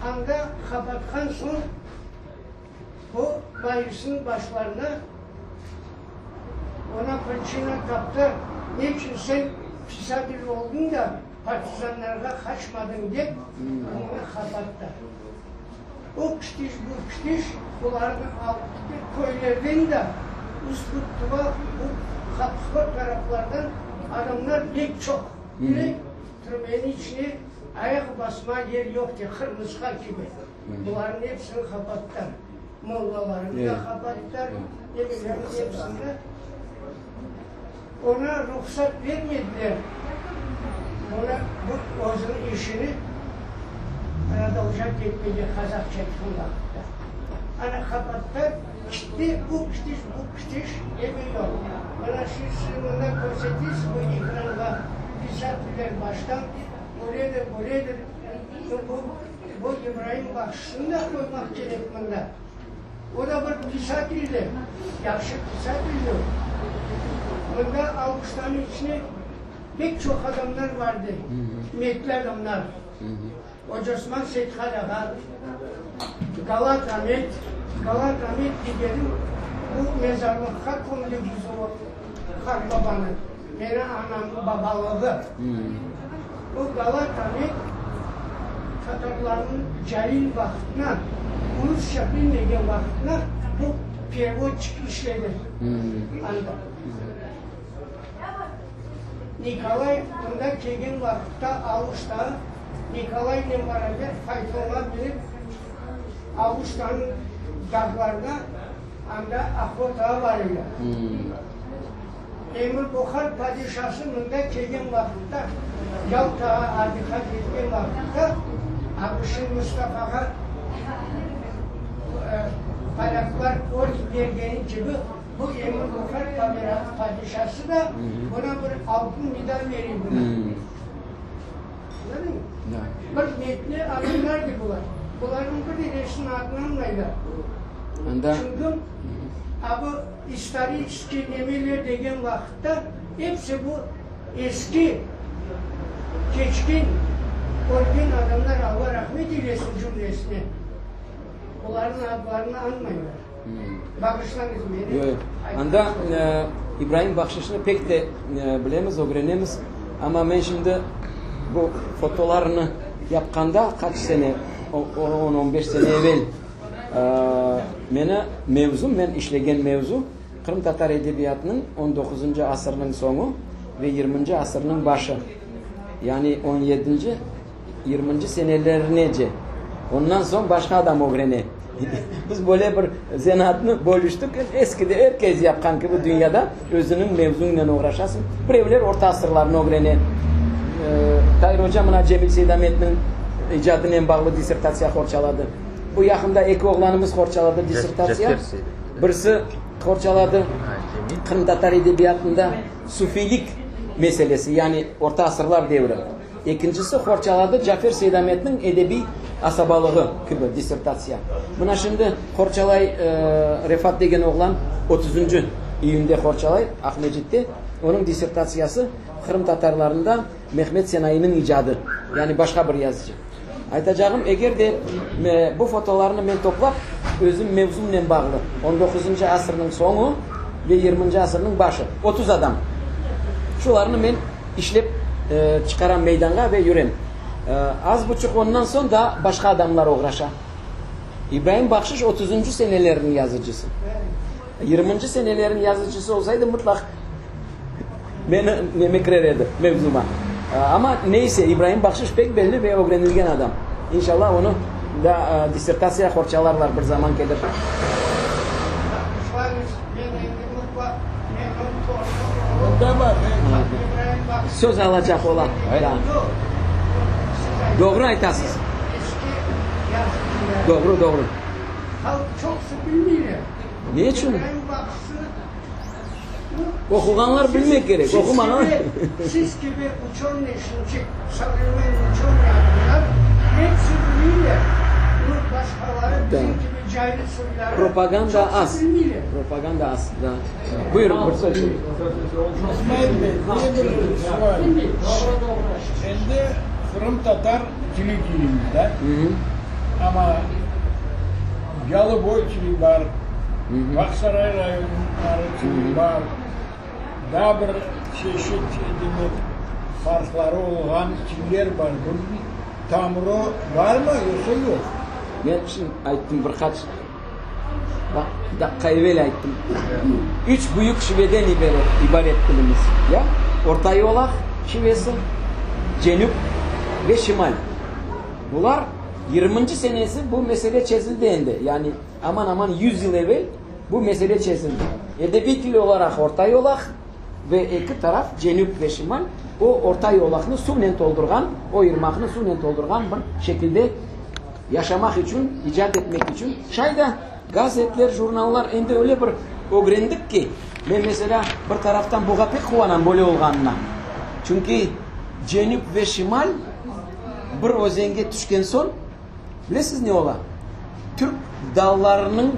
anda kapatkan son bu Mayıs'ın başlarına ona fırçına kaptı. Niçin sen pisadir oldun da partizanlarla kaçmadın diye onu kapattı. O kişiş bu kişiş bunların altı köylerden de Üsküp'te bu kapsılar taraflardan adamlar pek çok. Direkt türbenin içine ayak basma yer yoktu, kırmızı gibi. Bunların hepsini kapattılar. Mollalarını da kapattılar. Emirlerin hepsini. Ona ruhsat vermediler. Ona bu ozun işini arada uçak gitmeyecek Kazak çektiğinde. Ana kapattılar. Gitti, bu kişiş emiyor. Bana şu sınırında konsetis bu ekranda pisatlar baştan buraya bu İbrahim Bakşiş'ini de koymak gerekmende. O da bir pisatriydi. Yakşı pisatriydi. Bunda avuçların içine pek çok adamlar vardı. Metli adamlar. Hoca Osman Seytkalaga, Galat Ahmet diyelim bu mezarlıkta kondu biz o Karbaban'ın. Benim anamın babalığı. Bu Galat Ahmet Tatarların cahil vaktine, Rusça bilmediği vaktine bu pervod işledi. Anda. Nikolay bunda kegin vakitte Avuş'ta Nikolay'la beraber faytona binip Avuş'tan dağlarına anda Akbot'a varıyor. Emir Bukhar padişahının kegin vakitte Yalta'ya adikat ettiği vakitte Avuş'un Mustafa'ya Palaklar ork verdiği gibi bu Emir Bukhar padişahı da buna bir altın medal veriyor buna. Anladın mı? Bak metni adamlar gibi bunlar. Bunların bir resim adlanmayla. Çünkü bu İstari İskendemir degen vakitte Hepsi bu eski, geçkin, ölgün adamlar Allah rahmet eylesin cümlesine. Onların adlarını anmayınlar. Bağışlanız beni. Yok. Anda İbrahim Bakşış'ını pek de bilemiz, öğrenemiz. Ama ben şimdi bu fotolarını yapkanda kaç sene, 10-15 sene evvel ben işlegen mevzu Kırım Tatar Edebiyatı'nın 19. asırının sonu ve 20. asırının başı. Yani 17. 20. senelerine. Ondan sonra başka adam öğrene. Biz böyle bir zanaatını bölüştük. Eskide herkes yapkan gibi dünyada özünün mevzuyla uğraşasın. Buraya orta asırlarını öğrene. Tahir Hocam'ın Cemil Seydamet'in icadına bağlı disertasiya korçaladı. Bu yakında iki oğlanımız korçaladı disertasiya. Birisi korçaladı Kırım Tatar Edebiyatı'nda Sufilik meselesi, yani orta asırlar devri. İkincisi korçaladı Cafer Seydamet'in edebi asabalığı gibi disertasiya. Buna şimdi Korçalay Refat degen oğlan 30. iyünde Korçalay Ahmecit'te onun disertasiyası Kırım Tatarlarında Mehmet Senayi'nin icadı. Yani başka bir yazıcı. Aytacağım, eğer de bu fotolarını ben toplap özüm mevzumla bağlı 19. asırın sonu ve 20. asırın başı 30 adam. Şularını ben işlep çıkaran meydana ve yürem. Az buçuk ondan sonra da başka adamlar uğraşa. İbrahim Bakşış 30. senelerin yazıcısı. 20. senelerin yazıcısı olsaydı mutlak beni mekreredi mevzuma. Ama neyse İbrahim Bakşış pek belli ve öğrenilgen adam. İnşallah onu da disertasiya korçalarlar bir zaman gelir. Söz alacak olan. Doğru aytasınız. Doğru. Halk çok bilmiyor. Niçin? Okuganlar bilmek gerek. Okumanlar. Siz gibi uçan neşinci, sabırmen uçan yaptılar. Hepsi bilmiyor. Bu başkaları bizim gibi cahil sorular. Propaganda az. Propaganda az. Buyurun. İsmail Bey, diye bir sual. Şimdi Kırım Tatar kili giyimde ama Yalıboy kili var, Aksaray rayonları kili var, daha bir çeşit demek farkları olan killer var. Bunun tamırı var mı yoksa yok? Ben şimdi ayttım birkaç dakika evvel ayttım. 3 büyük şiveden ibaret dilimiz. Ya, Orta Yolak şivesi, Cenup ve Şimal. Bunlar 20. senesi bu mesele çözüldüğünde, yani aman 100 yıl evvel bu mesele çözüldü. Edebi dil olarak Orta Yolak ve iki taraf Cenup ve Şimal o Orta Yolak'ını suyla doldurgan, o ırmakını suyla doldurgan bir şekilde yaşamak için, icat etmek için. Şayda gazetler, jurnallar ende öyle bir öğrendik ki ben mesela bir taraftan buğa pek kuvanan böyle olganına. Çünkü Cenup ve Şimal bir özenge düşken son bilesiz ne ola? Türk dallarının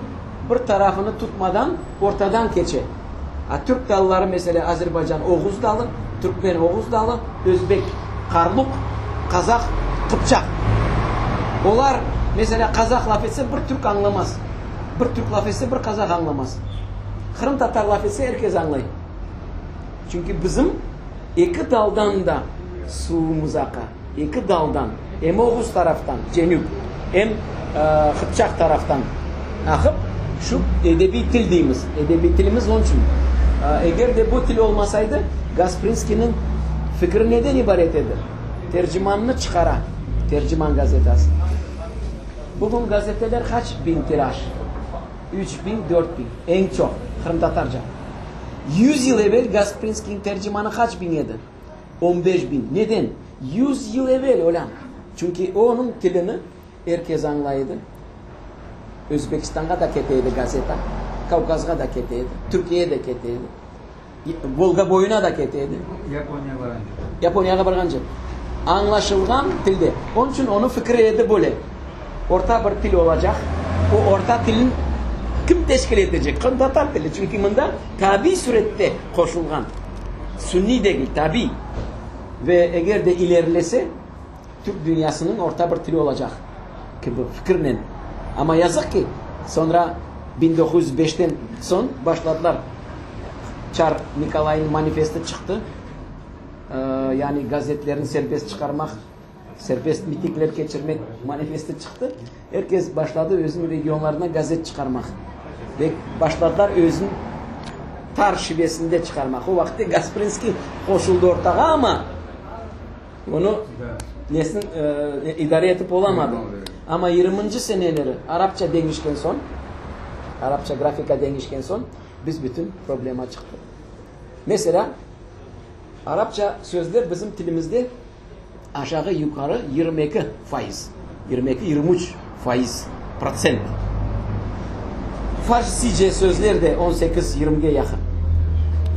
bir tarafını tutmadan ortadan geçe. Türk dalları mesela Azerbaycan Oğuz dalı, Türkmen Oğuz dalı, Özbek Karluk, Kazak Kıpçak. Onlar mesela Kazak laf etse bir Türk anlamaz. Bir Türk laf etse bir Kazak anlamaz. Kırım Tatar laf etse herkes anlayır. Çünkü bizim iki daldan da suyumuz akar. İki daldan. Hem Oğuz taraftan, Cenup, hem Kıpçak taraftan akıp şu edebi dil deyimiz. Edebi dilimiz onun için. Eğer de bu dil olmasaydı Gasprinski'nin fikri neden ibaret eder? Tercümanını çıkara. Tercüman gazetesi. Bugün gazeteler kaç bin tiraj? 3000, 4000. En çok. Kırım Tatarca. 100 yıl evvel Gasprinski'nin tercümanı kaç bin yedi? 15 bin. Neden? 100 yıl evvel olan. Çünkü onun dilini herkes anlaydı. Özbekistan'a da keteydi gazete. Kavkaz'a da keteydi. Türkiye'ye de keteydi. Volga boyuna da keteydi. Japonya'ya varınca. Anlaşılgan dilde. Onun için onun fikri de böyle. Orta bir dil olacak. O orta dilin kim teşkil edecek? Kırım Tatar dili. Çünkü bunda tabi surette koşulgan. Sünni değil tabi. Ve eğer de ilerlese Türk dünyasının orta bir dili olacak ki bu fikirle. Ama yazık ki sonra 1905'ten son başladılar. Çar Nikolay'ın manifesti çıktı. Yani gazetelerini serbest çıkarmak, serbest mitingler geçirmek manifesti çıktı. Herkes başladı özün regionlarına gazet çıkarmak. Ve başladılar özün tar şivesinde çıkarmak. O vakti Gasprinski koşuldu ortağa ama onu nesin idare edip olamadı. Ama 20. seneleri Arapça denişken son, Arapça grafika denişken son biz bütün problema çıktık. Mesela Arapça sözler bizim dilimizde aşağı yukarı 22%, 22-23% Farsça sözler de 18-20'ye yakın.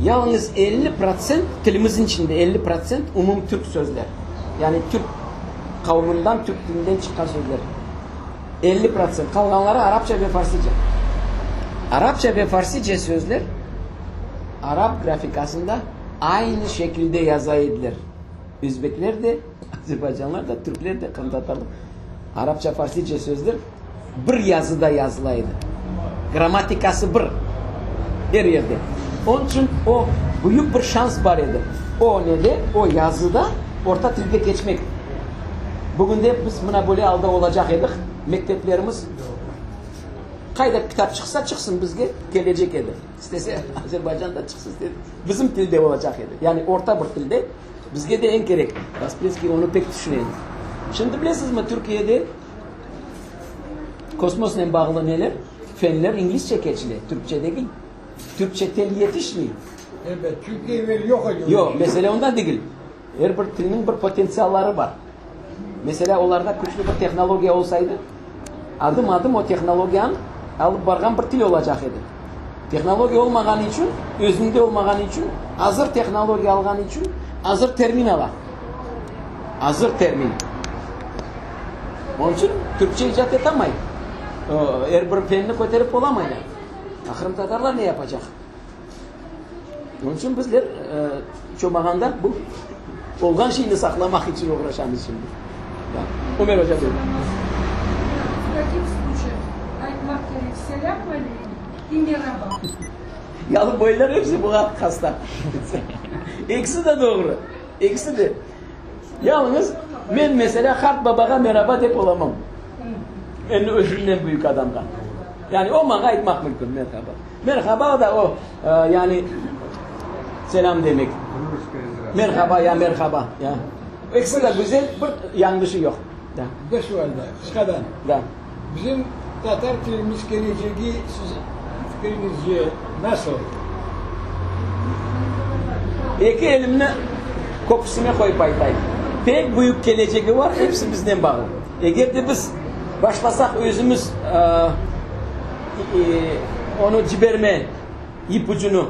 Yalnız 50% dilimizin içinde 50% umum Türk sözler. Yani Türk kavminden, Türk dilinden çıkan sözler. 50%. Kalanları Arapça ve Farsça. Arapça ve Farsça sözler Arap grafikasında aynı şekilde yazaydılar. Üzbekler de, Azerbaycanlılar da, Türkler de, Kantatarlar. Arapça, Farsça sözler bir yazıda yazılaydı. Gramatikası bir. Her yerde. Onun için o büyük bir şans var idi. O ne de? O yazıda orta dilde geçmek. Bugün de biz buna böyle alda olacak edik. Mekteplerimiz kayda kitap çıksa çıksın bizge gelecek edi. İstese Azerbaycan'da çıksın dedi. Bizim dilde olacak edi. Yani orta bir dilde bizge de en gerek. Kaspersky onu pek düşüneydi. Şimdi bilirsiniz mi Türkiye'de kosmosla bağlı neler? Fenler İngilizce geçili. Türkçe değil. Türkçe tel yetişmiyor. Evet, Türkiye böyle yok ediyor. Yok, mesele ondan değil. Her bir dilin bir potansiyelleri var. Mesela onlarda güçlü bir teknoloji olsaydı adım adım o teknolojiyi alıp bargan bir dil olacak idi. Teknoloji olmagan için, özünde olmagan için, hazır teknoloji algan için hazır termin alar. Hazır termin. Onun için Türkçe icat etemeyin. Her bir fenini kotarıp olamayın. Ahırım Tatarlar ne yapacak? Onun için bizler çoğmağanda bu olgan şeyini saklamak için uğraşamız şimdi. Ömer Hoca diyor. Aytmak gerek. Selam aleyküm. Merhaba. Yalı boylar hepsi bu hasta. İkisi de doğru. İkisi de. Yalnız ben mesela Hart Baba'ya merhaba deyip olamam. En özünden büyük adamdan. Yani o bana aytmak mümkün merhaba. Merhaba da o yani selam demek. Merhaba ya merhaba. Ya. İkisi de güzel bir yanlışı yok. Da. Bir sualda, kıskadan. Da. Bizim Tatar dilimiz geleceği siz fikrinizce nasıl? İki elimle kokusuna koyup aytayım. Pek büyük geleceği var, hepsi bizden bağlı. Eğer de biz başlasak özümüz onu ciberme ipucunu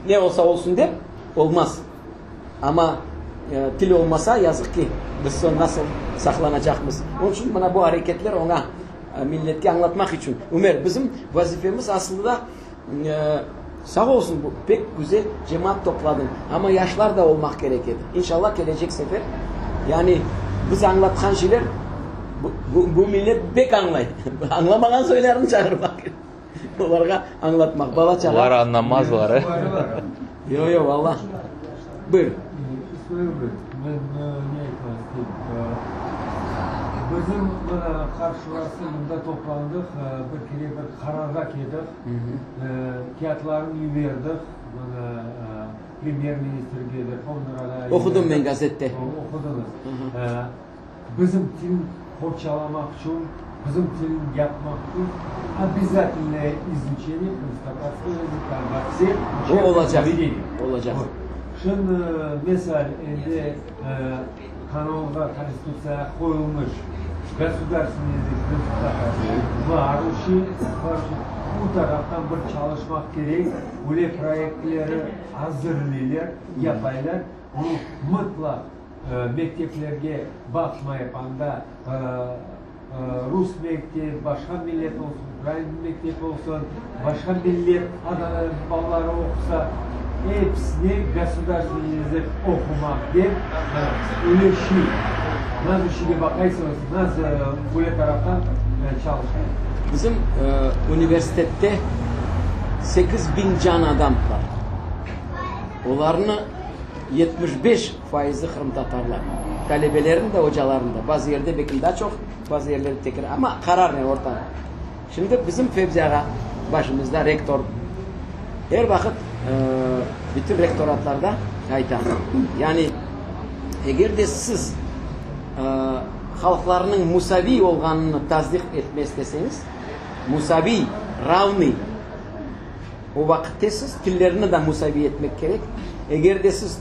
ne olsa olsun der, olmaz. Ama dil olmasa yazık ki biz sonra nasıl saklanacağımız. Onun için bana bu hareketler ona milleti anlatmak için. Ömer bizim vazifemiz aslında sağ olsun bu pek güzel cemaat topladın ama yaşlar da olmak gerekir. İnşallah gelecek sefer yani biz anlatan şeyler bu millet pek anlayın. Anlamadan söylerini çağırmak. Onlara anlatmak. Bala çağır. Onlar anlamazlar. Yok valla. Buyur. Bizim karşılaştığımızda toplandık, bir kere bir kararda yedik, kağıtlarını verdik, Premier Minister geldi, onlara da... Okudum ben gazette. Okudunuz. Bizim dilin korçalamak için, bizim dilin yapmak için, обязательно изучение конституционного языка. O olacak. Olacak. Şimdi mesela kanalda konstitusiya koyulmuş gосударственный языk var. Bu taraftan bir çalışmak gerek. Böyle projeleri hazırlayırlar, yapaylar. Bunu mutlak mekteplerge bakmayıp anda Rus mektebi, başka millet olsun, Ukrayna mektebi olsun, başka millet adaları, balları okusa hepsini gasudarственный язык okumak deb ulushi. Nasıl işine bakaysınız, nasıl bu taraftan çalışıyor. Bizim üniversitede 8000 can adam var. Onların 75 faizi Kırım Tatarlar. Talebelerin de hocaların da. Bazı yerde belki daha çok, bazı yerlerde tekrar. Ama karar ne ortada. Şimdi bizim Fevzi Ağa başımızda rektör. Her vakit bütün rektoratlarda aytar. Yani eğer de siz halklarının Musavi olganını tasdik etmez deseniz, Musavi, Ravni, o vakitte siz tillerini de Musavi etmek gerek. Eğer de siz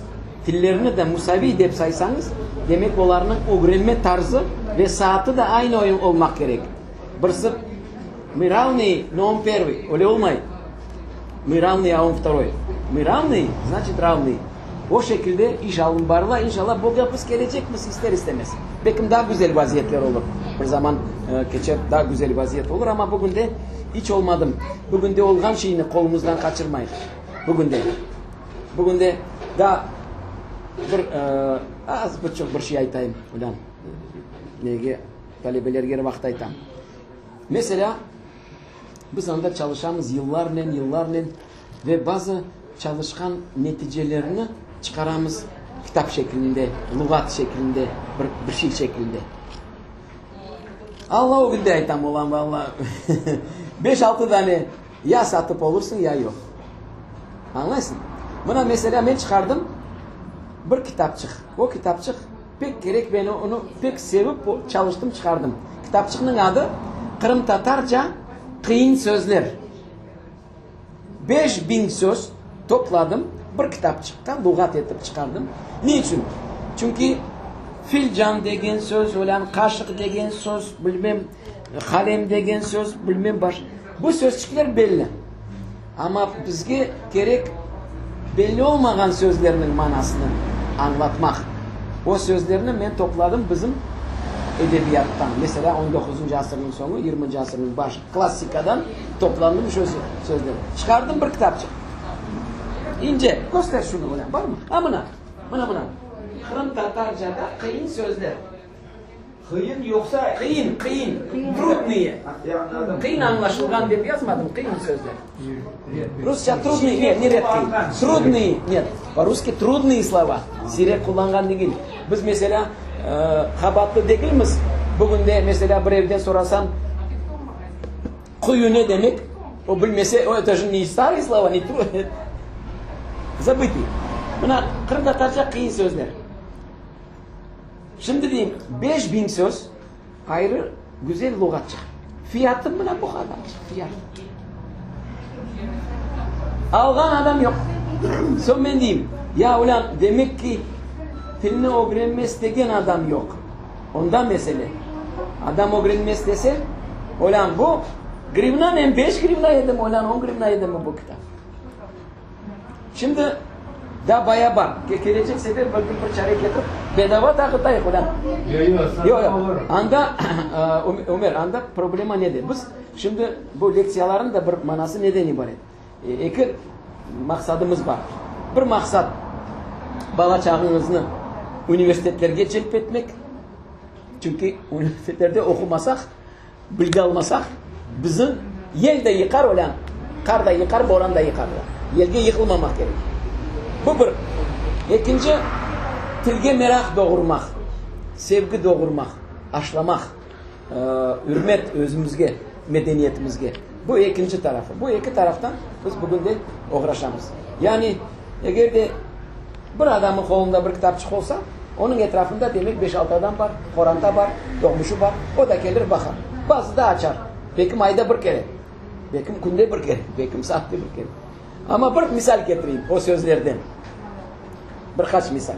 tillerini de Musavi deyip saysanız, demek onların öğrenme tarzı ve saati de aynı olmak gerek. Birisi мы равны, но он первый. Öyle olmayı. Мы равны, а он второй. Мы равны, значит равны. O şekilde iş alın barla inşallah bu yapıs gelecekmiş ister istemez. Belki daha güzel vaziyetler olur. Bir zaman geçer daha güzel vaziyet olur ama bugün de hiç olmadım. Bugün de olgan şeyini kolumuzdan kaçırmayın. Bugün de daha az buçuk bir şey aytayım. Ulan nege talebelerge vakit aytayım. Mesela biz anda çalışamız yıllarla ve bazı çalışkan neticelerini çıkaramız kitap şeklinde, lügat şeklinde, bir şey şeklinde. Allah o günde aytam olan vallahi 5-6 tane ya satıp olursun ya yok. Anlarsın? Buna mesela ben çıkardım bir kitapçık. O kitapçık pek gerek ben onu pek sevip çalıştım çıkardım. Kitapçığın adı Kırım Tatarca Kıyın Sözler. 5000 söz topladım. Bir kitapçıktan lügat etip çıkardım. Niçin? Çünkü filcan degen söz, olan kaşık degen söz, bilmem kalem degen söz, bilmem baş. Bu sözcükler belli. Ama bizge gerek belli olmayan sözlerinin manasını anlatmak. O sözlerini ben topladım bizim edebiyattan. Mesela 19. asırın sonu, 20. asırın başı. Klasikadan toplandım şu sözleri. Çıkardım bir kitapçık. İnce. Göster şunu ulan. Var mı? Ha buna. Kırım Tatarca'da kıyın sözler. Kıyın yoksa Kıyın. Trudniye. Kıyın anlaşılgan diye yazmadım. Kıyın sözler. Rusça trudniye. Нет, не редкий. Трудный. Нет. По-русски трудные слова. Sirek kullangan değil. Biz mesela kabatlı değiliz. Bugün de mesela bir evden sorasan kuyu ne demek? O bilmese o это же не старые слова, не трудные. Забытые. Buna Kırım Tatarca kıyın sözler. Şimdi diyeyim 5000 söz ayrı güzel lügatçı. Fiyatı buna bu kadar. Fiyat. Algan adam yok. Son ben diyeyim. Ya ulan demek ki dilini öğrenmez degen adam yok. Ondan mesele. Adam öğrenmez dese ulan bu grivna ne 5 grivna yedim ulan 10 grivna yedim bu kitap. Şimdi da baya var. Gelecek sefer bir çare getirip bedava takıtayık ulan. Yok. Anda Ömer anda problema nedir? Biz şimdi bu leksiyaların da bir manası neden ibaret? İki maksadımız var. Bir maksat bala çağınızı üniversitelerge celp etmek. Çünkü üniversitelerde okumasak, bilgi almasak bizim yel de yıkar olan, kar da yıkar, boran da yıkar. Yelge yıkılmamak gerek. Bu bir. İkinci, tilge merak doğurmak, sevgi doğurmak, aşlamak, hürmet özümüzge, medeniyetimizge. Bu ikinci tarafı. Bu iki taraftan biz bugün de uğraşamız. Yani eğer de bir adamın kolunda bir kitapçık olsa, onun etrafında demek 5-6 adam var, Kur'an'da var, doğmuşu var. O da gelir bakar. Bazı da açar. Belki ayda bir kere, belki günde bir kere, belki saatte bir kere. Ama bir misal getireyim o sözlerden. Birkaç misal.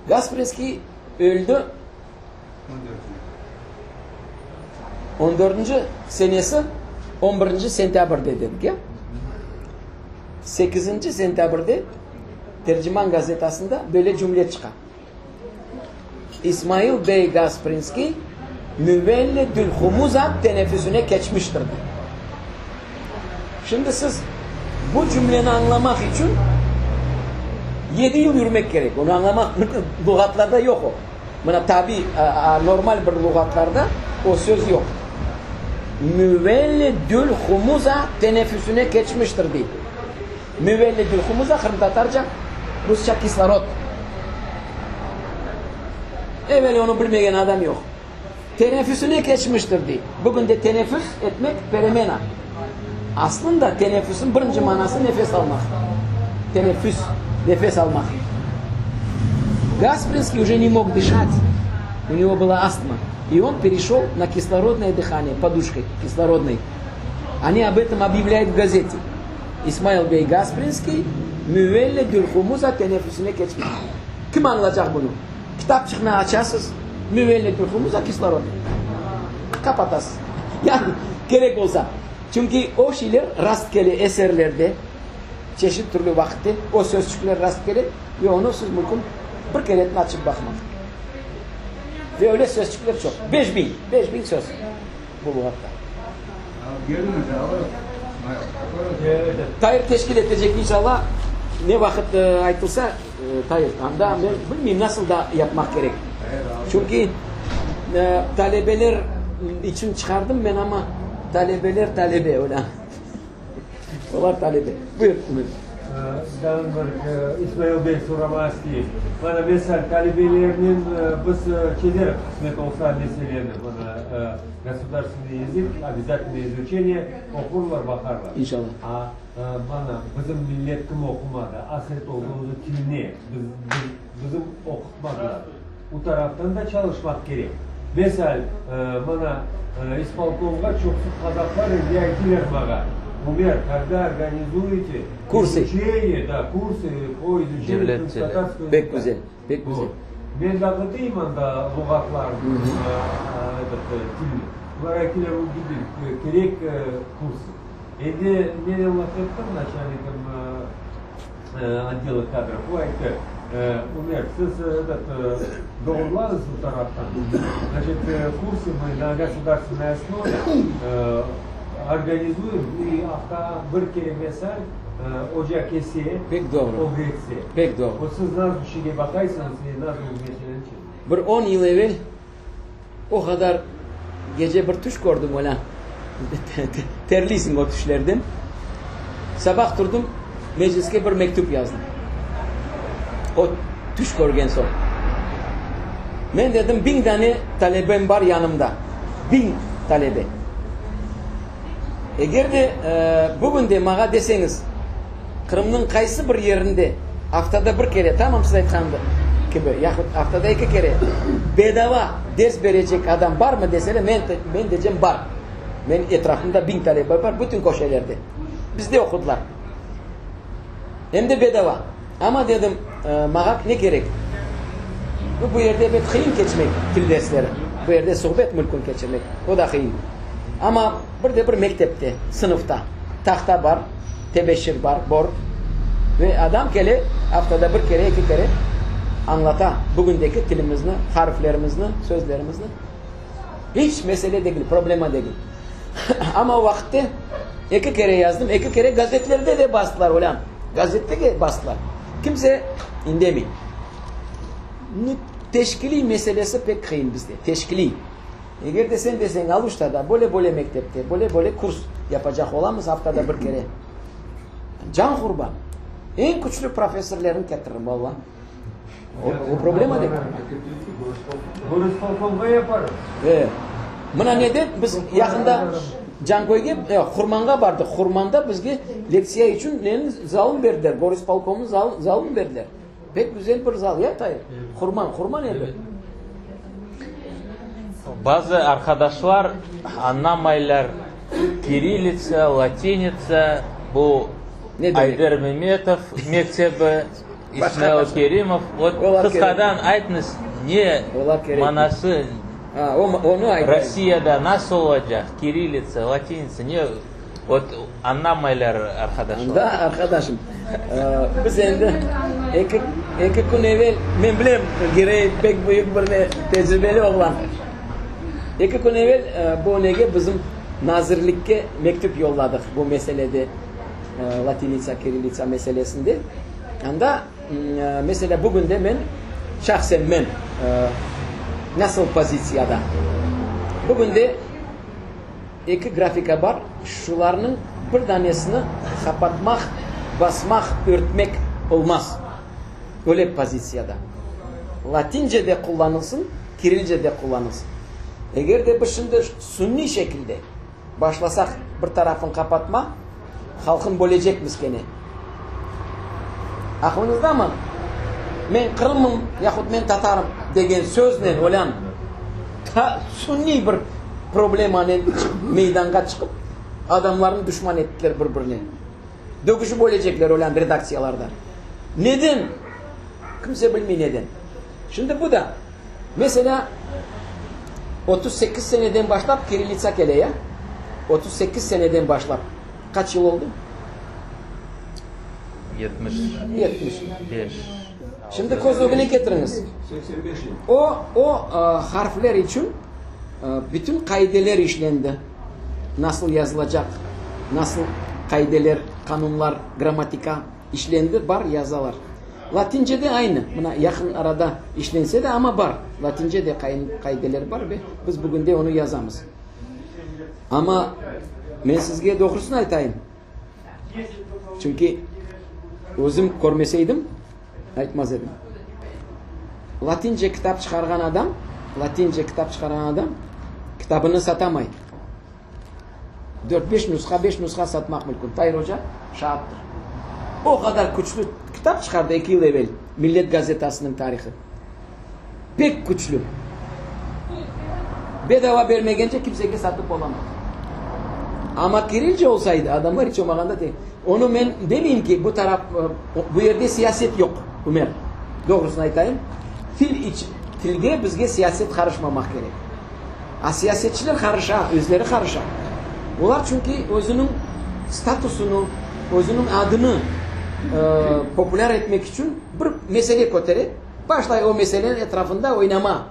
Kaspersky öldü. 14. senesi 11. sentyabr'de dedik ya. 8. sentyabr'de Tercüman gazetasında böyle cümle çıkar. İsmail Bey Kaspersky Müvelledül Humuzat teneffüsüne geçmiştir. Şimdi siz bu cümleni anlamak için 7 yıl yürümek gerek. Onu anlamak lügatlarda yok o. Buna tabi normal bir lügatlarda o söz yok. Müvelledül humuza teneffüsüne geçmiştir diye. Müvelledül humuza Kırım Tatarca Rusça kislorod. Evvel onu bilmeyen adam yok. Teneffüsüne geçmiştir diye. Bugün de teneffüs etmek peremena. Aslında teneffüsün birinci manası nefes almak. Teneffüs, nefes almak. Гаспринский уже не мог дышать. У него была астма. И он перешел на кислородное дыхание, подушкой кислородной. Они об этом объявляют в газете. İsmail Bey Гаспринский müvelledül humuza teneffüsüne geçmiş. Kim anlayacak bunu? Kitapçığını açarsınız. Müvelledül humuza kislorod. Kapatasınız. Yani gerek olsa. Çünkü o şeyler rastgele eserlerde çeşit türlü vakitte o sözcükler rastgele ve onu siz mümkün bir kere açıp bakmak. Ve öyle sözcükler çok. 5000 söz. Bu hatta. Tayır teşkil edecek inşallah. Ne vakit aytılsa tayır. Anda ben bilmiyorum nasıl da yapmak gerek. Çünkü talebeler için çıkardım ben ama talebeler talebe öyle. Onlar talebe. Buyur. İsmail Bey soramak isteyeyim. Bana mesela talebelerinin biz çizerim kısmet olsa meselelerini bana государственный языk, обязательное изучение okurlar bakarlar. İnşallah. Bana bizim millet kim okumadı, aset olduğumuzu kimliğe bizim okutmadılar. Bu taraftan da çalışmak gerek. Mesela bana исполкомга çok Kazaklar diyorlar bana. Умер, когда организуете курсы, курсы по изучению татарского языка. Pek güzel, pek güzel. Ben dağıtayım anda lügatlar, tilini. Bunlara bu gibi gerek kursu. Şimdi ben anlattım начальником отдела кадров. Bu ayette Умер, siz doğruladınız bu taraftan. Значит, курсы мы на государственной основе organizuyorum. Hafta bir kere mesela Ocak Esi'ye, Pek doğru. Ogretsi'ye. Pek doğru. O siz nasıl bir şeye bakarsanız nasıl bir mesele için. Bir 10 yıl evvel o kadar gece bir tuş gördüm öyle. Terliysin o tuşlardan. Sabah durdum meclise bir mektup yazdım. O tuş görgen son. Ben dedim 1000 tane talebem var yanımda. 1000 talebe. Eğer de bugün de bana deseniz Kırım'ın kaysı bir yerinde haftada bir kere tamam siz aytkandı gibi yahut haftada 2 kere bedava ders verecek adam var mı deseler ben diyeceğim var. Ben etrafımda 1000 talebe var bütün köşelerde. Bizde okudular. Hem de bedava. Ama dedim bana ne gerek? Bu yerde bir kıyım geçmek dil dersleri. Bu yerde sohbet mümkün geçirmek. O da kıyım. Ama bir mektepte, sınıfta tahta var, tebeşir var, bor ve adam gele haftada bir kere, 2 kere anlata bugündeki dilimizni, harflerimizni, sözlerimizni. Hiç mesele değil, problema değil. Ama o vakitte 2 kere yazdım, 2 kere gazetelerde de bastılar ulan. Gazette de bastılar. Kimse indemiyor. Teşkili meselesi pek kıyım bizde. Teşkili. Eğer de sen desen Aluşta'da böyle mektepte böyle kurs yapacak olamaz haftada bir kere. Can kurban. En güçlü profesörlerin getiririm valla. O problema değil. Borusполкомga yaparız. Buna ne de biz yakında Cankoy'ga Hurman'a vardık. Hurman'da bizge leksiya için zalim verdiler. Borusполком'un zalim verdiler. Pek güzel bir zal ya Tayyip. Hurman nedir? Bazı arkadaşlar anlamaylar kirillitsa, latinica, bu Ayder Mehmetov mektebi, İsmail Kerimov. Kıskadan aytınız ne manası Rusya'da nasıl olacak? Kirillitsa, latinica ne? Anlamaylar arkadaşlar. Da arkadaşım. Biz şimdi iki gün evvel ben bileyim gereği pek büyük bir tecrübeli olan. 2 gün evvel bu nege bizim nazırlıkka mektup yolladık bu meselede. latinica, kirilica meselesinde. Anda mesela bugün de ben şahsen ben nasıl pozisiyada? Bugün de iki grafika var. Şularının bir tanesini kapatmak, basmak, örtmek olmaz. Öyle bir pozisyada. Latince de kullanılsın, Kirilce de kullanılsın. Eğer de biz şimdi sünni şekilde başlasak bir tarafını kapatma, halkın bölecek miskeni. Aklınızda mı? Ben Kırım'ım yahut ben Tatar'ım degen sözle olan sünni bir problemle meydana çıkıp adamların düşman ettiler birbirine. Döküşüp ölecekler olan redaksiyalarda. Neden? Kimse bilmiyor neden. Şimdi bu da mesela 38 seneden başlayıp Kirilica geleye 38 seneden başlayıp kaç yıl oldu? 75. Şimdi gözüne getiriniz. 85 yıl. O harfler için bütün kaideler işlendi. Nasıl yazılacak, nasıl kaideler, kanunlar, gramatika işlendi, var yazalar. Latince'de aynı. Buna yakın arada işlense de ama var. Latince'de kaideler var ve biz bugün de onu yazamız. Ama ben sizge doğrusunu aytayım. Çünkü özüm görmeseydim aytmaz edim. Latince kitap çıkargan adam kitabını satamay. 4-5 nuska, 5 nuska satmak mümkün. Tayyip Hoca şahattır. O kadar güçlü kitap çıkardı 2 yıl evvel. Millet Gazetesi'nin tarihi. Pek güçlü. Bedava vermeyince kimseye satıp olamaz. Ama Kirilce olsaydı adamlar hiç olmaganda değil. Onu ben demeyeyim ki bu taraf, bu yerde siyaset yok Ömer. Doğrusunu aytayım. Tilge bizge siyaset karışmamak gerek. Siyasetçiler karışa, özleri karışa. Bunlar çünkü özünün statusunu, özünün adını popüler etmek için bir mesele kotere. Başlay o meselenin etrafında oynama.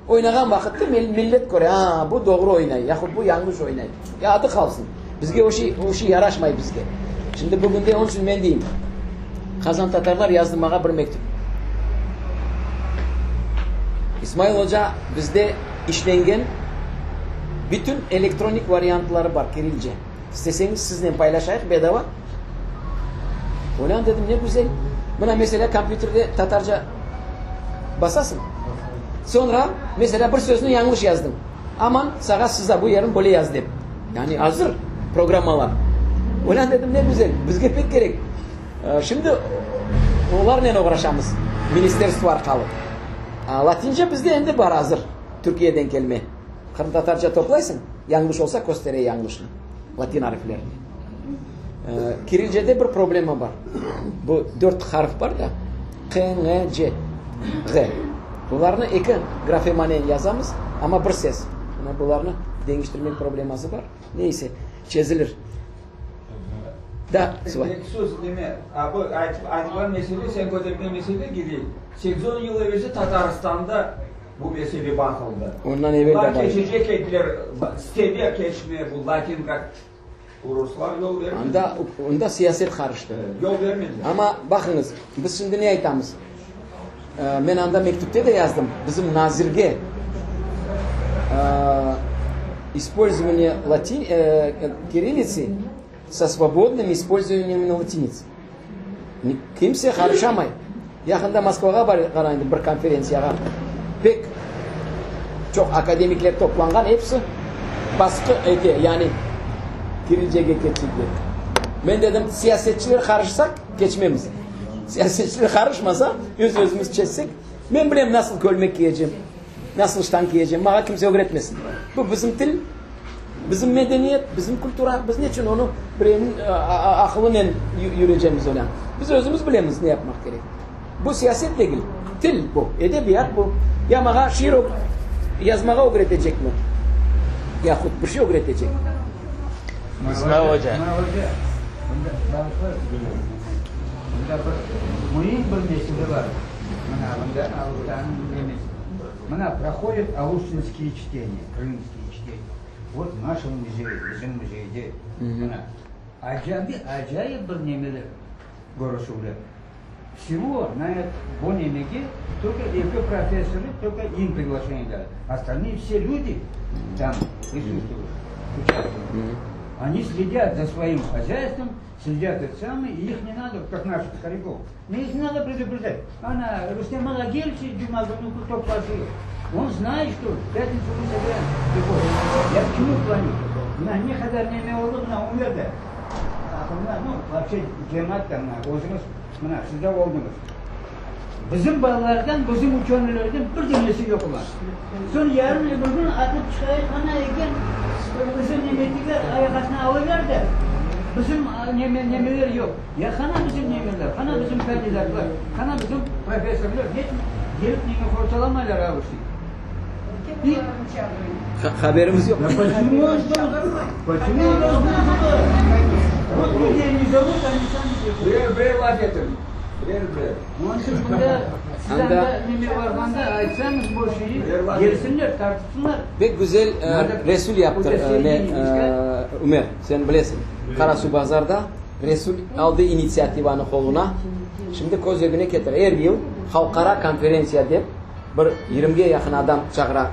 Oynagan vakitte millet göre, bu doğru oynay, yahut bu yanlış oynay. Ya adı kalsın. Bizge o şey yaraşmay bizge. Şimdi bugün de onun için ben diyeyim. Kazan Tatarlar yazdı bana bir mektup. İsmail Hoca bizde işlengen bütün elektronik varyantları var Kirilce. İsteseniz sizinle paylaşayım bedava. Ulan dedim ne güzel. Buna mesela kompüterde Tatarca basasın. Sonra mesela bir sözünü yanlış yazdım. Aman sana size bu yarın böyle yazdım. Yani hazır programalar. Ulan dedim ne güzel. Bizge pek gerek. Şimdi onlarla uğraşamız. Ministerstvo arkalı. Latince bizde endi var hazır. Türkiye'den kelime. Kırım Tatarca toplaysın. Yanlış olsa göstere yanlışını. Latin harflerini. Kirilce'de bir problem var. Bu 4 harf var da. K, N, C, G. Bunlarını iki grafemanen yazamız ama bir ses. Bunlarını değiştirmek probleması var. Neyse çözülür. Da, Söz deme. Bu aytılan mesele, sen gözetmen mesele gibi. 8-10 yıl evvel Tataristan'da bu mesele bakıldı. Ondan evvel de var. Bunlar geçecek ettiler. Stevia geçmeye bu Latin Ruslar yol vermedi. Onda siyaset karıştı. Yol vermedi. Ama bakınız, biz şimdi ne aytamız? Ben anda mektupta da yazdım. Bizim nazirge использование кириллицы со свободным использованием латиницы. Kimse karışamay. Yakında Moskova'ya karaydı bir konferansiyaga. Pek çok akademikler toplangan hepsi baskı ete yani Kirilce'ye geçecekler. Ben dedim siyasetçiler karışsak geçmemiz. Siyasetçiler karışmasa özümüz çözsek ben bileyim nasıl kölmek giyeceğim. Nasıl ştank giyeceğim. Bana kimse öğretmesin. Bu bizim dil, bizim medeniyet, bizim kültüra. Biz niçin onu birinin akılıyla yürüyeceğimiz olan. Biz özümüz bilemiz ne yapmak gerek. Bu siyaset değil. Dil bu. Edebiyat bu. Ya bana şiir yazmaya öğretecek mi? Yahut bir şey öğretecek. İsmail Hoca. Bunda mühim bir mesele var. Bunda Avrupa'nın немец. Проходят аушинские чтения, крымские чтения. Вот в нашем музее, в этом музее, acayip bir nemeler görüşüyor. Всего на по немеге только екі профессоры, только им приглашение дали. Остальные все люди там присутствуют, участвуют. Они следят за своим хозяйством, следят это самое, и их не надо, как наших стариков. Но их не надо предупреждать. Она, Рустем Алагельевич, Дюмагону, кто платил. Он знает, что в пятницу мы собираем приходим. Я к чему клоню? На некогда не имел на умерде. Ну, вообще, cemaat там, o'zimiz mana sizda oldingiz. Bizim bolalardan, bizim uçanlardan bir tanesi yok ulan. Sonra yarın bir gün atıp çıkayıp ana eken bizim nemetiler ayakasına alırlar da bizim nemeler yok. Ya kana bizim nemeler, kana bizim kandidatlar, kana bizim profesörler. Hiç gelip neme ortalamaylar alıştı. Haberimiz yok. Buraya vaat ettim. Onun için burada sizden de neme vardan da aytsanız bu şeyi gelsinler, tartışsınlar. Pek güzel Resul yaptı Ömer, sen bilesin. Karasu Bazar'da Resul aldı inisiyativanı koluna. Şimdi Kozögüne getir. Her yıl halkara konferensiya dep bir 20'ye yakın adam çağıra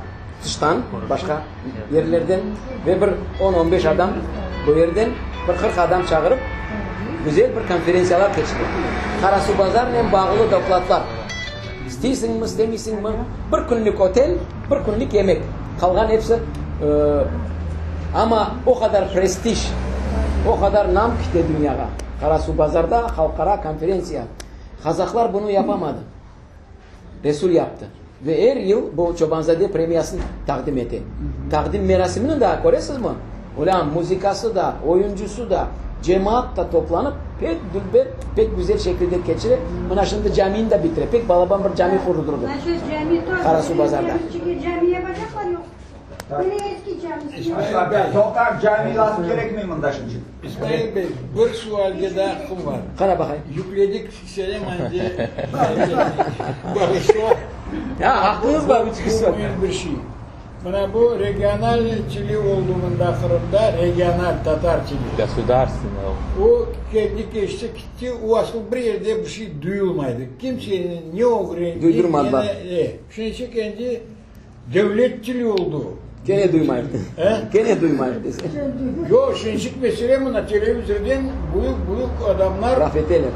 dıştan, başka yerlerden ve bir 10-15 adam bu yerden bir 40 adam çağırıp güzel bir konferensiyalar geçirdi. Karasu Bazar'la bağlı doklatlar. İstiyorsun mu, istemiyorsun mu? Bir günlük otel, bir günlük yemek. Kalgan hepsi ama o kadar prestij, o kadar nam kitle dünyaya. Karasu Bazar'da halkara konferensiya. Kazaklar bunu yapamadı. Resul yaptı. Ve her yıl bu Çobanzade premiyasını takdim etti. Takdim merasimini de görüyorsunuz mu? Ulan muzikası da, oyuncusu da, cemaat da toplanıp pek dülber, pek güzel şekilde geçirip buna şimdi camini de bitirip pek balaban bir cami kurdurdu. Karasu Bazar'da. Cami yapacaklar yok. Böyle eski camisi. Sokak cami lazım gerekmiyor mu da şimdi? İsmail Bey, bir sualga da hakkım var. Kara bakayım. Yükledik Selim Hacı. Barışlar. Ya hakkınız var bu çıkış yok. Bir şey. Bana bu regional çili olduğunda Kırım'da regional Tatar çili. Государственного. O kendi geçti gitti, o aslında bir yerde bir şey duyulmaydı. Kimsenin ne o rengi... Duydurmadılar. Şimdi kendi devletçili oldu. Gene duymayın. He? Gene duymayın dese. Yok şimdi mesele buna televizyondan büyük adamlar... Rafeteler.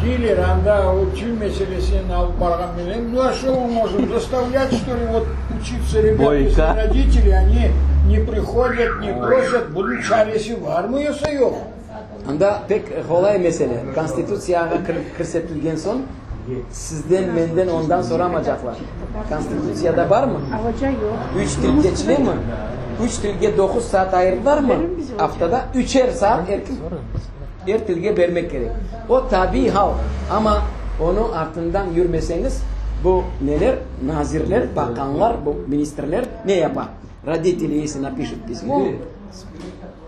Дилер, анда учил meselesini alıp bargan bilen. Ну а что мы можем заставлять, что ли, вот учиться ребята, если родители, они не приходят, не просят, bunun çaresi var mı yoksa yok? Anda pek kolay mesele. Konstitüsyaya kırsetilgen son sizden, benden, ondan soramayacaklar. Konstitüsyada var mı? Hoca yok. 3 dil geçili mi? 3 dilge 9 saat ayırdılar mı? Haftada 3'er saat her dilge vermek gerek. O tabi hal. Ama onu ardından yürümeseniz bu neler? Nazirler, bakanlar, bu ministrler ne yapar? Родители, если напишут письмо,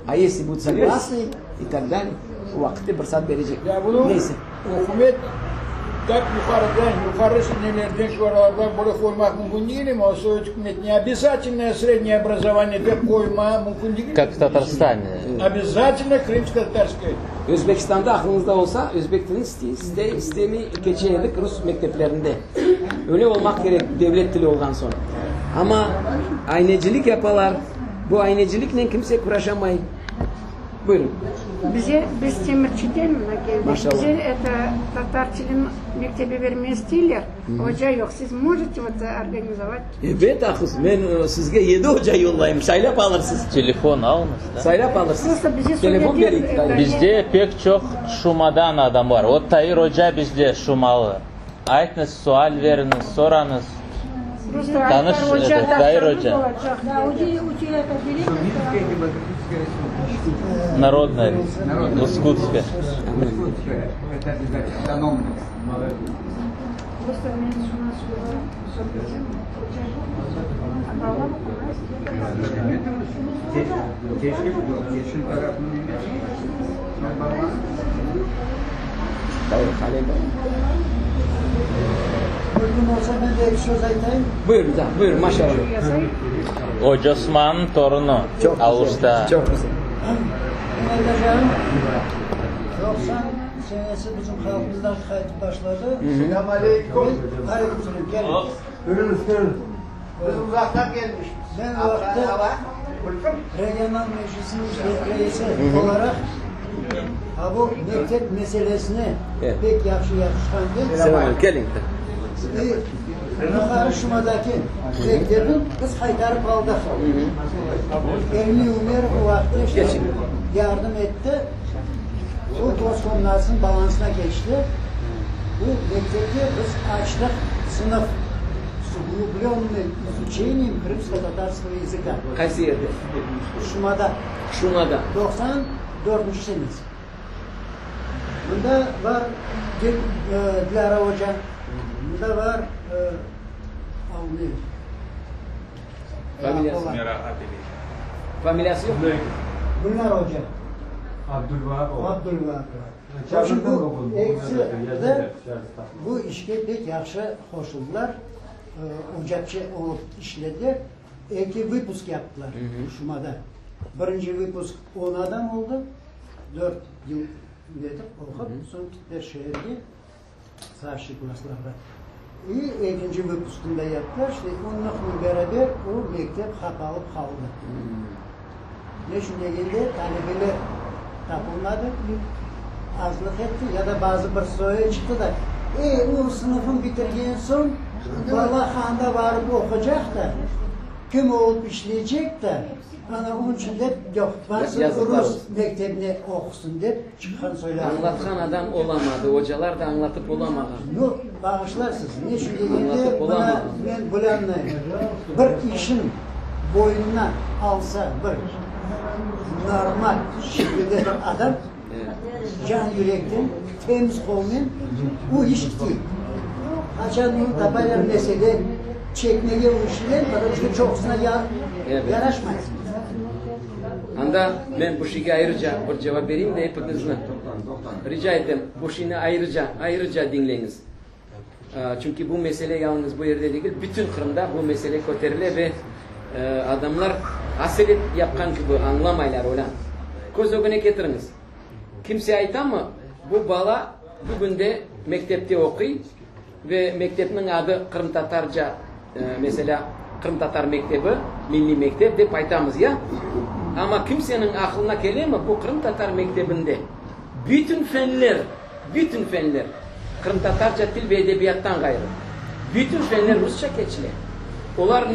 а если будут согласны и так далее, o vakitte fırsat verecek. Ya bunu Neyse. hükümet так yukarı nelerden şu aralardan böyle koymak mümkün değil mi? O Sovyet hükümet ne обязательное среднее образование de koyma mümkün değil mi? Как в Татарстане. Обязательно крымско-татарское. Özbekistan'da aklınızda olsa Özbek dilini sistemi geçirdik Rus mekteplerinde. Öyle olmak gerek devlet dili olgan sonra. Ama aynecilik yaparlar. Bu aynecilikle kimse kuraşamayın. Buyurun. Biz Temirçi'den geldik. Maşallah. Bize Tatarçılığın mektebi vermeye istiyorlar. Hoca yok. Siz можете вот организовать? Evet haklısın. Ben sizge 7 hoca yollayayım. Saylap alırsınız. Telefon alınız da. Saylap alırsınız. Просто bize Telefon söylediler. vereyim. Bizde pek çok Şuma'dan adam var. O Tahir Hoca bizde Şumalı. Aytınız, sual veriniz, soranız. Просто Tanış Tahir Hoca. Да, учили это директор. Народная, Иркутская. Это автономно. Просто у нас Geçin tarafını Buyur maşallah. Hoca Osman'ın torunu. Çok Avuş'ta. güzel. Çok güzel. Mevlacığım 90 senesi bizim halkımızdan kayıt başladı. Selam aleyküm. Aleykümselam. Gelin. Görünüz, görünüz. Biz uzaktan gelmişiz. Ben o vakti Regional Meclisi'nin reisi olarak bu mektep meselesini pek yaxşı yakışkandı. Selam gelin. Yukarı Şuma'daki mektebin biz kaytarıp aldık. Elmi Umer o vakti işte yardım etti. O Boskonlars'ın balansına geçti. Bu mektepte biz açtık sınıf. Углубленное изучением крымско-татарского языка. Qaysi yerde? Şuma'da. Şuma'da. 94. senesi. Bunda var Dilara Hoca. Bunda var Avni. Familyası. Familyası yok mu? Bunlar Hoca. Abdülvahap o. Abdülvahap. Çarşıdan Bu okudum. eksi de bu işe pek yaxşı koşuldular. Ocakçı olup işlediler. İki выпуск yaptılar Şuma'da. Birinci выпуск 10 adam oldu. 4 yıl dedik okup sonra gittiler şehirde sağşı klaslarda. İkinci выпуск'unda yaptılar. İşte onunla beraber o mektep kapalıp kaldı. Ne şu geldi talebeler tapılmadı. Azlık etti ya da bazı bir soya çıktı da o sınıfın bitirdiğin son vallahi handa varıp okuyacak da kim olup işleyecek de bana onun için de yok varsa Rus mektebine okusun deyip çıkan söyler. Anlatan adam olamadı. Hocalar da anlatıp olamadı. Yok bağışlarsınız. Ne şimdi dedi bana ben bulanla bir işin boynuna alsa bir normal şekilde adam can yürekten temiz kolmen bu iş değil. Açan bunu tabaylar mesele çekmeye uğraşırlar, çünkü çoğusuna yaraşmaz. Anda ben bu şeye ayrıca bir cevap vereyim de hepinizle rica ettim. Bu şeyi ayrıca dinleyiniz. Çünkü bu mesele yalnız bu yerde değil, bütün Kırım'da bu mesele koterilir ve adamlar aselet yapkan gibi anlamaylar olan. Göz önüne getiriniz. Kimse ayta mı? Bu bala bugün de mektepte okuyor ve mektebinin adı Kırım Tatarca mesela Kırım Tatar Mektebi, Milli Mektep de aytamız ya. Ama kimsenin aklına gelir mi bu Kırım Tatar Mektebi'nde bütün fenler Kırım Tatarca dil ve edebiyattan gayrı bütün fenler Rusça geçilir. Onlar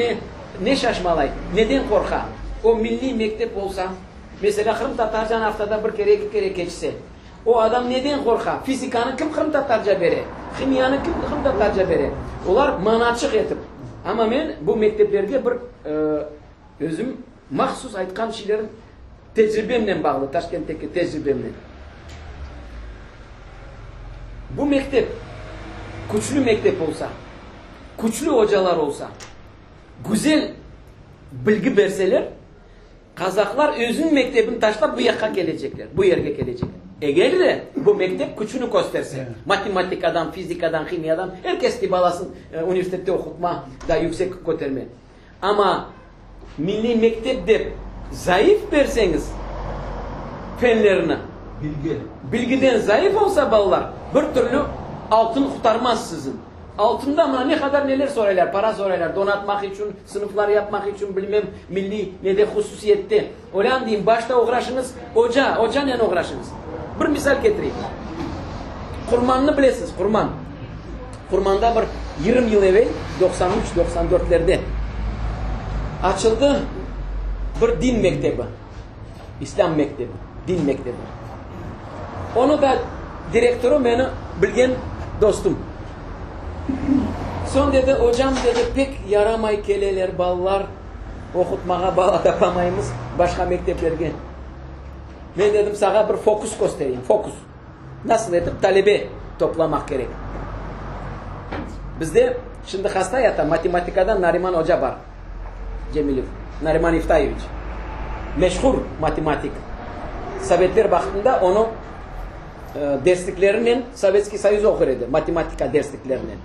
ne şaşmalay, neden korka? O milli mektep olsa mesela Kırım Tatarcan haftada bir kere iki kere geçse o adam neden korka? Fizikanı kim Kırım Tatarca bere? Kimyanı kim Kırım Tatarca bere? Onlar manaçık etip. Ama ben bu mekteplerge bir özüm mahsus aytkan şeylerin tecrübemle bağlı. Taşkent'teki tecrübemle. Bu mektep güçlü mektep olsa, güçlü hocalar olsa, güzel bilgi verseler Kazaklar özün mektebini taşlap bu yaka gelecekler. Bu yerge gelecekler. Eğer de bu mektep gücünü gösterse, matematikadan, fizikadan, kimyadan herkes balasın üniversitede okutma da yüksek götürme. Ama milli mektepte zayıf verseniz fenlerine, bilgiden zayıf olsa ballar bir türlü altın kurtarmaz sizin. Altında ama ne kadar neler sorarlar, para sorarlar, donatmak için, sınıflar yapmak için, bilmem milli ne de hususiyette. Olan diyeyim, başta uğraşınız, hoca ne uğraşınız? Bir misal getireyim. Kurmanını bilesiniz, kurman. Kurmanda bir 20 yıl evvel, 93-94'lerde açıldı bir din mektebi. İslam mektebi, din mektebi. Onu da direktörü beni bilgen dostum. Son dedi, hocam dedi, pek yaramay keleler, ballar, okutmağa bal yapamayımız başka mekteplerge. Ben dedim, sana bir fokus göstereyim, fokus. Nasıl edip talebe toplamak gerek. Bizde şimdi hasta yatan matematikadan Nariman Hoca var. Cemilov, Nariman İftayeviç. Meşhur matematik. Sovyetler vaktinde onu dersliklerinden Sovyetski Soyuz okur idi. Matematika dersliklerinden.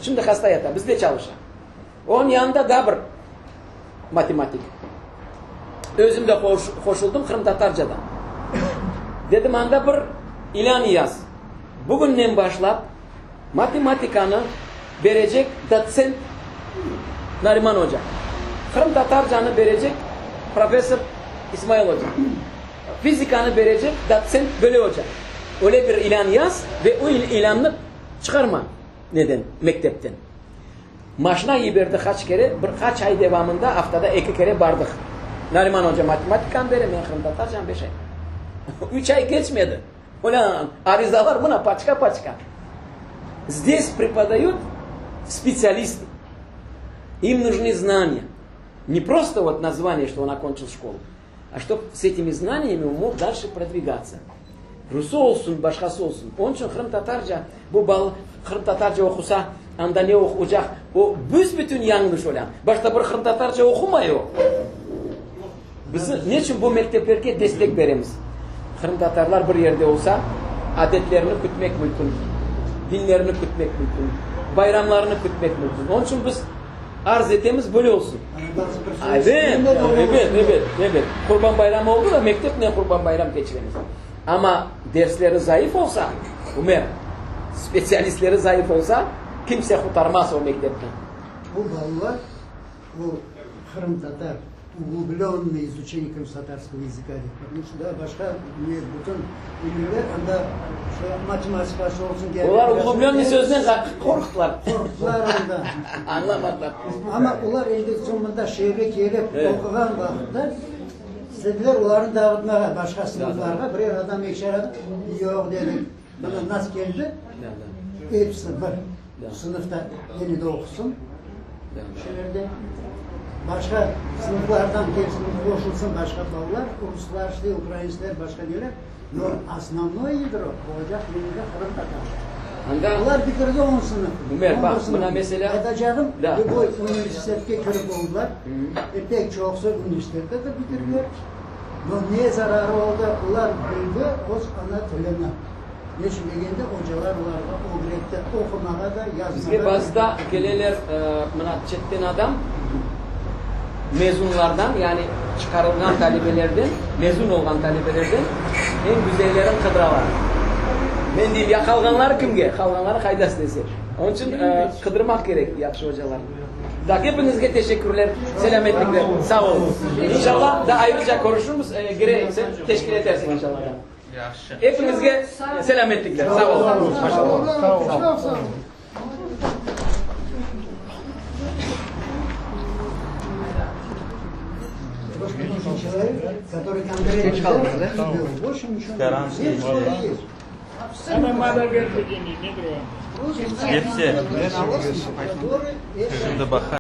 Şimdi hasta yatan, bizde çalışan. Onun yanında da bir matematik. Özüm de koşuldum Kırım Tatarca'dan. Dedim anda bir ilan yaz. Bugünden başlap matematikanı verecek doçent Nariman Hoca. Kırım Tatarcanı verecek Profesör İsmail Hoca. Fizikanı verecek doçent Veli Hoca. Öyle bir ilan yaz ve o ilanı çıkarma. Neden? Mektepten. Maşına yiberdi kaç kere, birkaç ay devamında haftada 2 kere bardık. Nariman Hoca matematikan veremiyor, Kırım Tatarcan 5 ay. 3 ay geçmedi. Ulan arizalar buna paçka. Здесь преподают специалисты. Им нужны знания. Не просто вот название, что он окончил школу, а чтобы с этими знаниями он мог дальше продвигаться. Rusu olsun, başkası olsun. Onun için Kırım Tatarca, Kırım Tatarca okusa, anda ne okuyacak? O büsbütün yanlış olan. Başta bir Kırım Tatarca okumuyor. Biz niçin bu mekteplerine destek veremiz? Kırım Tatarlar bir yerde olsa, adetlerini kütmek mümkün. Dinlerini kütmek mümkün. Bayramlarını kütmek mümkün. Onun için biz arz ettiğimiz böyle olsun. Evet. Kurban bayramı oldu da mektep ne kurban bayram geçiremiz. Ama dersleri zayıf olsa, Ömer, spesyalistleri zayıf olsa kimse kurtarmaz o mektepten. Bu баллар, bu Kırım Tatar, углубленное изучение крымсатарского языка. Потому что да, başka bütün ünlüler anda şu matematikası olsun. Onlar uglublenli sözden korktular. Korktular onda. Anlamadılar. Ama onlar elde sonunda şehre gelip okuyan vakitte istediler onların dağıtmaya başka sınıflarga birer adam ekşer yok dedik. Bana nasıl geldi? Hepsi bir sınıfta yeni de okusun. Şehirde başka sınıflardan gelsin, koşulsun başka bağlar, Ruslar, işte, Ukraynisler, başka neler. Но основное ядро olacak yönünde Kırım Tatar. Onlar bitirdi 10 sınıf. Ömer bak buna mesela... Edeceğim, bu üniversiteye kırıp oldular. Pek çoksa üniversitede de bitirdiler. Но niye zararı oldu? Onlar bildi, o ana telena. Geçmeyende hocalar vardı, o bilekte okumaya da yazmaya Bizge bazda geleler çetten adam mezunlardan yani çıkarılgan talebelerden, mezun olan talebelerden en güzellerin kıdıralar. Ben diyeyim ya kalganlar kimge? Kalganlar haydas dese. Onun için kıdırmak gerek yakşı hocalar. Da hepinizge teşekkürler, selametlikler, sağ olun. İnşallah da ayrıca konuşuruz, gerekse teşkil edersin inşallah. Hepinizge selametlikler, sağ olun. Maşallah. Sağ olun. который конкретно больше ничего не есть. Самое малое верховение, не другое. Hepsi. Şimdi bakar.